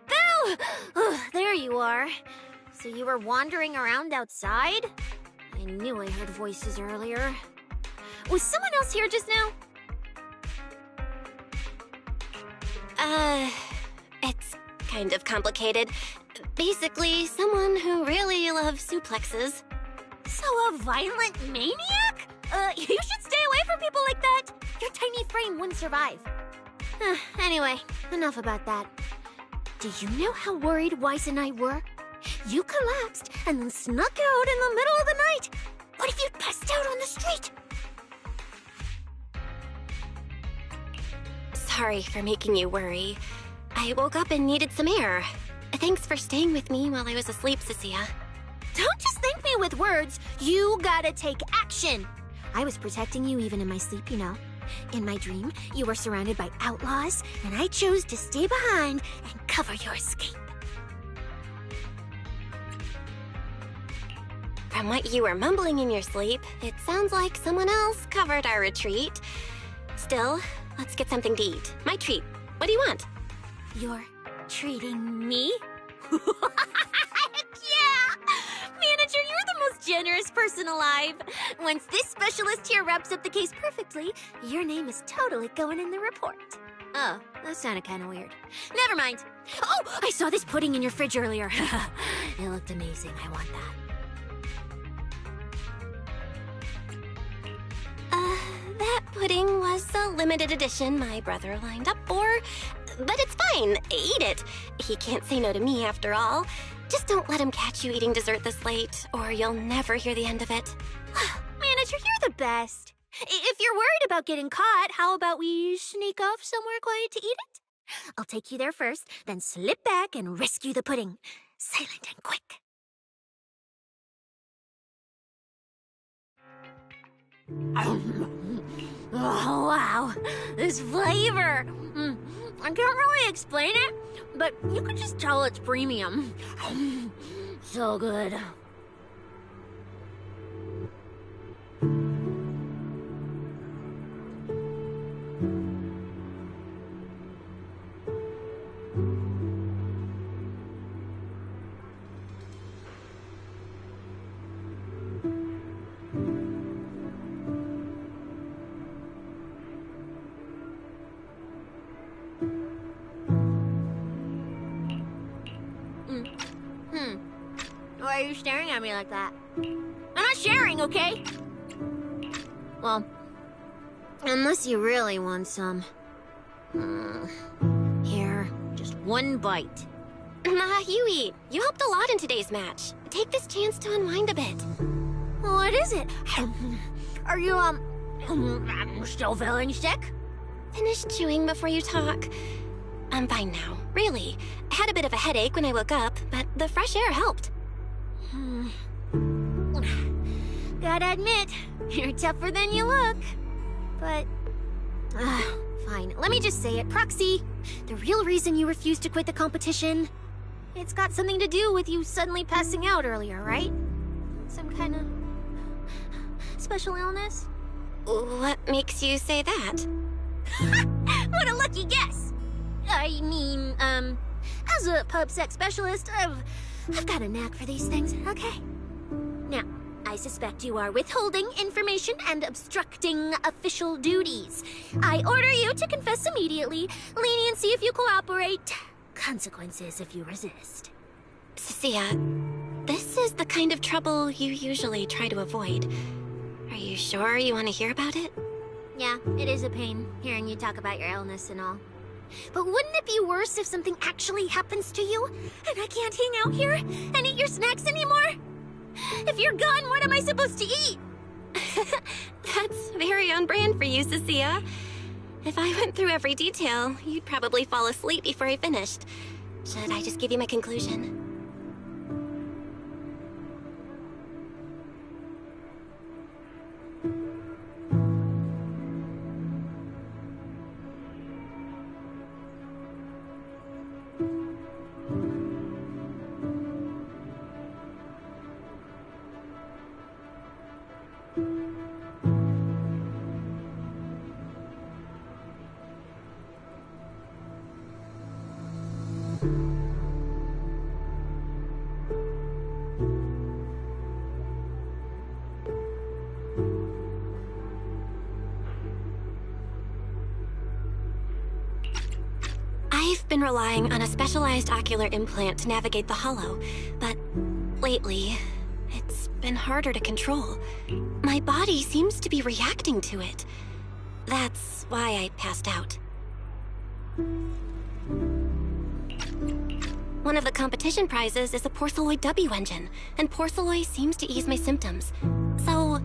Belle! Oh, there you are. So you were wandering around outside? I knew I heard voices earlier. Was someone else here just now? It's kind of complicated. Basically, someone who really loves suplexes. So a violent maniac? You should stay away from people like that. Your tiny frame wouldn't survive. Anyway, enough about that. Do you know how worried Weiss and I were? You collapsed and then snuck out in the middle of the night. What if you'd passed out on the street? Sorry for making you worry. I woke up and needed some air. Thanks for staying with me while I was asleep, Cecilia. Don't just thank me with words. You gotta take action. I was protecting you even in my sleep, you know. In my dream, you were surrounded by outlaws, and I chose to stay behind and cover your escape. From what you were mumbling in your sleep, it sounds like someone else covered our retreat. Still, let's get something to eat. My treat. What do you want? You're treating me? Yeah! Manager, you're the most generous person alive. Once this specialist here wraps up the case perfectly, your name is totally going in the report. Oh, that sounded kind of weird. Never mind. Oh, I saw this pudding in your fridge earlier. It looked amazing. I want that. That pudding was a limited edition my brother lined up for. But it's fine. Eat it. He can't say no to me after all. Just don't let him catch you eating dessert this late, or you'll never hear the end of it. Manager, you're the best. If you're worried about getting caught, how about we sneak off somewhere quiet to eat it? I'll take you there first, then slip back and rescue the pudding. Silent and quick. Oh, wow. This flavor. I can't really explain it, but you can just tell it's premium. So good. Why are you staring at me like that? I'm not sharing, okay? Well, unless you really want some. Here, just one bite. Nah, you eat. You helped a lot in today's match. Take this chance to unwind a bit. What is it? Are you, still feeling sick? Finish chewing before you talk. I'm fine now, really. I had a bit of a headache when I woke up, but the fresh air helped. Gotta admit, you're tougher than you look. But, Fine, let me just say it. Proxy, the real reason you refused to quit the competition, it's got something to do with you suddenly passing out earlier, right? Some kind of special illness? What makes you say that? What a lucky guess! I mean, as a pub sex specialist, I've got a knack for these things, okay? Now, I suspect you are withholding information and obstructing official duties. I order you to confess immediately, leniency if you cooperate, consequences if you resist. Cecilia, this is the kind of trouble you usually try to avoid. Are you sure you want to hear about it? Yeah, it is a pain, hearing you talk about your illness and all. But wouldn't it be worse if something actually happens to you, and I can't hang out here and eat your snacks anymore? If you're gone, what am I supposed to eat? That's very on brand for you, Cecilia. If I went through every detail, you'd probably fall asleep before I finished. Should I just give you my conclusion? I've been relying on a specialized ocular implant to navigate the hollow, but lately, it's been harder to control. My body seems to be reacting to it. That's why I passed out. One of the competition prizes is a Porceloid W engine, and Porceloid seems to ease my symptoms. So,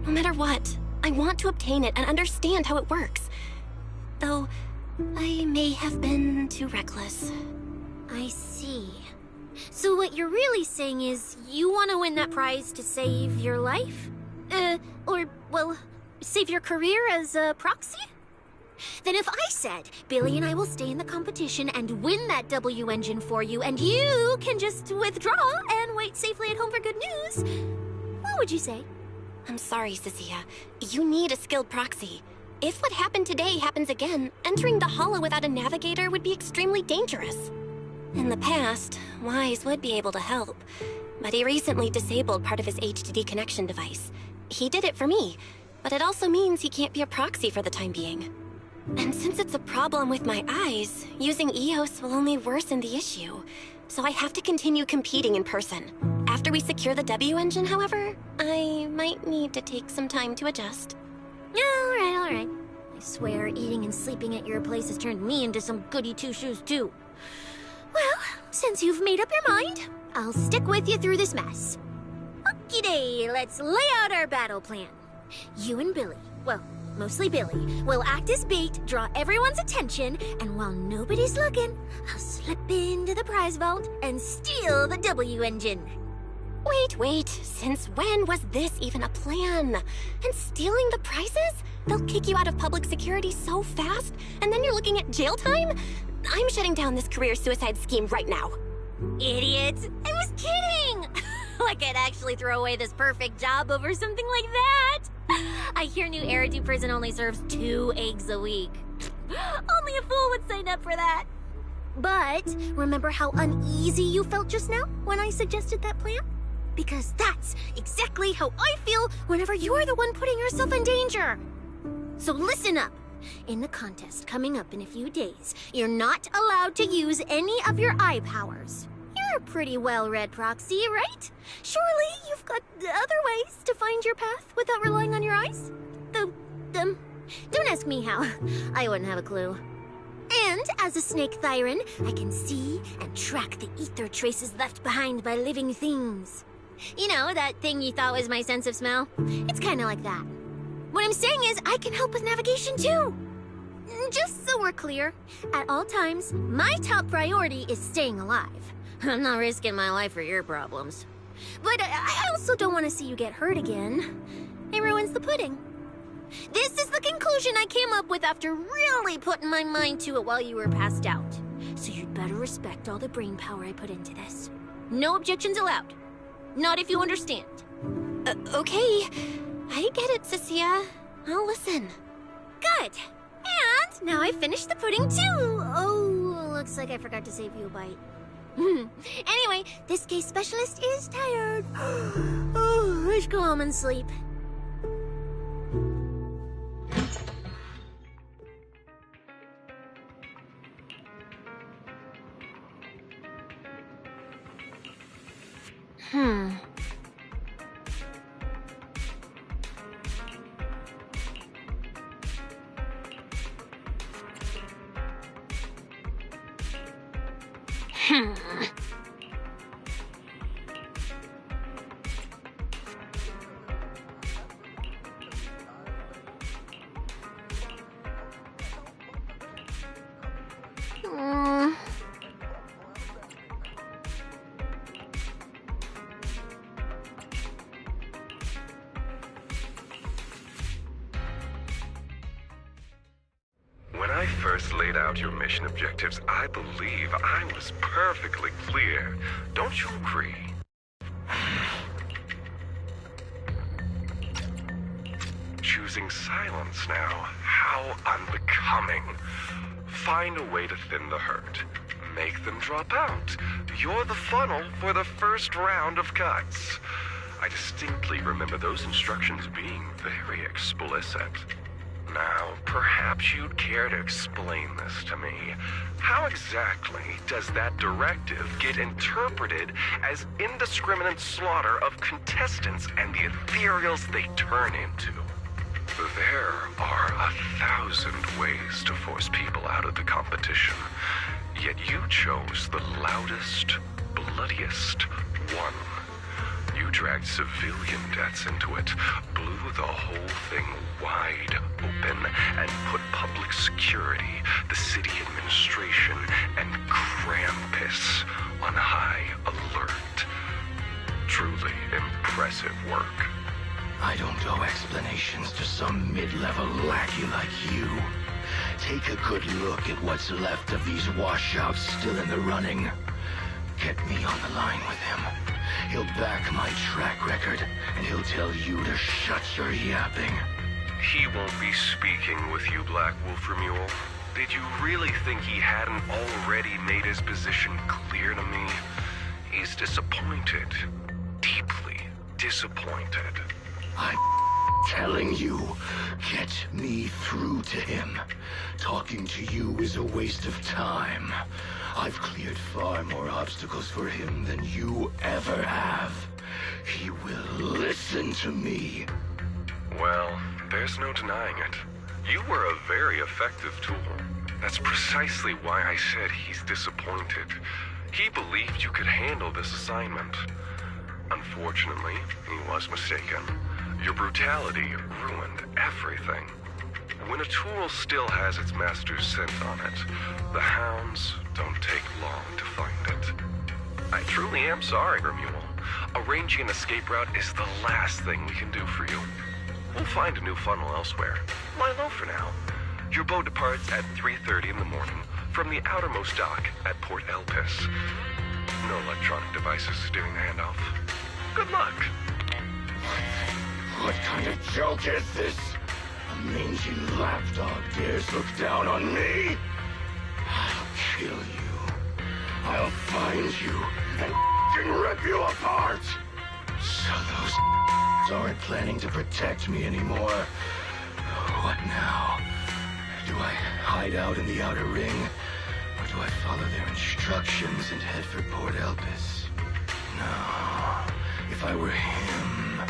no matter what, I want to obtain it and understand how it works. Though, I may have been too reckless. I see. So what you're really saying is you want to win that prize to save your life? Well, save your career as a proxy? Then if I said, Billy and I will stay in the competition and win that W engine for you, and you can just withdraw and wait safely at home for good news, what would you say? I'm sorry, Cecilia. You need a skilled proxy. If what happened today happens again, entering the hollow without a navigator would be extremely dangerous. In the past, Wise would be able to help, but he recently disabled part of his HDD connection device. He did it for me, but it also means he can't be a proxy for the time being. And since it's a problem with my eyes, using EOS will only worsen the issue, so I have to continue competing in person. After we secure the W engine, however, I might need to take some time to adjust. All right. I swear eating and sleeping at your place has turned me into some goody two-shoes too. Well, since you've made up your mind, I'll stick with you through this mess. Okie-day, let's lay out our battle plan. You and Billy, well, mostly Billy, will act as bait, draw everyone's attention, and while nobody's looking, I'll slip into the prize vault and steal the W engine. Wait, since when was this even a plan? And stealing the prizes? They'll kick you out of public security so fast, and then you're looking at jail time? I'm shutting down this career suicide scheme right now. Idiot! I was kidding! I could actually throw away this perfect job over something like that! I hear New Eridu Prison only serves 2 eggs a week. Only a fool would sign up for that. But remember how uneasy you felt just now when I suggested that plan? Because that's exactly how I feel whenever you're the one putting yourself in danger. So listen up. In the contest coming up in a few days, you're not allowed to use any of your eye powers. You're a pretty well-read proxy, right? Surely you've got other ways to find your path without relying on your eyes? Don't ask me how. I wouldn't have a clue. And as a snake Thyran, I can see and track the ether traces left behind by living things. You know, that thing you thought was my sense of smell? It's kind of like that. What I'm saying is, I can help with navigation too. Just so we're clear, at all times, my top priority is staying alive. I'm not risking my life for your problems. But I also don't want to see you get hurt again. It ruins the pudding. This is the conclusion I came up with after really putting my mind to it while you were passed out. So you'd better respect all the brain power I put into this. No objections allowed. Not if you understand. Okay. I get it, Cecilia. I'll listen. Good. And now I finished the pudding too. Oh, looks like I forgot to save you a bite. Anyway, this case specialist is tired. Oh, let's go home and sleep. When I first laid out your mission objectives, I believe I was perfectly clear. Don't you agree? Choosing silence now. How unbecoming. Find a way to thin the herd. Make them drop out. You're the funnel for the first round of cuts. I distinctly remember those instructions being very explicit. Now, perhaps you'd care to explain this to me. How exactly does that directive get interpreted as indiscriminate slaughter of contestants and the ethereals they turn into? There are 1,000 ways to force people out of the competition, yet you chose the loudest, bloodiest one. You dragged civilian deaths into it, blew the whole thing wide open, and put public security, the city administration, and Krampus on high alert. Truly impressive work. I don't owe explanations to some mid-level lackey like you. Take a good look at what's left of these washouts still in the running. Get me on the line with him. He'll back my track record, and he'll tell you to shut your yapping. He won't be speaking with you, Black Wolf Remuel. Did you really think he hadn't already made his position clear to me? He's disappointed. Deeply disappointed. I'm telling you, get me through to him. Talking to you is a waste of time. I've cleared far more obstacles for him than you ever have. He will listen to me. Well, there's no denying it. You were a very effective tool. That's precisely why I said he's disappointed. He believed you could handle this assignment. Unfortunately, he was mistaken. Your brutality ruined everything. When a tool still has its master's scent on it, the hounds don't take long to find it. I truly am sorry, Remuel. Arranging an escape route is the last thing we can do for you. We'll find a new funnel elsewhere. Lie low for now. Your boat departs at 3:30 in the morning from the outermost dock at Port Elpis. No electronic devices during the handoff. Good luck. What kind of joke is this? A mangy lapdog dares look down on me? I'll kill you. I'll find you and f***ing rip you apart. So those aren't planning to protect me anymore. What now? Do I hide out in the outer ring? Or do I follow their instructions and head for Port Elpis? No. If I were him,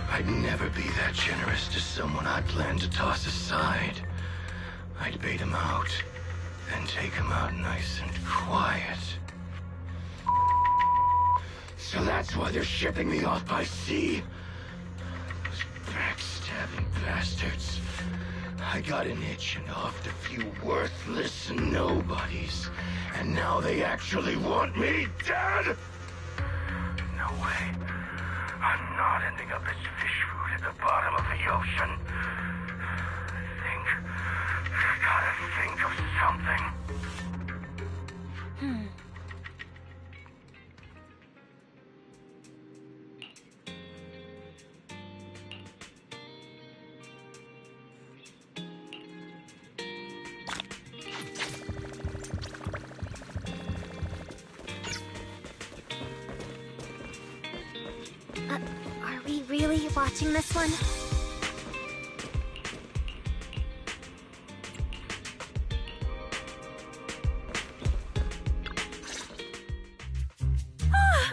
I'd never be that generous to someone I plan to toss aside. I'd bait him out, then take him out nice and quiet. So that's why they're shipping me off by sea. Those backstabbing bastards. I got an itch and offed a few worthless nobodies, and now they actually want me dead? No way. I'm not ending up as fish food at the bottom of the ocean. think of something. Are we really watching this one?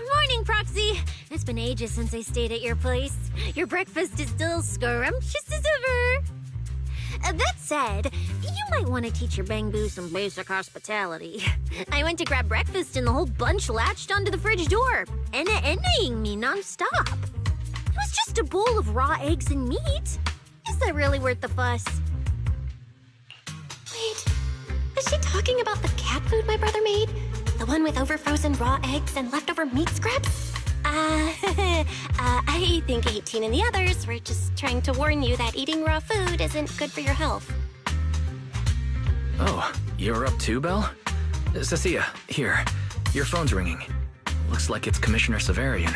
Morning, Proxy! It's been ages since I stayed at your place. Your breakfast is still scrumptious as ever. That said, you might want to teach your Bangbu some basic hospitality. I went to grab breakfast and the whole bunch latched onto the fridge door, enna-ennaing me nonstop. It was just a bowl of raw eggs and meat. Is that really worth the fuss? Wait, is she talking about the cat food my brother made? The one with overfrozen raw eggs and leftover meat scraps? I think 18 and the others were just trying to warn you that eating raw food isn't good for your health. Oh, you're up too, Belle? Cecilia, here. Your phone's ringing. Looks like it's Commissioner Severian.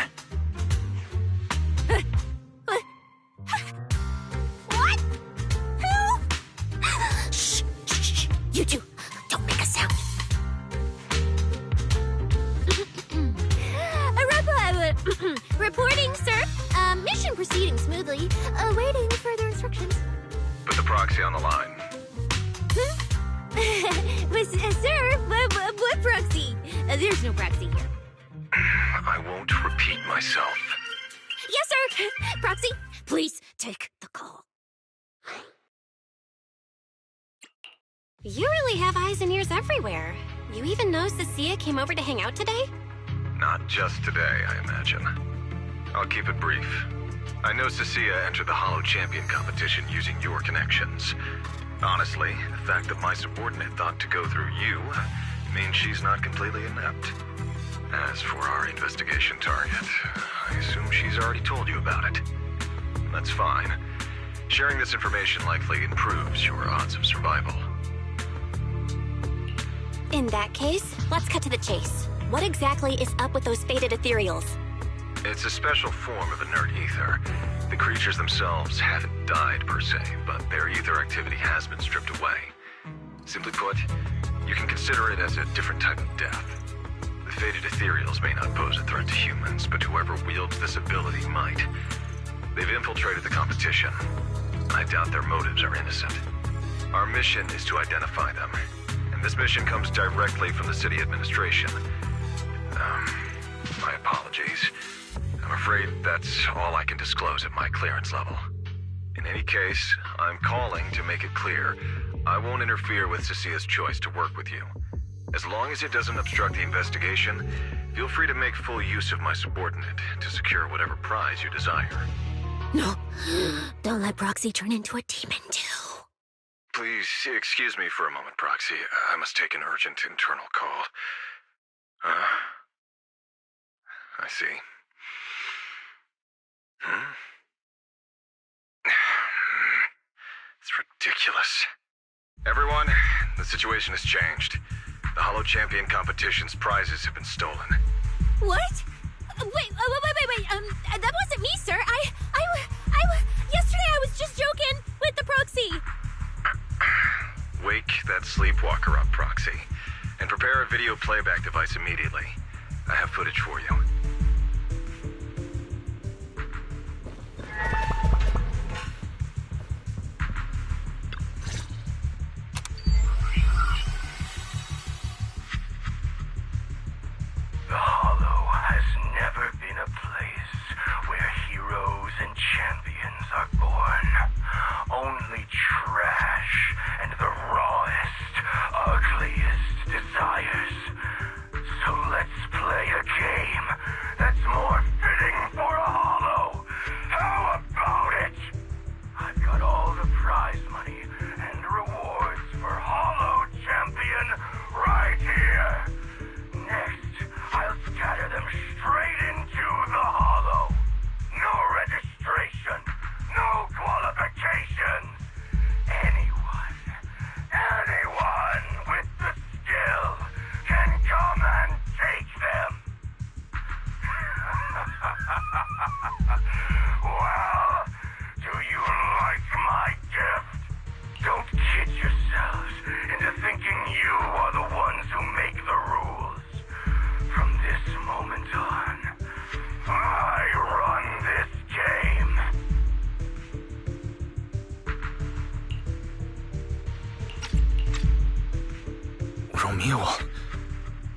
What? Who? Shh, shh, shh. You two, don't make a sound. Reporting, sir. Mission proceeding smoothly. Awaiting further instructions. Put the proxy on the line. Sir, what proxy? There's no proxy here. I won't repeat myself. Yes, sir. Proxy, please take the call. You really have eyes and ears everywhere. You even know Cecilia came over to hang out today? Not just today, I imagine. I'll keep it brief. I know Cecilia entered the Hollow Champion competition using your connections. Honestly, the fact that my subordinate thought to go through you means she's not completely inept. As for our investigation target, I assume she's already told you about it. That's fine. Sharing this information likely improves your odds of survival. In that case, let's cut to the chase. What exactly is up with those faded ethereals? It's a special form of inert ether. The creatures themselves haven't died per se, but their ether activity has been stripped away. Simply put, you can consider it as a different type of death. The faded ethereals may not pose a threat to humans, but whoever wields this ability might. They've infiltrated the competition. I doubt their motives are innocent. Our mission is to identify them, and this mission comes directly from the city administration. My apologies. I'm afraid that's all I can disclose at my clearance level. In any case, I'm calling to make it clear I won't interfere with Cecilia's choice to work with you. As long as it doesn't obstruct the investigation, feel free to make full use of my subordinate to secure whatever prize you desire. No, don't let Proxy turn into a demon too. Please excuse me for a moment, Proxy. I must take an urgent internal call. I see. It's ridiculous. Everyone, the situation has changed. The Hollow Champion competition's prizes have been stolen. What? Wait, that wasn't me, sir. Yesterday I was just joking with the Proxy. Wake that sleepwalker up, Proxy, and prepare a video playback device immediately. I have footage for you. The Hollow has never been a place where heroes and champions are born. Only trash and the rawest, ugliest desires. So let's play a game that's more fitting for a Hollow. How about it? I've got all the prize money and rewards for Hollow Champion right here. Next, I'll scatter them straight into the Hollow. No registration, no qualifications. Anyone Romule.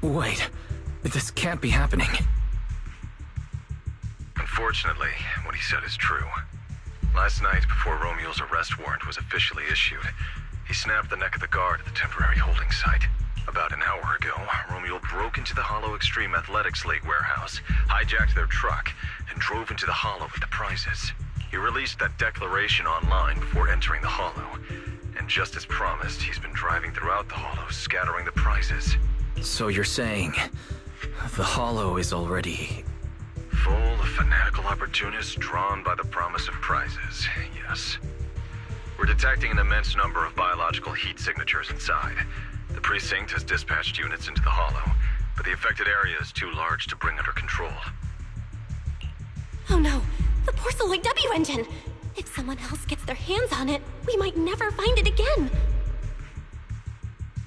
Wait, this can't be happening. Unfortunately, what he said is true. Last night, before Romule's arrest warrant was officially issued, he snapped the neck of the guard at the temporary holding site. About an hour ago, Romule broke into the Hollow Extreme Athletics League warehouse, hijacked their truck, and drove into the Hollow with the prizes. He released that declaration online before entering the Hollow. And just as promised, he's been driving throughout the Hollow, scattering the prizes. So you're saying the Hollow is already... full of fanatical opportunists drawn by the promise of prizes, yes. We're detecting an immense number of biological heat signatures inside. The precinct has dispatched units into the Hollow, but the affected area is too large to bring under control. Oh no, the Porceloid W engine! If someone else gets their hands on it, we might never find it again.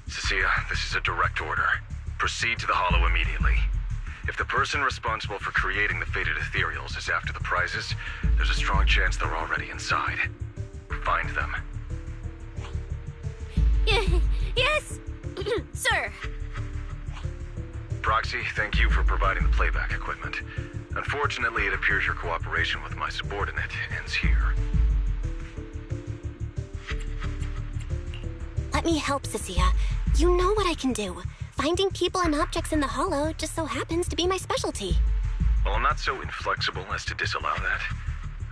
Cecilia, this is a direct order. Proceed to the Hollow immediately. If the person responsible for creating the fated ethereals is after the prizes, there's a strong chance they're already inside. Find them. Yes, sir. Proxy, thank you for providing the playback equipment. Unfortunately, it appears your cooperation with my subordinate ends here. Let me help, Cecilia. You know what I can do. Finding people and objects in the Hollow just so happens to be my specialty. Well, I'm not so inflexible as to disallow that.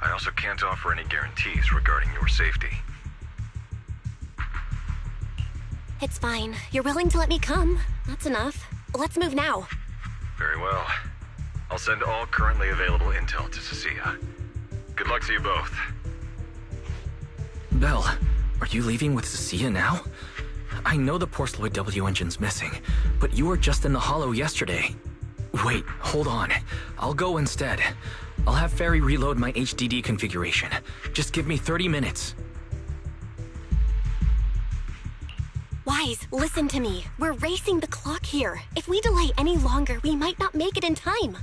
I also can't offer any guarantees regarding your safety. It's fine. You're willing to let me come. That's enough. Let's move now. Very well. I'll send all currently available intel to Cecilia. Good luck to you both. Belle, are you leaving with Cecilia now? I know the Porceloid W engine's missing, but you were just in the Hollow yesterday. Wait, hold on. I'll go instead. I'll have Ferry reload my HDD configuration. Just give me 30 minutes. Wise, listen to me. We're racing the clock here. If we delay any longer, we might not make it in time.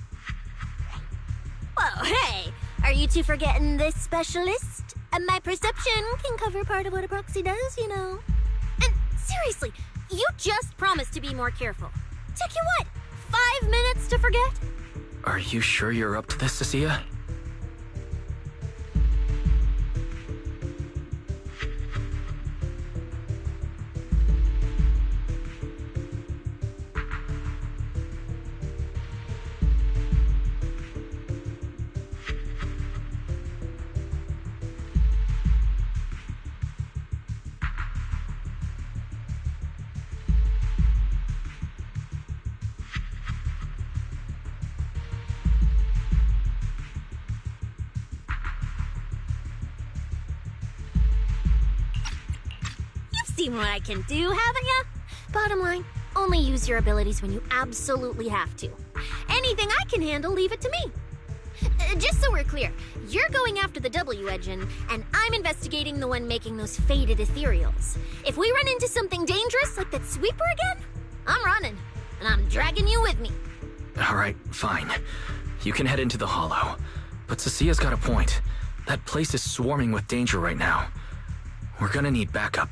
Whoa, hey! Are you two forgetting this specialist? My perception can cover part of what a proxy does, you know. And seriously, you just promised to be more careful. Took you what, 5 minutes to forget? Are you sure you're up to this, Cecilia? Seen what I can do, haven't ya? Bottom line, only use your abilities when you absolutely have to. Anything I can handle, leave it to me. Just so we're clear, you're going after the W engine, and I'm investigating the one making those faded ethereals. If we run into something dangerous like that sweeper again, I'm running, and I'm dragging you with me. Alright, fine. You can head into the Hollow. But Cecilia's got a point. That place is swarming with danger right now. We're gonna need backup.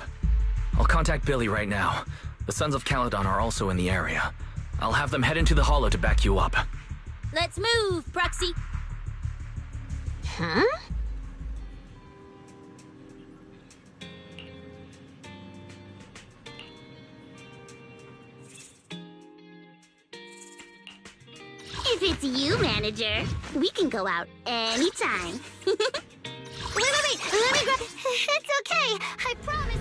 I'll contact Billy right now. The Sons of Caledon are also in the area. I'll have them head into the Hollow to back you up. Let's move, Proxy. Huh? If it's you, manager, we can go out anytime. Wait, let me grab... It's okay, I promise.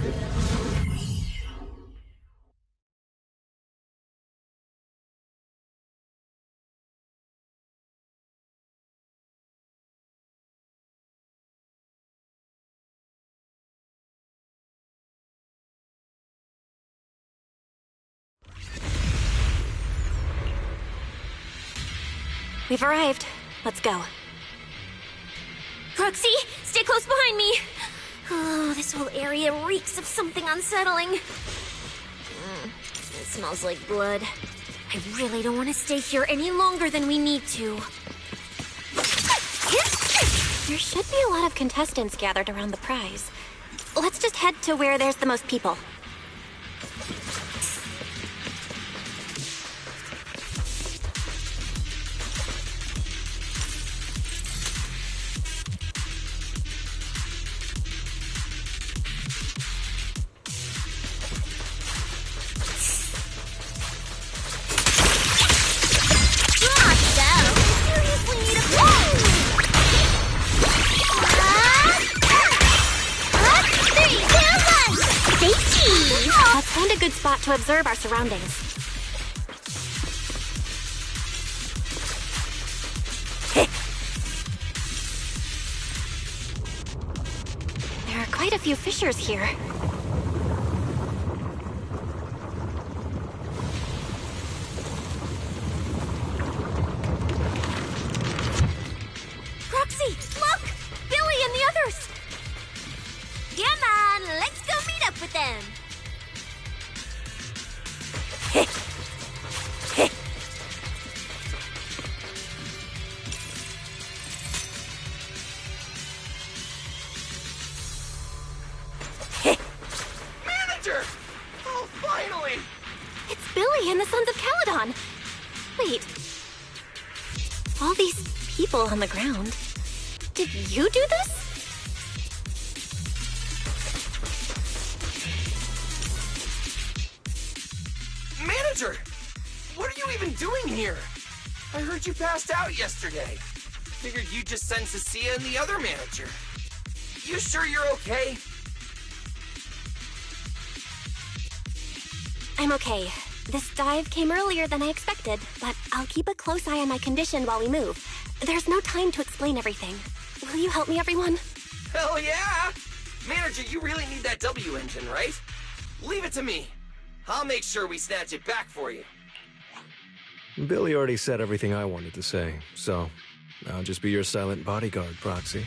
We've arrived. Let's go. Proxy, stay close behind me. Oh, this whole area reeks of something unsettling. It smells like blood. I really don't want to stay here any longer than we need to. There should be a lot of contestants gathered around the prize. Let's just head to where there's the most people. Find a good spot to observe our surroundings. There are quite a few fissures here. Roxy, look! Billy and the others! Come on, let's go meet up with them. Manager! Oh, finally! It's Billy and the Sons of Caledon. Wait. All these people on the ground. Did you do this? Manager! What are you even doing here? I heard you passed out yesterday. Figured you'd just send Cecilia and the other manager. You sure you're okay? I'm okay. This dive came earlier than I expected, but I'll keep a close eye on my condition while we move. There's no time to explain everything. Will you help me, everyone? Hell yeah! Manager, you really need that W engine, right? Leave it to me. I'll make sure we snatch it back for you. Billy already said everything I wanted to say, so I'll just be your silent bodyguard, Proxy.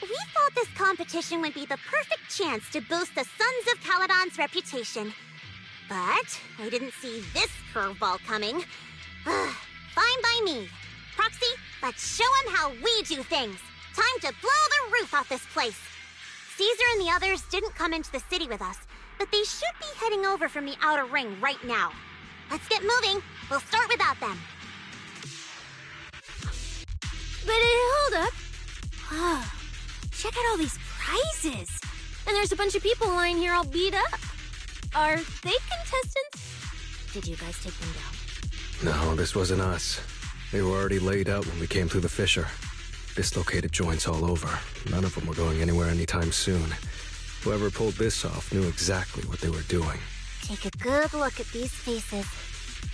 We thought this competition would be the perfect chance to boost the Sons of Caledon's reputation. But I didn't see this curveball coming. Fine by me. Proxy, let's show him how we do things. Time to blow the roof off this place. Caesar and the others didn't come into the city with us, but they should be heading over from the outer ring right now. Let's get moving. We'll start without them. But hold up. Oh, check out all these prizes. And there's a bunch of people lying here all beat up. Are they contestants? Did you guys take them down? No, this wasn't us. They were already laid out when we came through the fissure. Dislocated joints all over. None of them were going anywhere anytime soon. Whoever pulled this off knew exactly what they were doing. Take a good look at these faces.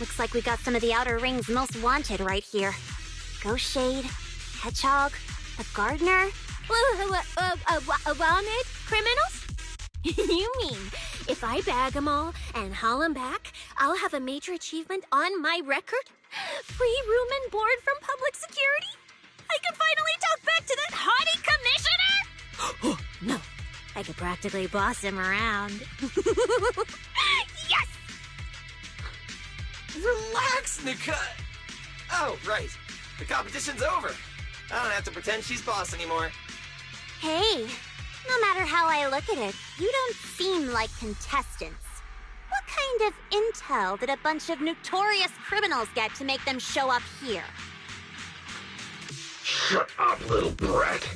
Looks like we got some of the Outer Ring's most wanted right here. Ghost Shade, Hedgehog, the Gardener. Wanted criminals? You mean, if I bag them all and haul them back, I'll have a major achievement on my record? Free room and board from public security? I can finally talk back to that haughty commissioner? No, I could practically boss him around. Yes! Relax, Nika. Oh, right. The competition's over. I don't have to pretend she's boss anymore. Hey, no matter how I look at it, you don't seem like contestants. What kind of intel did a bunch of notorious criminals get to make them show up here? Shut up, little brat.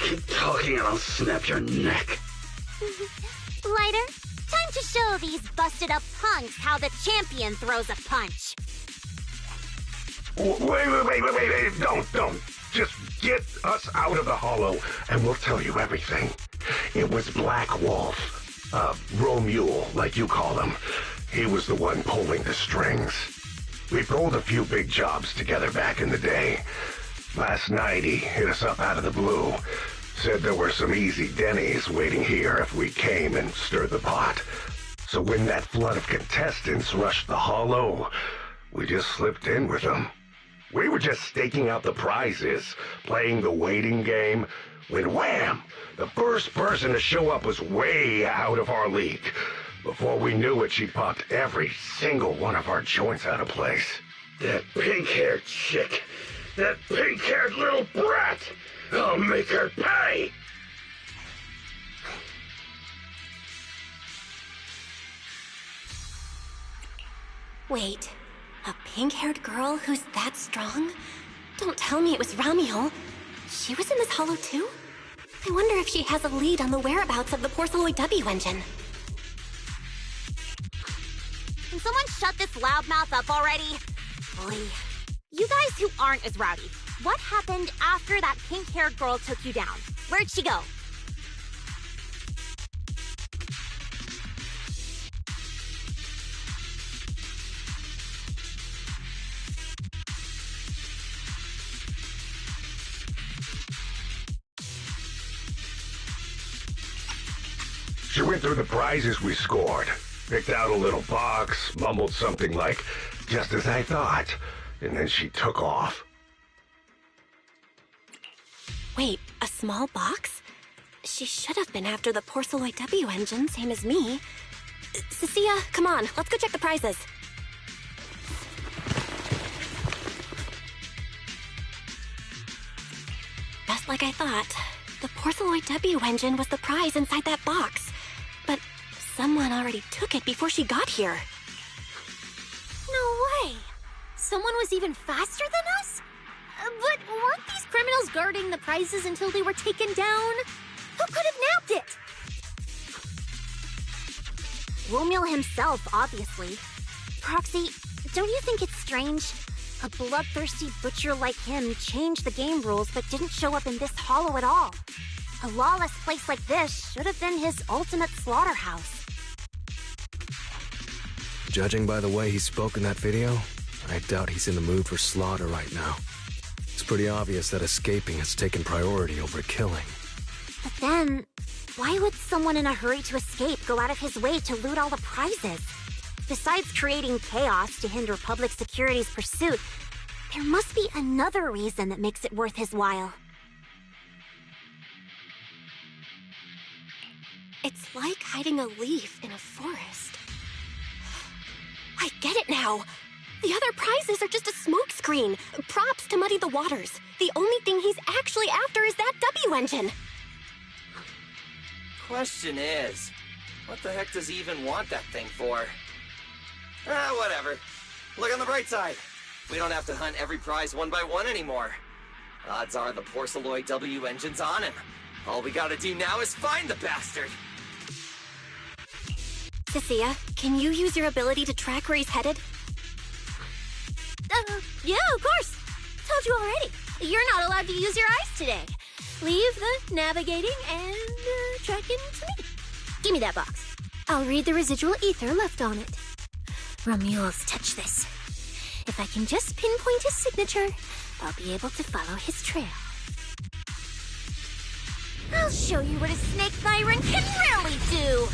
Keep talking and I'll snap your neck. Lighter, time to show these busted-up punks how the champion throws a punch. Wait, don't. Just get us out of the hollow and we'll tell you everything. It was Black Wolf, Romule, like you call him. He was the one pulling the strings. We pulled a few big jobs together back in the day. Last night he hit us up out of the blue. Said there were some easy Denny's waiting here if we came and stirred the pot. So when that flood of contestants rushed the hollow, we just slipped in with them. We were just staking out the prizes, playing the waiting game, when wham! The first person to show up was way out of our league. Before we knew it, she popped every single one of our joints out of place. That pink-haired chick. That pink-haired little brat. I'll make her pay. Wait, a pink-haired girl who's that strong? Don't tell me it was Ramiel. She was in this hollow too? I wonder if she has a lead on the whereabouts of the Porceloid W engine. Can someone shut this loudmouth up already? Boy. You guys who aren't as rowdy, what happened after that pink-haired girl took you down? Where'd she go? She went through the prizes we scored, picked out a little box, mumbled something like, "just as I thought," and then she took off. Wait, a small box? She should have been after the Porceloid W engine, same as me. Cecilia, come on, let's go check the prizes. Just like I thought, the Porceloid W engine was the prize inside that box. But someone already took it before she got here. No way! Someone was even faster than us? But weren't these criminals guarding the prizes until they were taken down? Who could have nabbed it? Romeo himself, obviously. Proxy, don't you think it's strange? A bloodthirsty butcher like him changed the game rules but didn't show up in this hollow at all. A lawless place like this should have been his ultimate slaughterhouse. Judging by the way he spoke in that video, I doubt he's in the mood for slaughter right now. It's pretty obvious that escaping has taken priority over killing. But then, why would someone in a hurry to escape go out of his way to loot all the prizes? Besides creating chaos to hinder public security's pursuit, there must be another reason that makes it worth his while. It's like hiding a leaf in a forest. I get it now. The other prizes are just a smokescreen, props to muddy the waters. The only thing he's actually after is that W engine. Question is, what the heck does he even want that thing for? Whatever. Look on the bright side. We don't have to hunt every prize one by one anymore. Odds are the Porceloid W engine's on him. All we gotta do now is find the bastard. Cecilia, can you use your ability to track where he's headed? Yeah, of course. Told you already. You're not allowed to use your eyes today. Leave the navigating and tracking to me. Give me that box. I'll read the residual ether left on it. Romuald's touch this. If I can just pinpoint his signature, I'll be able to follow his trail. I'll show you what a snake tyrant can really do!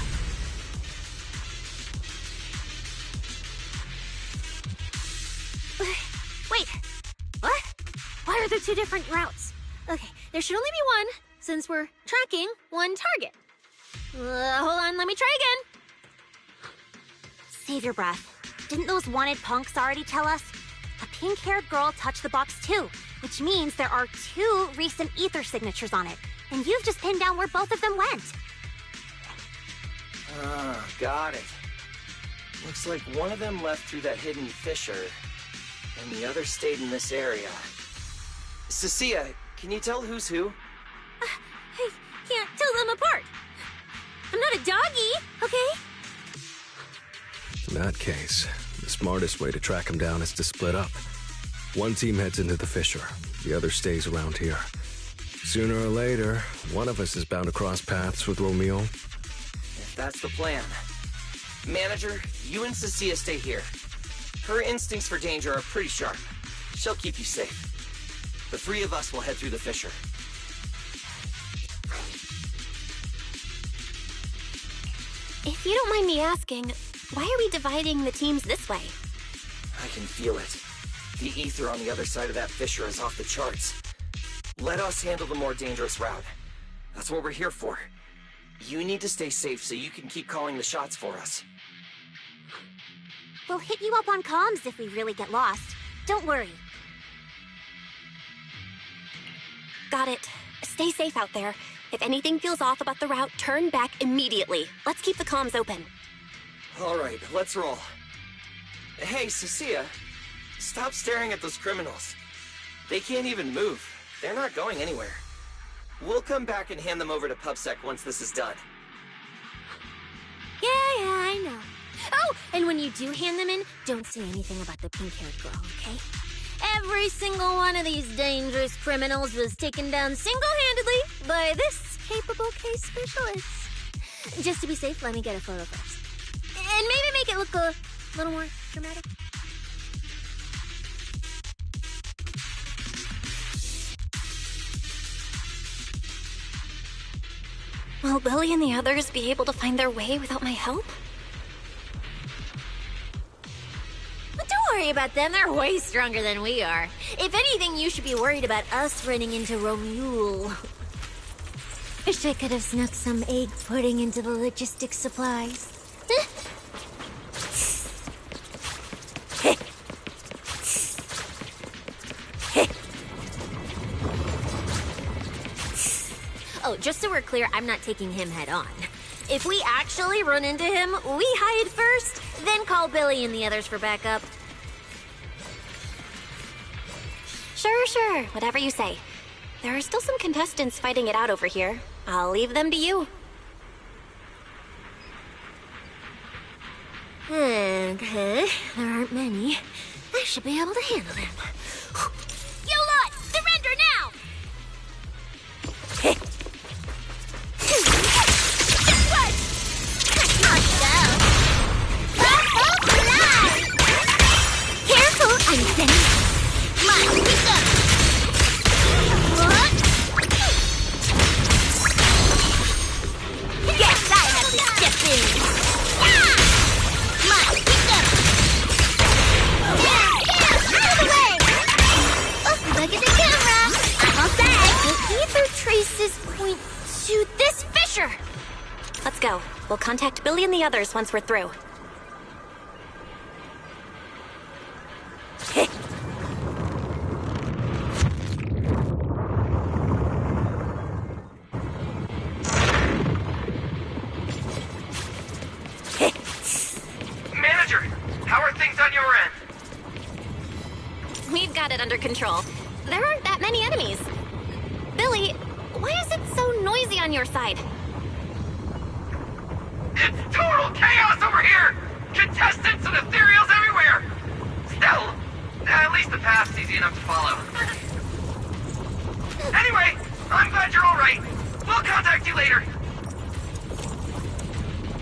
Wait, what? Why are there two different routes? Okay, there should only be one, since we're tracking one target. Hold on, let me try again. Save your breath. Didn't those wanted punks already tell us? A pink-haired girl touched the box too, which means there are two recent ether signatures on it, and you've just pinned down where both of them went. Got it. Looks like one of them left through that hidden fissure, and the other stayed in this area. Cecilia, can you tell who's who? I can't tell them apart. I'm not a doggy, okay? In that case, the smartest way to track him down is to split up. One team heads into the fissure, the other stays around here. Sooner or later, one of us is bound to cross paths with Romeo. If that's the plan. Manager, you and Cecilia stay here. Her instincts for danger are pretty sharp. She'll keep you safe. The three of us will head through the fissure. If you don't mind me asking, why are we dividing the teams this way? I can feel it. The ether on the other side of that fissure is off the charts. Let us handle the more dangerous route. That's what we're here for. You need to stay safe so you can keep calling the shots for us. We'll hit you up on comms if we really get lost. Don't worry. Got it. Stay safe out there. If anything feels off about the route, turn back immediately. Let's keep the comms open. All right, let's roll. Hey, Cecilia, stop staring at those criminals. They can't even move. They're not going anywhere. We'll come back and hand them over to PubSec once this is done. Yeah, I know. Oh, and when you do hand them in, don't say anything about the pink-haired girl, okay? Every single one of these dangerous criminals was taken down single-handedly by this capable case specialist. Just to be safe, let me get a photo first. And maybe make it look a little more dramatic. Will Billy and the others be able to find their way without my help? But don't worry about them, they're way stronger than we are. If anything, you should be worried about us running into Romule. Wish I could have snuck some egg pudding into the logistics supplies. Oh, just so we're clear, I'm not taking him head on. If we actually run into him, we hide first, then call Billy and the others for backup. Sure, whatever you say. There are still some contestants fighting it out over here. I'll leave them to you. Okay, there aren't many. I should be able to handle them. You lot, surrender now! Careful, I'm sending. Come on, pick up. Yes, I have to step in. Come on, pick up. Out of the way. Oh, look at the camera. I'm all set. The ether traces point to this fissure. Let's go. We'll contact Billy and the others once we're through. Manager, how are things on your end? We've got it under control. There aren't that many enemies. Billy, why is it so noisy on your side? It's total chaos over here! Contestants and ethereals everywhere! Still, at least the path's easy enough to follow. Anyway, I'm glad you're alright. We'll contact you later.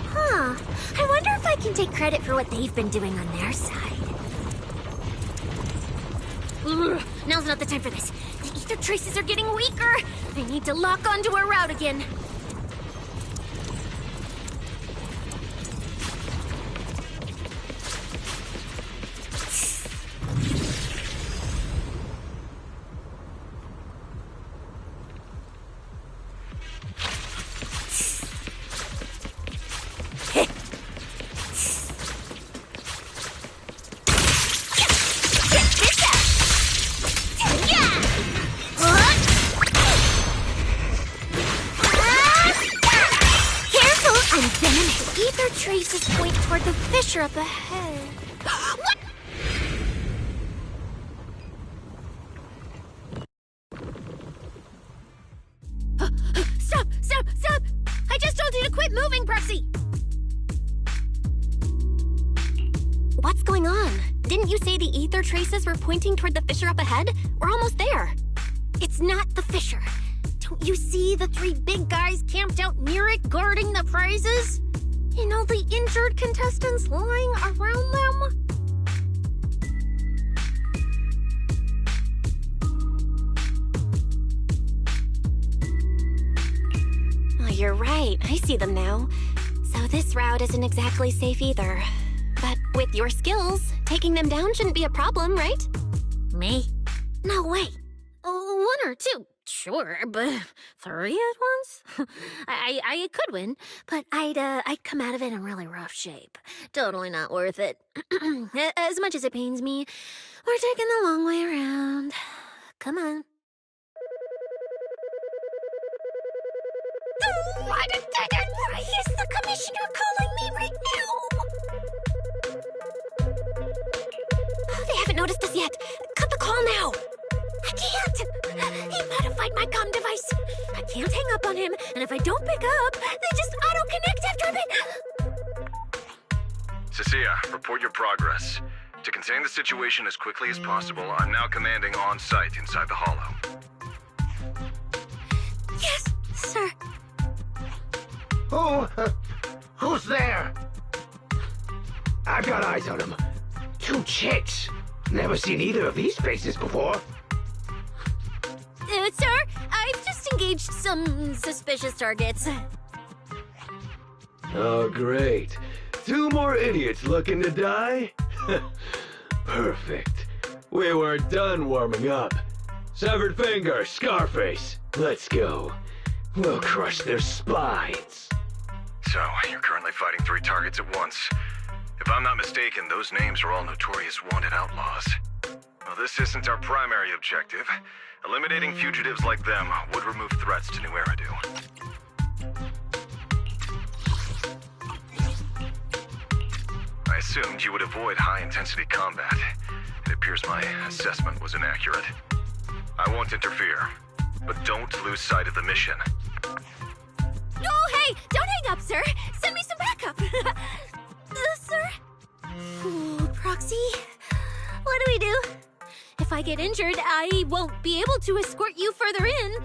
Huh. I wonder if I can take credit for what they've been doing on their side. Ugh, now's not the time for this. The ether traces are getting weaker. I need to lock onto our route again. Traces point toward the fissure up ahead. What? Stop! I just told you to quit moving, Proxy! What's going on? Didn't you say the ether traces were pointing toward the fissure up ahead? We're almost there. It's not the fissure. Don't you see the three big guys camped out near it guarding the prizes? And all the injured contestants lying around them? Oh, you're right. I see them now. So this route isn't exactly safe either. But with your skills, taking them down shouldn't be a problem, right? Me? No way. One or two, sure, but three at once? I could win, but I'd come out of it in really rough shape. Totally not worth it. As much as it pains me, we're taking the long way around. Come on. Is the commissioner calling me right now? They haven't noticed us yet. Cut the call now. I can't! He modified my comm device. I can't hang up on him, and if I don't pick up, they just auto-connect after a bit. Cecilia, report your progress. To contain the situation as quickly as possible, I'm now commanding on-site inside the hollow. Yes, sir. Who's there? I've got eyes on them. Two chicks. Never seen either of these faces before. Sir, I've just engaged some suspicious targets. Oh, great. 2 more idiots looking to die? Perfect. We were done warming up. Severed finger, Scarface. Let's go. We'll crush their spines. So, you're currently fighting 3 targets at once. If I'm not mistaken, those names are all notorious wanted outlaws. Well, this isn't our primary objective. Eliminating fugitives like them would remove threats to New Eridu. I assumed you would avoid high-intensity combat. It appears my assessment was inaccurate. I won't interfere, but don't lose sight of the mission. Oh, hey! Don't hang up, sir! Send me some backup! Sir? Ooh, Proxy, what do we do? If I get injured, I won't be able to escort you further in.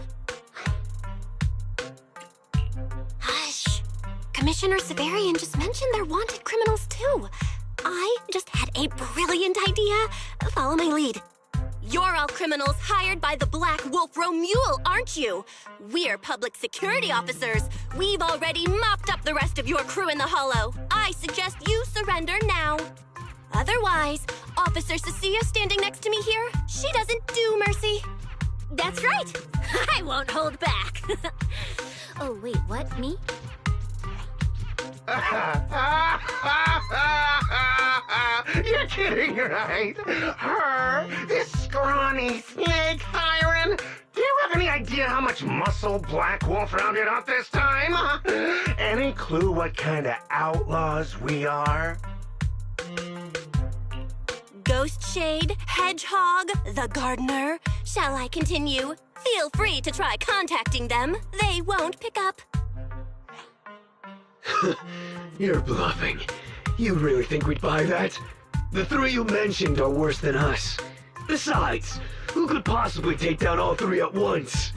Hush. Commissioner Severian just mentioned they're wanted criminals too. I just had a brilliant idea. Follow my lead. You're all criminals hired by the Black Wolf Romule, aren't you? We're public security officers. We've already mopped up the rest of your crew in the Hollow. I suggest you surrender now. Otherwise, Officer Cecilia standing next to me here, she doesn't do mercy. That's right. I won't hold back. Oh, wait, what? Me? You're kidding, right? Her? This scrawny snake siren? Do you have any idea how much muscle Black Wolf rounded up this time? Any clue what kind of outlaws we are? Ghost Shade, Hedgehog, the Gardener. Shall I continue? Feel free to try contacting them. They won't pick up. You're bluffing. You really think we'd buy that? The 3 you mentioned are worse than us. Besides, who could possibly take down all 3 at once?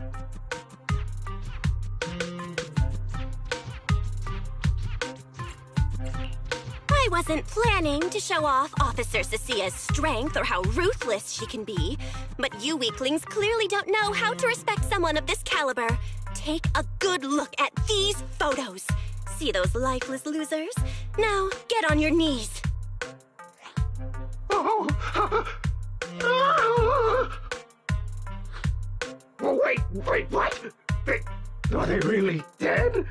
I wasn't planning to show off Officer Cecia's strength or how ruthless she can be, but you weaklings clearly don't know how to respect someone of this caliber. Take a good look at these photos. See those lifeless losers? Now, get on your knees. Wait, what? Are they really dead?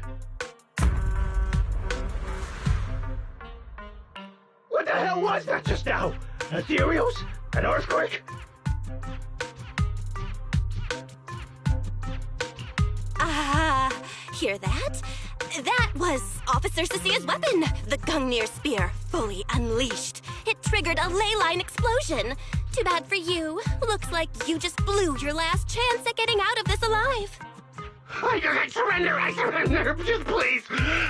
What the hell was that just now? Ethereals? An earthquake? Hear that? That was Officer Cecia's weapon, the Gungnir Spear, fully unleashed. It triggered a ley line explosion. Too bad for you. Looks like you just blew your last chance at getting out of this alive. I surrender, just please,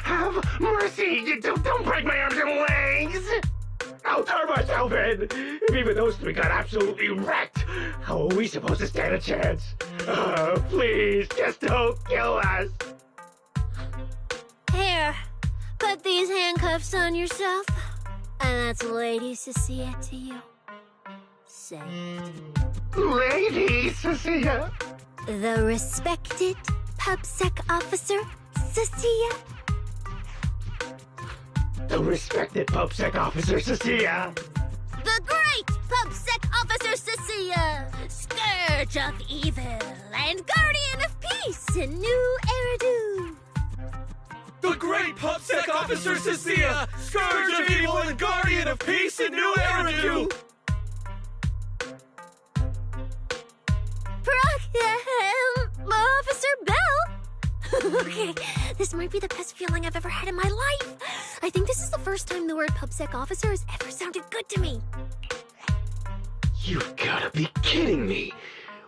have mercy, don't break my arms and legs! I'll turn myself in! If even those 3 got absolutely wrecked, how are we supposed to stand a chance? Please, just don't kill us! Here, put these handcuffs on yourself. And that's Lady Cecilia to you. Saved. Lady Cecilia? The respected PubSec officer, Cecilia. The respected PubSec officer, Cecilia. The great PubSec officer, Cecilia. Scourge of evil and guardian of peace in New Eridu. The great PubSec officer Cecilia, Scourge of evil and guardian of peace in New Eridu. Officer Bell? Okay, this might be the best feeling I've ever had in my life. I think this is the first time the word PubSec officer has ever sounded good to me. You've gotta be kidding me!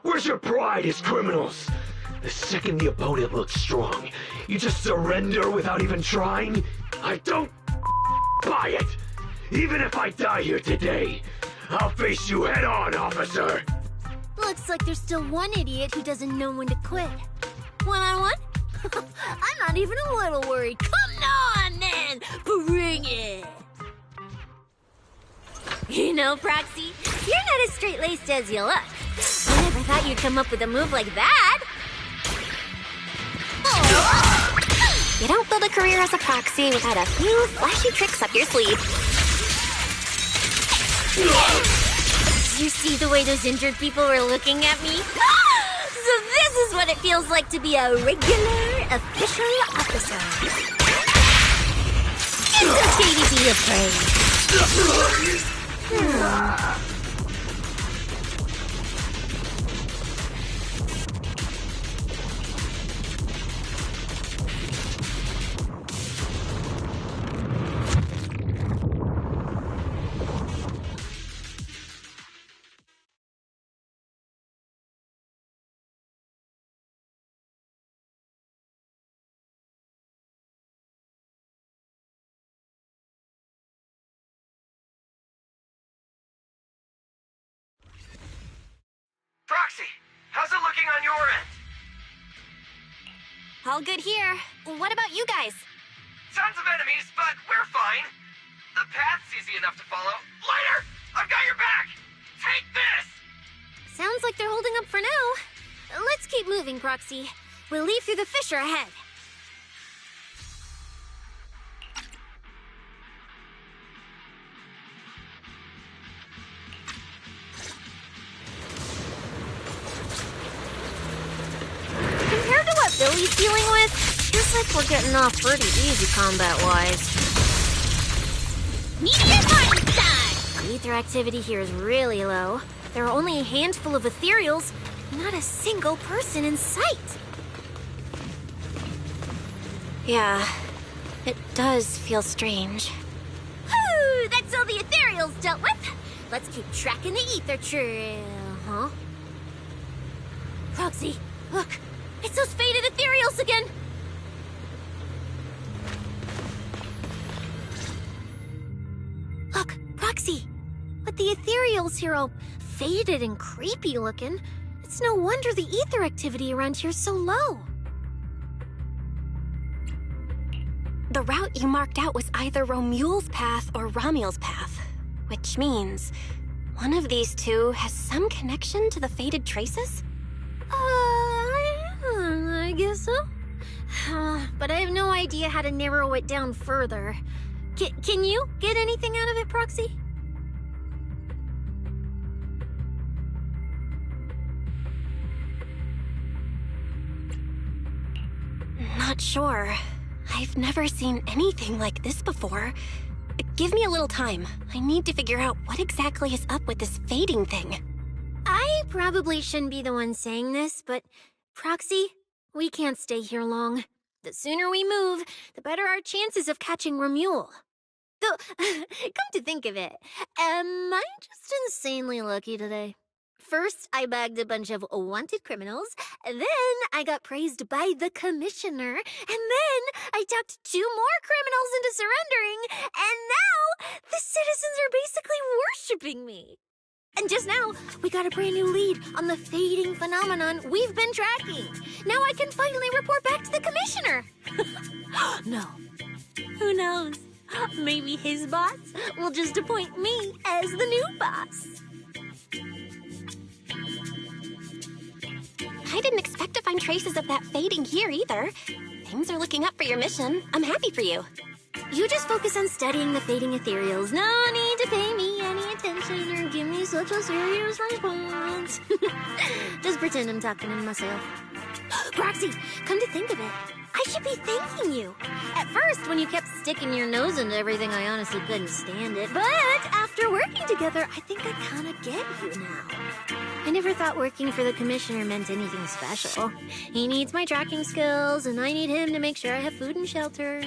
Where's your pride as criminals? The second the opponent looks strong, you just surrender without even trying? I don't buy it! Even if I die here today, I'll face you head on, officer! Looks like there's still one idiot who doesn't know when to quit. One-on-one? I'm not even a little worried. Come on, then! Bring it! You know, Proxy, you're not as straight-laced as you look. I never thought you'd come up with a move like that. You don't build a a career as a proxy without a few flashy tricks up your sleeve. You see the way those injured people were looking at me? So this is what it feels like to be a regular official officer. It's okay to be afraid. Proxy, how's it looking on your end? All good here. What about you guys? Tons of enemies, but we're fine. The path's easy enough to follow. Lighter, I've got your back. Take this! Sounds like they're holding up for now. Let's keep moving, Proxy. We'll leave through the fissure ahead. Compared to what Billy's dealing with, feels like we're getting off pretty easy combat-wise. Meteor Monster! Ether activity here is really low. There are only a handful of ethereals, not a single person in sight. Yeah, it does feel strange. Whew, that's all the ethereals dealt with. Let's keep tracking the ether trail, huh? Proxy, look! It's those faded ethereals again! Look, Proxy! But the ethereals here all faded and creepy looking. It's no wonder the ether activity around here is so low. The route you marked out was either Romule's path or Romule's path, which means one of these two has some connection to the faded traces? I guess so. But I have no idea how to narrow it down further. Can you get anything out of it, Proxy? Not sure. I've never seen anything like this before. Give me a little time. I need to figure out what exactly is up with this fading thing. I probably shouldn't be the one saying this, but Proxy, we can't stay here long. The sooner we move, the better our chances of catching Romule. Though, come to think of it, am I just insanely lucky today? First, I bagged a bunch of wanted criminals, then I got praised by the commissioner, and then I talked 2 more criminals into surrendering, and now the citizens are basically worshipping me. And just now, we got a brand new lead on the fading phenomenon we've been tracking. Now I can finally report back to the commissioner. No. Who knows? Maybe his boss will just appoint me as the new boss. I didn't expect to find traces of that fading here either. Things are looking up for your mission. I'm happy for you. You just focus on studying the fading ethereals. No need to pay me any attention or give me such a serious response. Just pretend I'm talking to myself. Proxy, come to think of it, I should be thanking you. At first, when you kept sticking your nose into everything, I honestly couldn't stand it. But after working together, I think I kind of get you now. I never thought working for the commissioner meant anything special. He needs my tracking skills, and I need him to make sure I have food and shelter.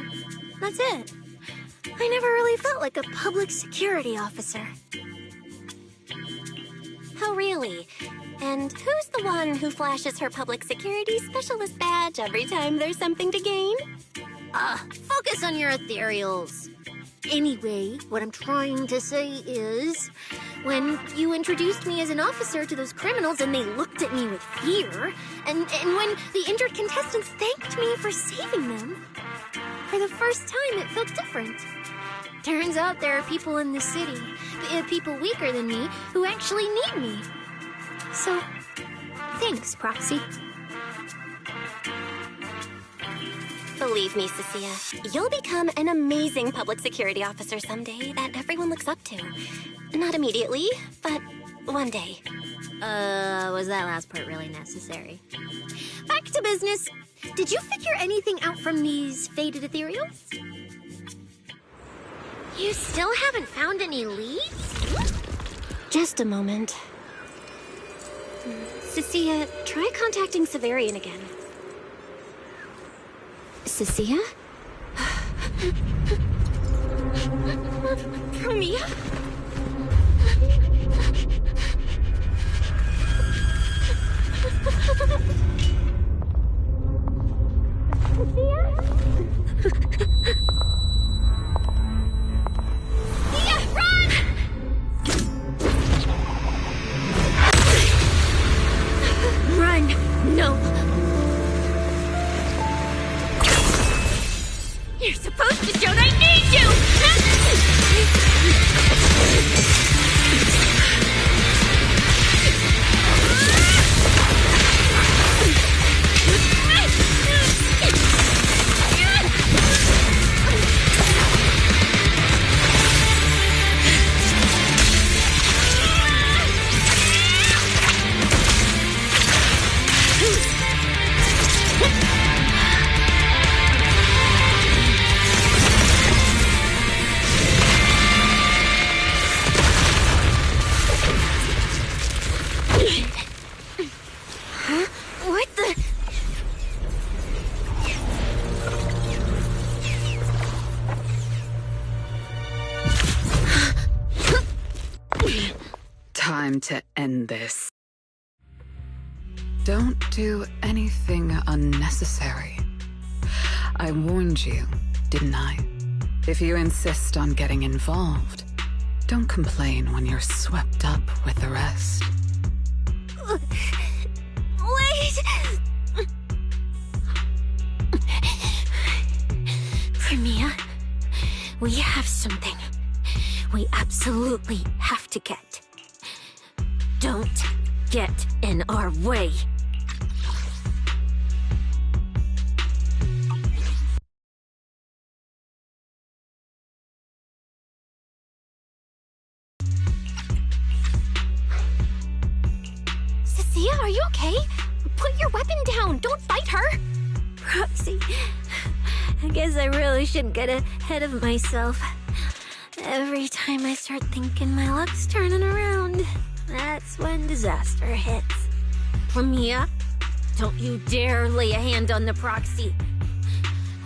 That's it. I never really felt like a public security officer. Oh, really? And who's the one who flashes her public security specialist badge every time there's something to gain? Focus on your ethereals. Anyway, what I'm trying to say is, when you introduced me as an officer to those criminals and they looked at me with fear, and when the injured contestants thanked me for saving them, for the first time it felt different. Turns out there are people in the city, people weaker than me, who actually need me. So, thanks, Proxy. Believe me, Cecilia, you'll become an amazing public security officer someday that everyone looks up to. Not immediately, but one day. Was that last part really necessary? Back to business. Did you figure anything out from these faded ethereals? You still haven't found any leads? Just a moment. Cecilia, try contacting Severian again. Cecilia? Romeo? Run! No! You're supposed to shout I need you! What the? Time to end this. Don't do anything unnecessary. I warned you, didn't I? If you insist on getting involved, don't complain when you're swept up with the rest. Wait! Premia, we have something we absolutely have to get. Don't get in our way. Cecilia, are you okay? Put your weapon down. Don't fight her. Roxy, I guess I really shouldn't get ahead of myself. Every time I start thinking my luck's turning around, that's when disaster hits. Premia, don't you dare lay a hand on the proxy,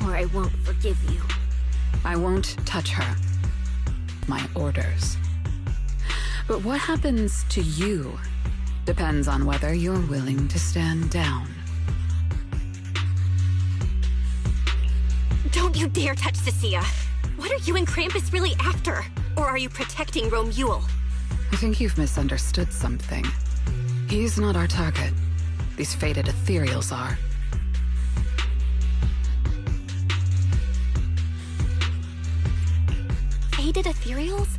or I won't forgive you. I won't touch her. My orders. But what happens to you depends on whether you're willing to stand down. Don't you dare touch Cecilia. What are you and Krampus really after? Or are you protecting Romuald? I think you've misunderstood something. He's not our target. These faded ethereals are. Faded ethereals?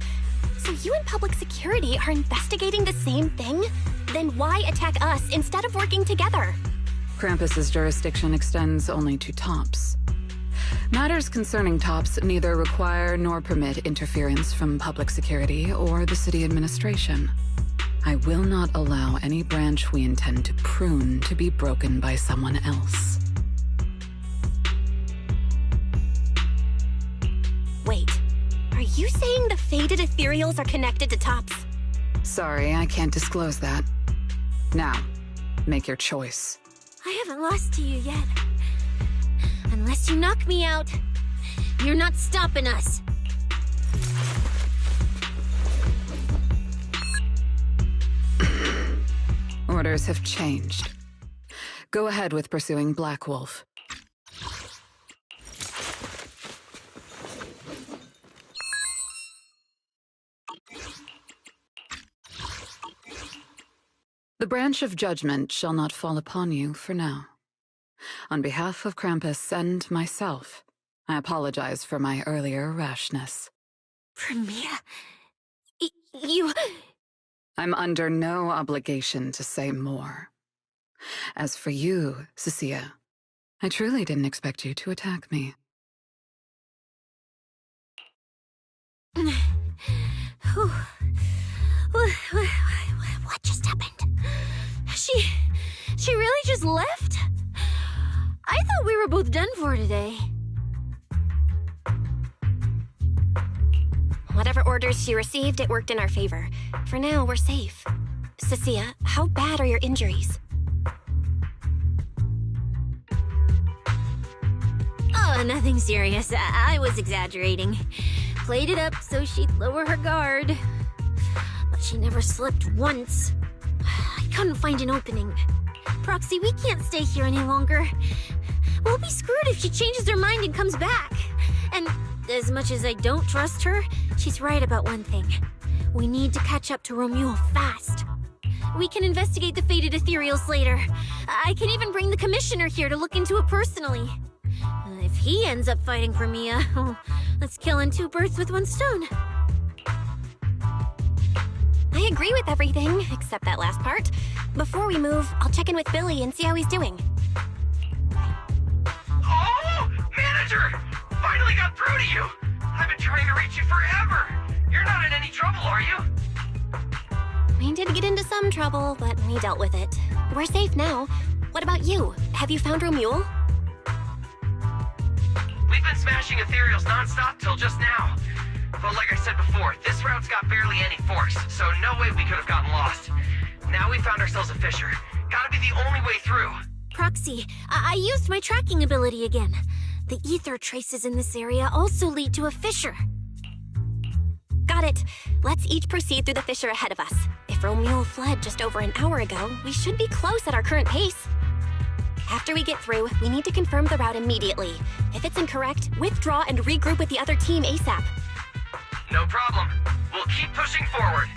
So you and public security are investigating the same thing? Then why attack us instead of working together? Krampus's jurisdiction extends only to tops. Matters concerning tops neither require nor permit interference from public security or the city administration. I will not allow any branch we intend to prune to be broken by someone else. Wait, are you saying the faded ethereals are connected to tops? Sorry, I can't disclose that. Now, make your choice. I haven't lost to you yet. Unless you knock me out, you're not stopping us. Orders have changed. Go ahead with pursuing Black Wolf. The branch of judgment shall not fall upon you for now. On behalf of Krampus and myself, I apologize for my earlier rashness. Premia, you... I'm under no obligation to say more. As for you, Cecilia, I truly didn't expect you to attack me. What just happened? She really just left? I thought we were both done for today. Whatever orders she received, it worked in our favor. For now, we're safe. Cecilia, how bad are your injuries? Oh, nothing serious. I was exaggerating. Played it up so she'd lower her guard. But she never slipped once. I couldn't find an opening. Proxy, we can't stay here any longer. We'll be screwed if she changes her mind and comes back. And as much as I don't trust her, she's right about one thing. We need to catch up to Romuald fast. We can investigate the fated ethereals later. I can even bring the commissioner here to look into it personally. If he ends up fighting for Mia, that's killing two birds with one stone. I agree with everything, except that last part. Before we move, I'll check in with Billy and see how he's doing. Oh! Manager! Finally got through to you! I've been trying to reach you forever! You're not in any trouble, are you? We did get into some trouble, but we dealt with it. We're safe now. What about you? Have you found Romuald? We've been smashing ethereals non-stop till just now. But like I said before, this route's got barely any force, so no way we could have gotten lost. Now we found ourselves a fissure. Gotta be the only way through. Proxy, I used my tracking ability again. The ether traces in this area also lead to a fissure. Got it. Let's each proceed through the fissure ahead of us. If Romuald fled just over an hour ago, we should be close at our current pace. After we get through, we need to confirm the route immediately. If it's incorrect, withdraw and regroup with the other team ASAP. No problem. We'll keep pushing forward.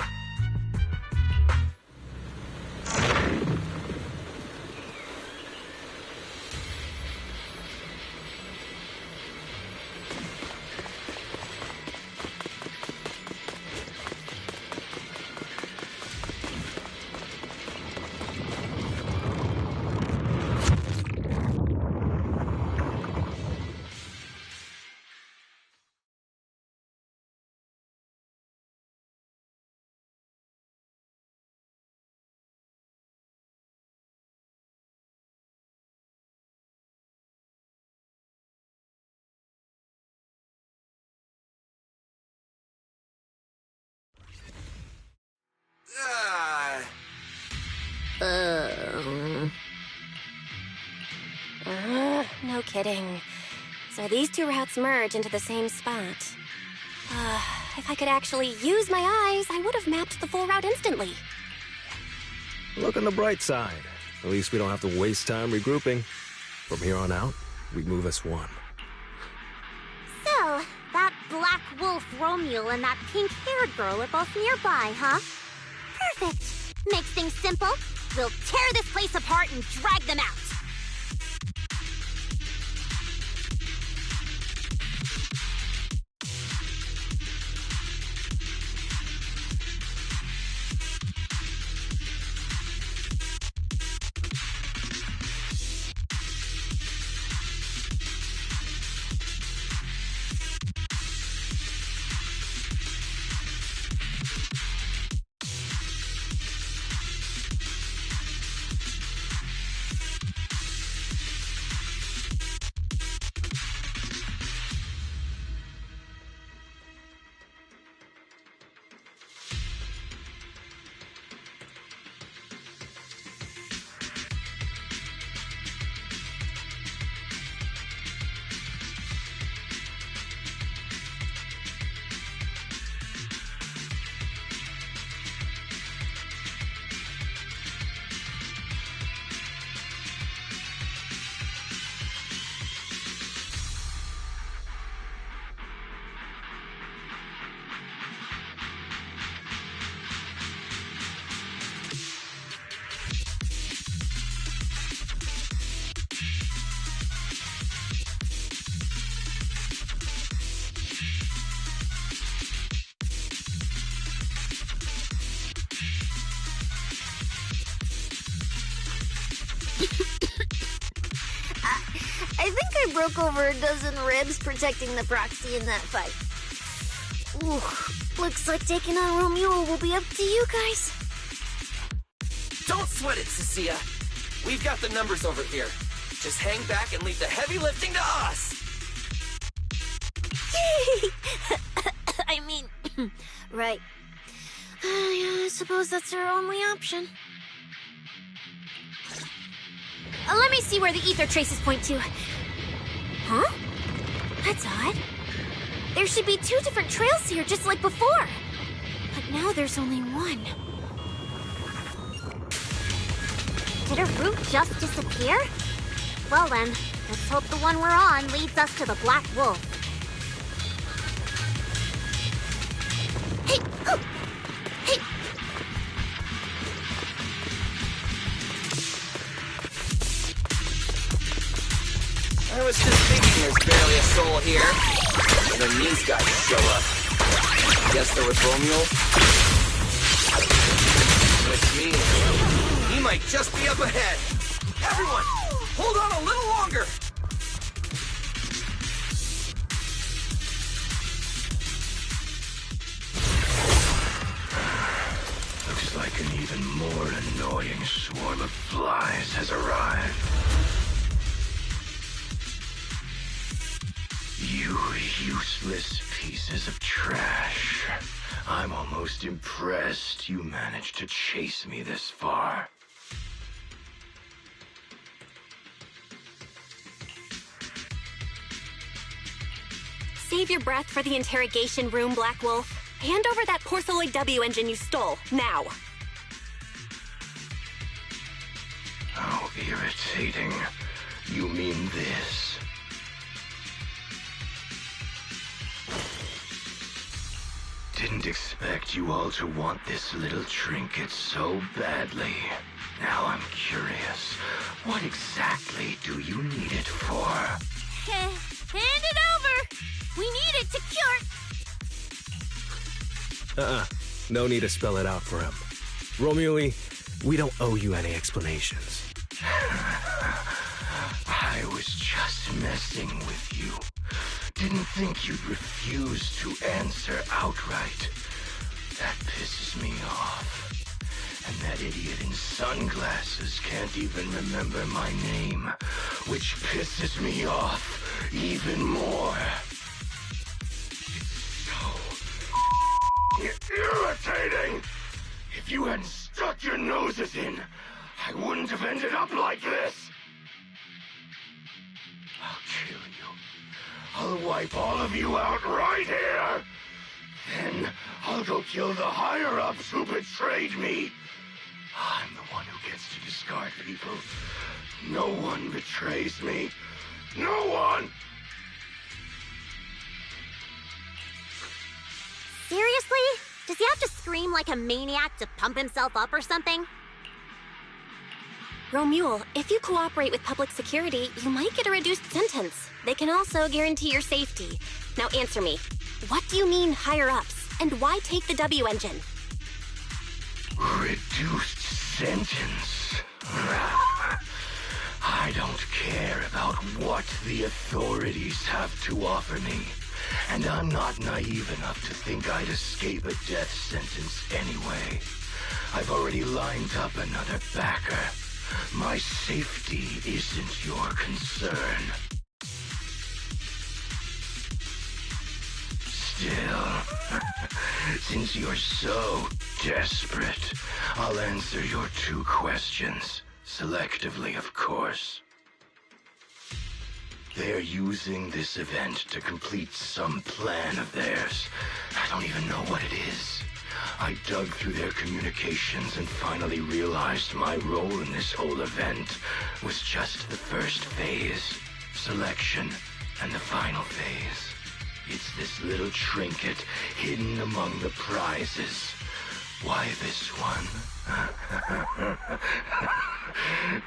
No kidding. So these two routes merge into the same spot. If I could actually use my eyes, I would have mapped the full route instantly. Look on the bright side. At least we don't have to waste time regrouping. From here on out, we move as one. So, that black wolf Romuald and that pink-haired girl are both nearby, huh? Perfect. Makes things simple. We'll tear this place apart and drag them out. I broke over a dozen ribs protecting the proxy in that fight. Ooh, looks like taking on Romeo will be up to you guys. Don't sweat it, Cecilia. We've got the numbers over here. Just hang back and leave the heavy lifting to us. I mean, right. Yeah, I suppose that's our only option. Let me see where the ether traces point to. Huh? That's odd. There should be 2 different trails here, just like before. But now there's only one. Did a route just disappear? Well then, let's hope the one we're on leads us to the Black Wolf. Hey! Oh! Hey! I was just thinking there's barely a soul here. And then these guys show up. Guess there was Romeo. Which means he might just be up ahead. Everyone, hold on a little longer. Looks like an even more annoying swarm of flies has arrived. You useless pieces of trash. I'm almost impressed you managed to chase me this far. Save your breath for the interrogation room, Black Wolf. Hand over that Porceloid W engine you stole, now. How irritating. You mean this? Didn't expect you all to want this little trinket so badly. Now I'm curious. What exactly do you need it for? Hand it over! We need it to cure... No need to spell it out for him. Romeo, we don't owe you any explanations. I was just messing with you. Didn't think you'd refuse to answer outright. That pisses me off. And that idiot in sunglasses can't even remember my name, which pisses me off even more. It's so irritating. If you hadn't stuck your noses in, I wouldn't have ended up like this. I'll kill you. I'll wipe all of you out right here. Then I'll go kill the higher-ups who betrayed me. I'm the one who gets to discard people. No one betrays me. No one! Seriously? Does he have to scream like a maniac to pump himself up or something? Romule, if you cooperate with public security, you might get a reduced sentence. They can also guarantee your safety. Now answer me. What do you mean higher-ups? And why take the W engine? Reduced sentence? I don't care about what the authorities have to offer me. And I'm not naive enough to think I'd escape a death sentence anyway. I've already lined up another backer. My safety isn't your concern. Still, since you're so desperate, I'll answer your 2 questions. Selectively, of course. They're using this event to complete some plan of theirs. I don't even know what it is. I dug through their communications and finally realized my role in this whole event was just the first phase, selection, and the final phase. It's this little trinket hidden among the prizes. Why this one?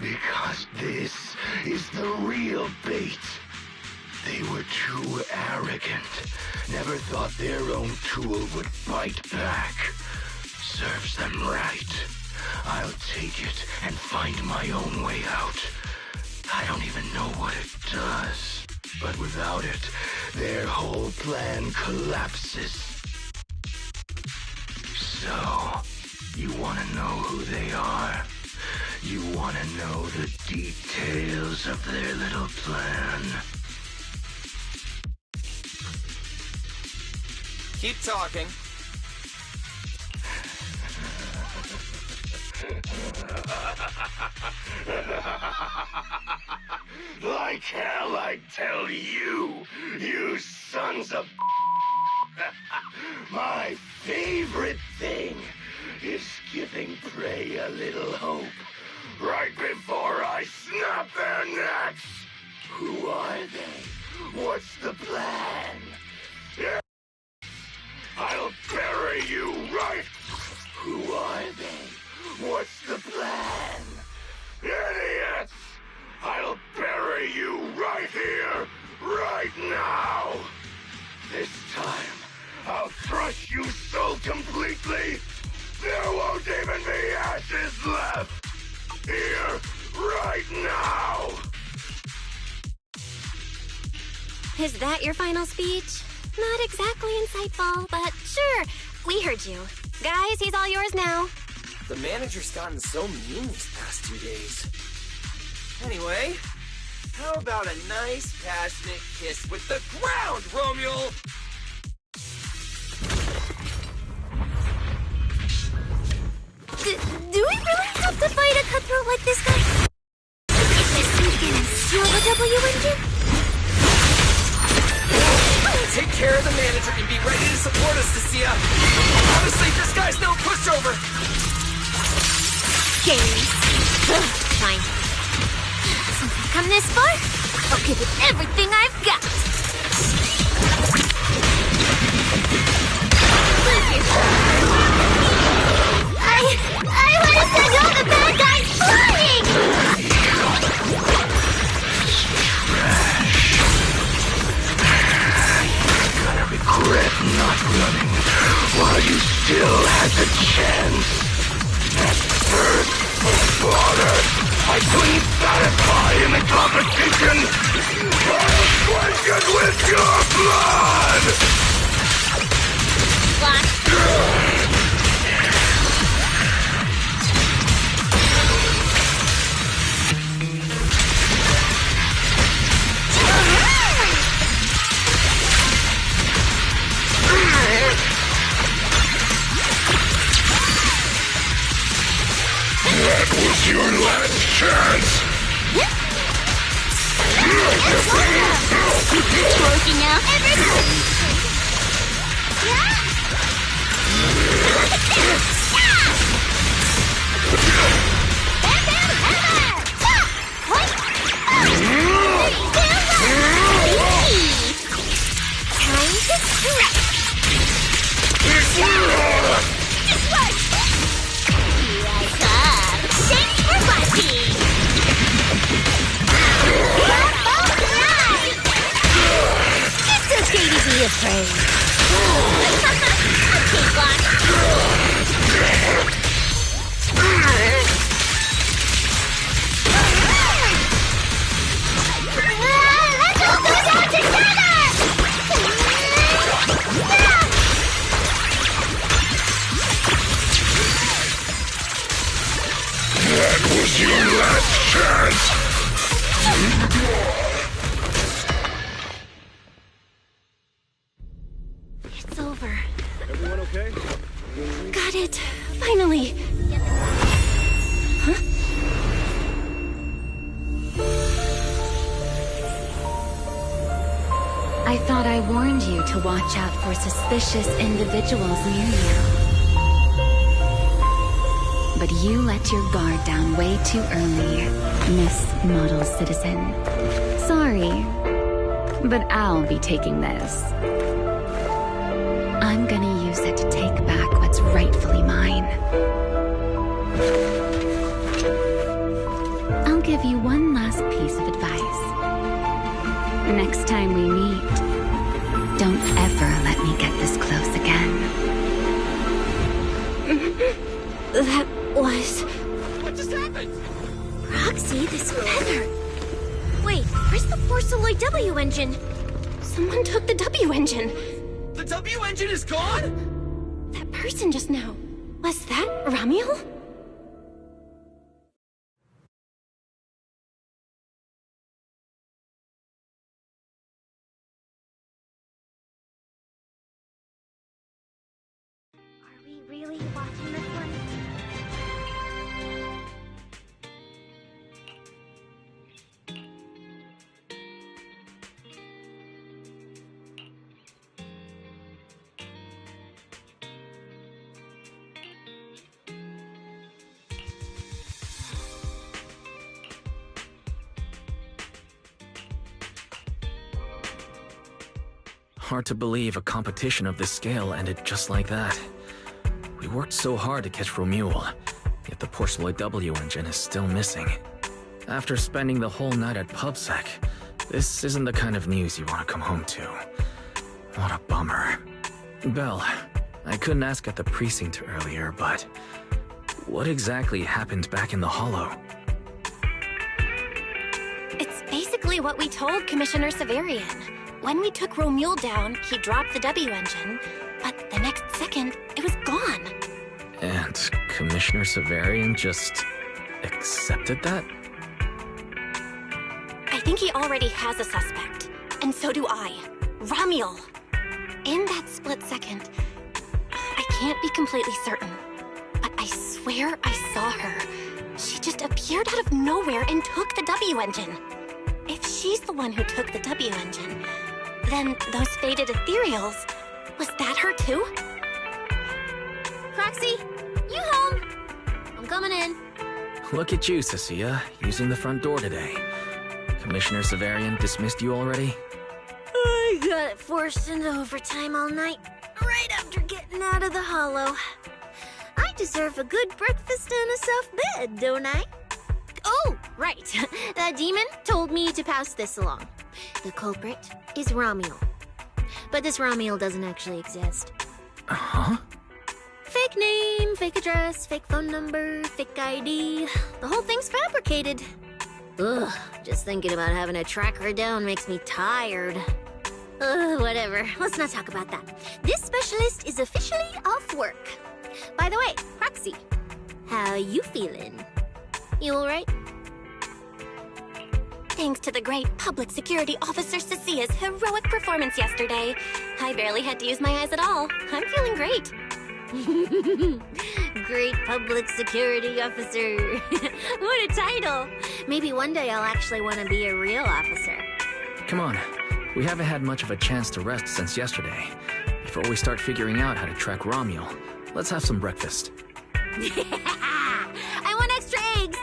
Because this is the real bait. They were too arrogant. Never thought their own tool would bite back. Serves them right. I'll take it and find my own way out. I don't even know what it does. But without it, their whole plan collapses. So, you want to know who they are? You want to know the details of their little plan? Keep talking. Like hell, I tell you, you sons of... My favorite thing is giving prey a little hope right before I snap their necks. Who are they? What's the plan? I'll bury you right. Who are they? What's the plan? Idiots! I'll bury you right here, right now. This time, I'll crush you so completely, there won't even be ashes left. Here, right now. Is that your final speech? Not exactly insightful, but sure, we heard you. Guys, he's all yours now. The manager's gotten so mean these past 2 days. Anyway, how about a nice, passionate kiss with the ground, Romeo? Do we really have to fight a cutthroat like this guy? If this dude can steal the W engine? Take care of the manager and be ready to support us, Nasia. Honestly, this guy's no pushover. Games. Fine. Since I've come this far, I'll give it everything I've got. I want to send all the bad guys flying! You're gonna regret not running while you still had the chance. At first, father, I couldn't satisfy in the competition. I'll quench it with your blood! What? That was your last chance! Working out everybody! Time to strike! Thanks for watching! Alright! It's okay to be afraid. Okay, Block. Let's all go down together! That was your last chance! It's over. Everyone okay? Got it. Finally. Huh? I thought I warned you to watch out for suspicious individuals near you. But you let your guard down way too early, Miss Model Citizen. Sorry, but I'll be taking this. I'm gonna use it to take back what's rightfully mine. I'll give you one last piece of advice. Next time we meet, don't ever let me get this close again. That was... What just happened? Roxy, this feather. Wait, where's the Porceloid W engine? Someone took the W engine. The W engine is gone? That person just now. Was that Ramiel? Are we really watching this one? Hard to believe a competition of this scale ended just like that. We worked so hard to catch Romuald, yet the Porceloid W engine is still missing. After spending the whole night at PubSec, this isn't the kind of news you want to come home to. What a bummer. Belle, I couldn't ask at the precinct earlier, but what exactly happened back in the Hollow? It's basically what we told Commissioner Severian. When we took Romuald down, he dropped the W engine, but the next second, it was gone. And Commissioner Severian just accepted that? I think he already has a suspect, and so do I. Ramiel. In that split second, I can't be completely certain, but I swear I saw her. She just appeared out of nowhere and took the W engine. If she's the one who took the W engine, then those faded ethereals, was that her too? Proxy, you home? I'm coming in. Look at you, Cecilia, using the front door today. Commissioner Severian dismissed you already? I got forced into overtime all night, right after getting out of the Hollow. I deserve a good breakfast and a soft bed, don't I? Oh, right. That demon told me to pass this along. The culprit is Ramiel. But this Ramiel doesn't actually exist. Huh? Fake name, fake address, fake phone number, fake ID. The whole thing's fabricated. Ugh, just thinking about having to track her down makes me tired. Whatever. Let's not talk about that. This specialist is officially off work. By the way, Proxy, how you feeling? You alright? Thanks to the great public security officer Cecilia's heroic performance yesterday, I barely had to use my eyes at all. I'm feeling great. Great public security officer. What a title. Maybe one day I'll actually want to be a real officer. Come on. We haven't had much of a chance to rest since yesterday. Before we start figuring out how to track Ramiel, let's have some breakfast. I want extra eggs!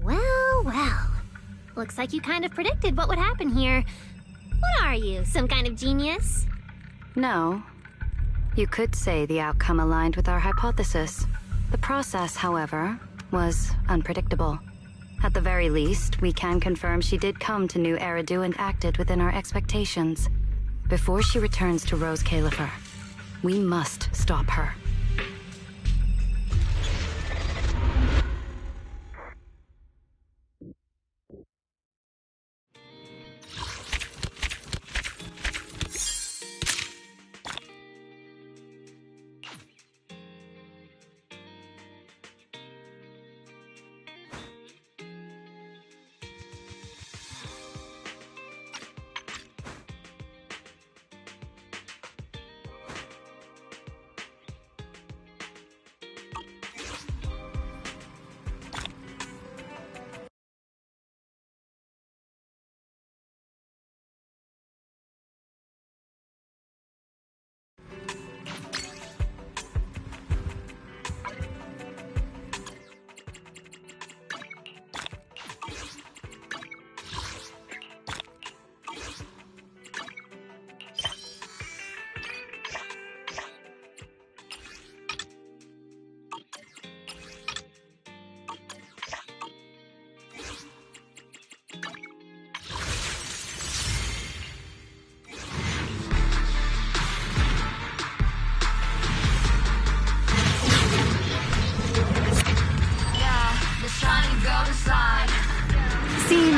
Well. Looks like you kind of predicted what would happen here. What are you, some kind of genius? No. You could say the outcome aligned with our hypothesis. The process, however, was unpredictable. At the very least, we can confirm she did come to New Eridu and acted within our expectations. Before she returns to Rose Califer, we must stop her.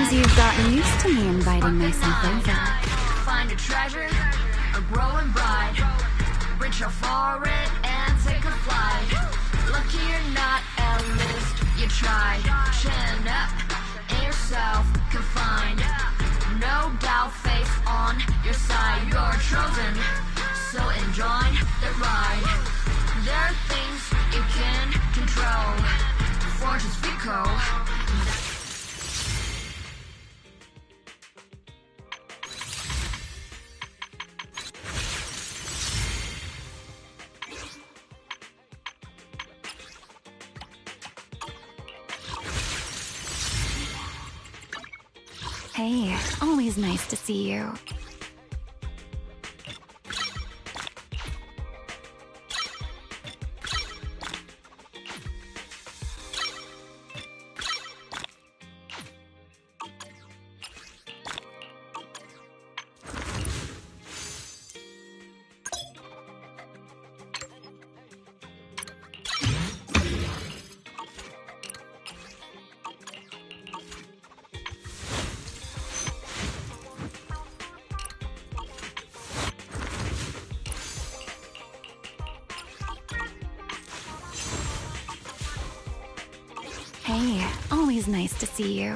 Seems you've gotten used to me inviting myself over. Find a treasure, a growing bride. Reach out for it and take a flight. Lucky you're not a list, you tried. Chin up, in yourself confined. No doubt, faith on your side. You're chosen, so enjoy the ride. There are things you can control. Fortune's Pico. Hey, always nice to see you. Hey, always nice to see you.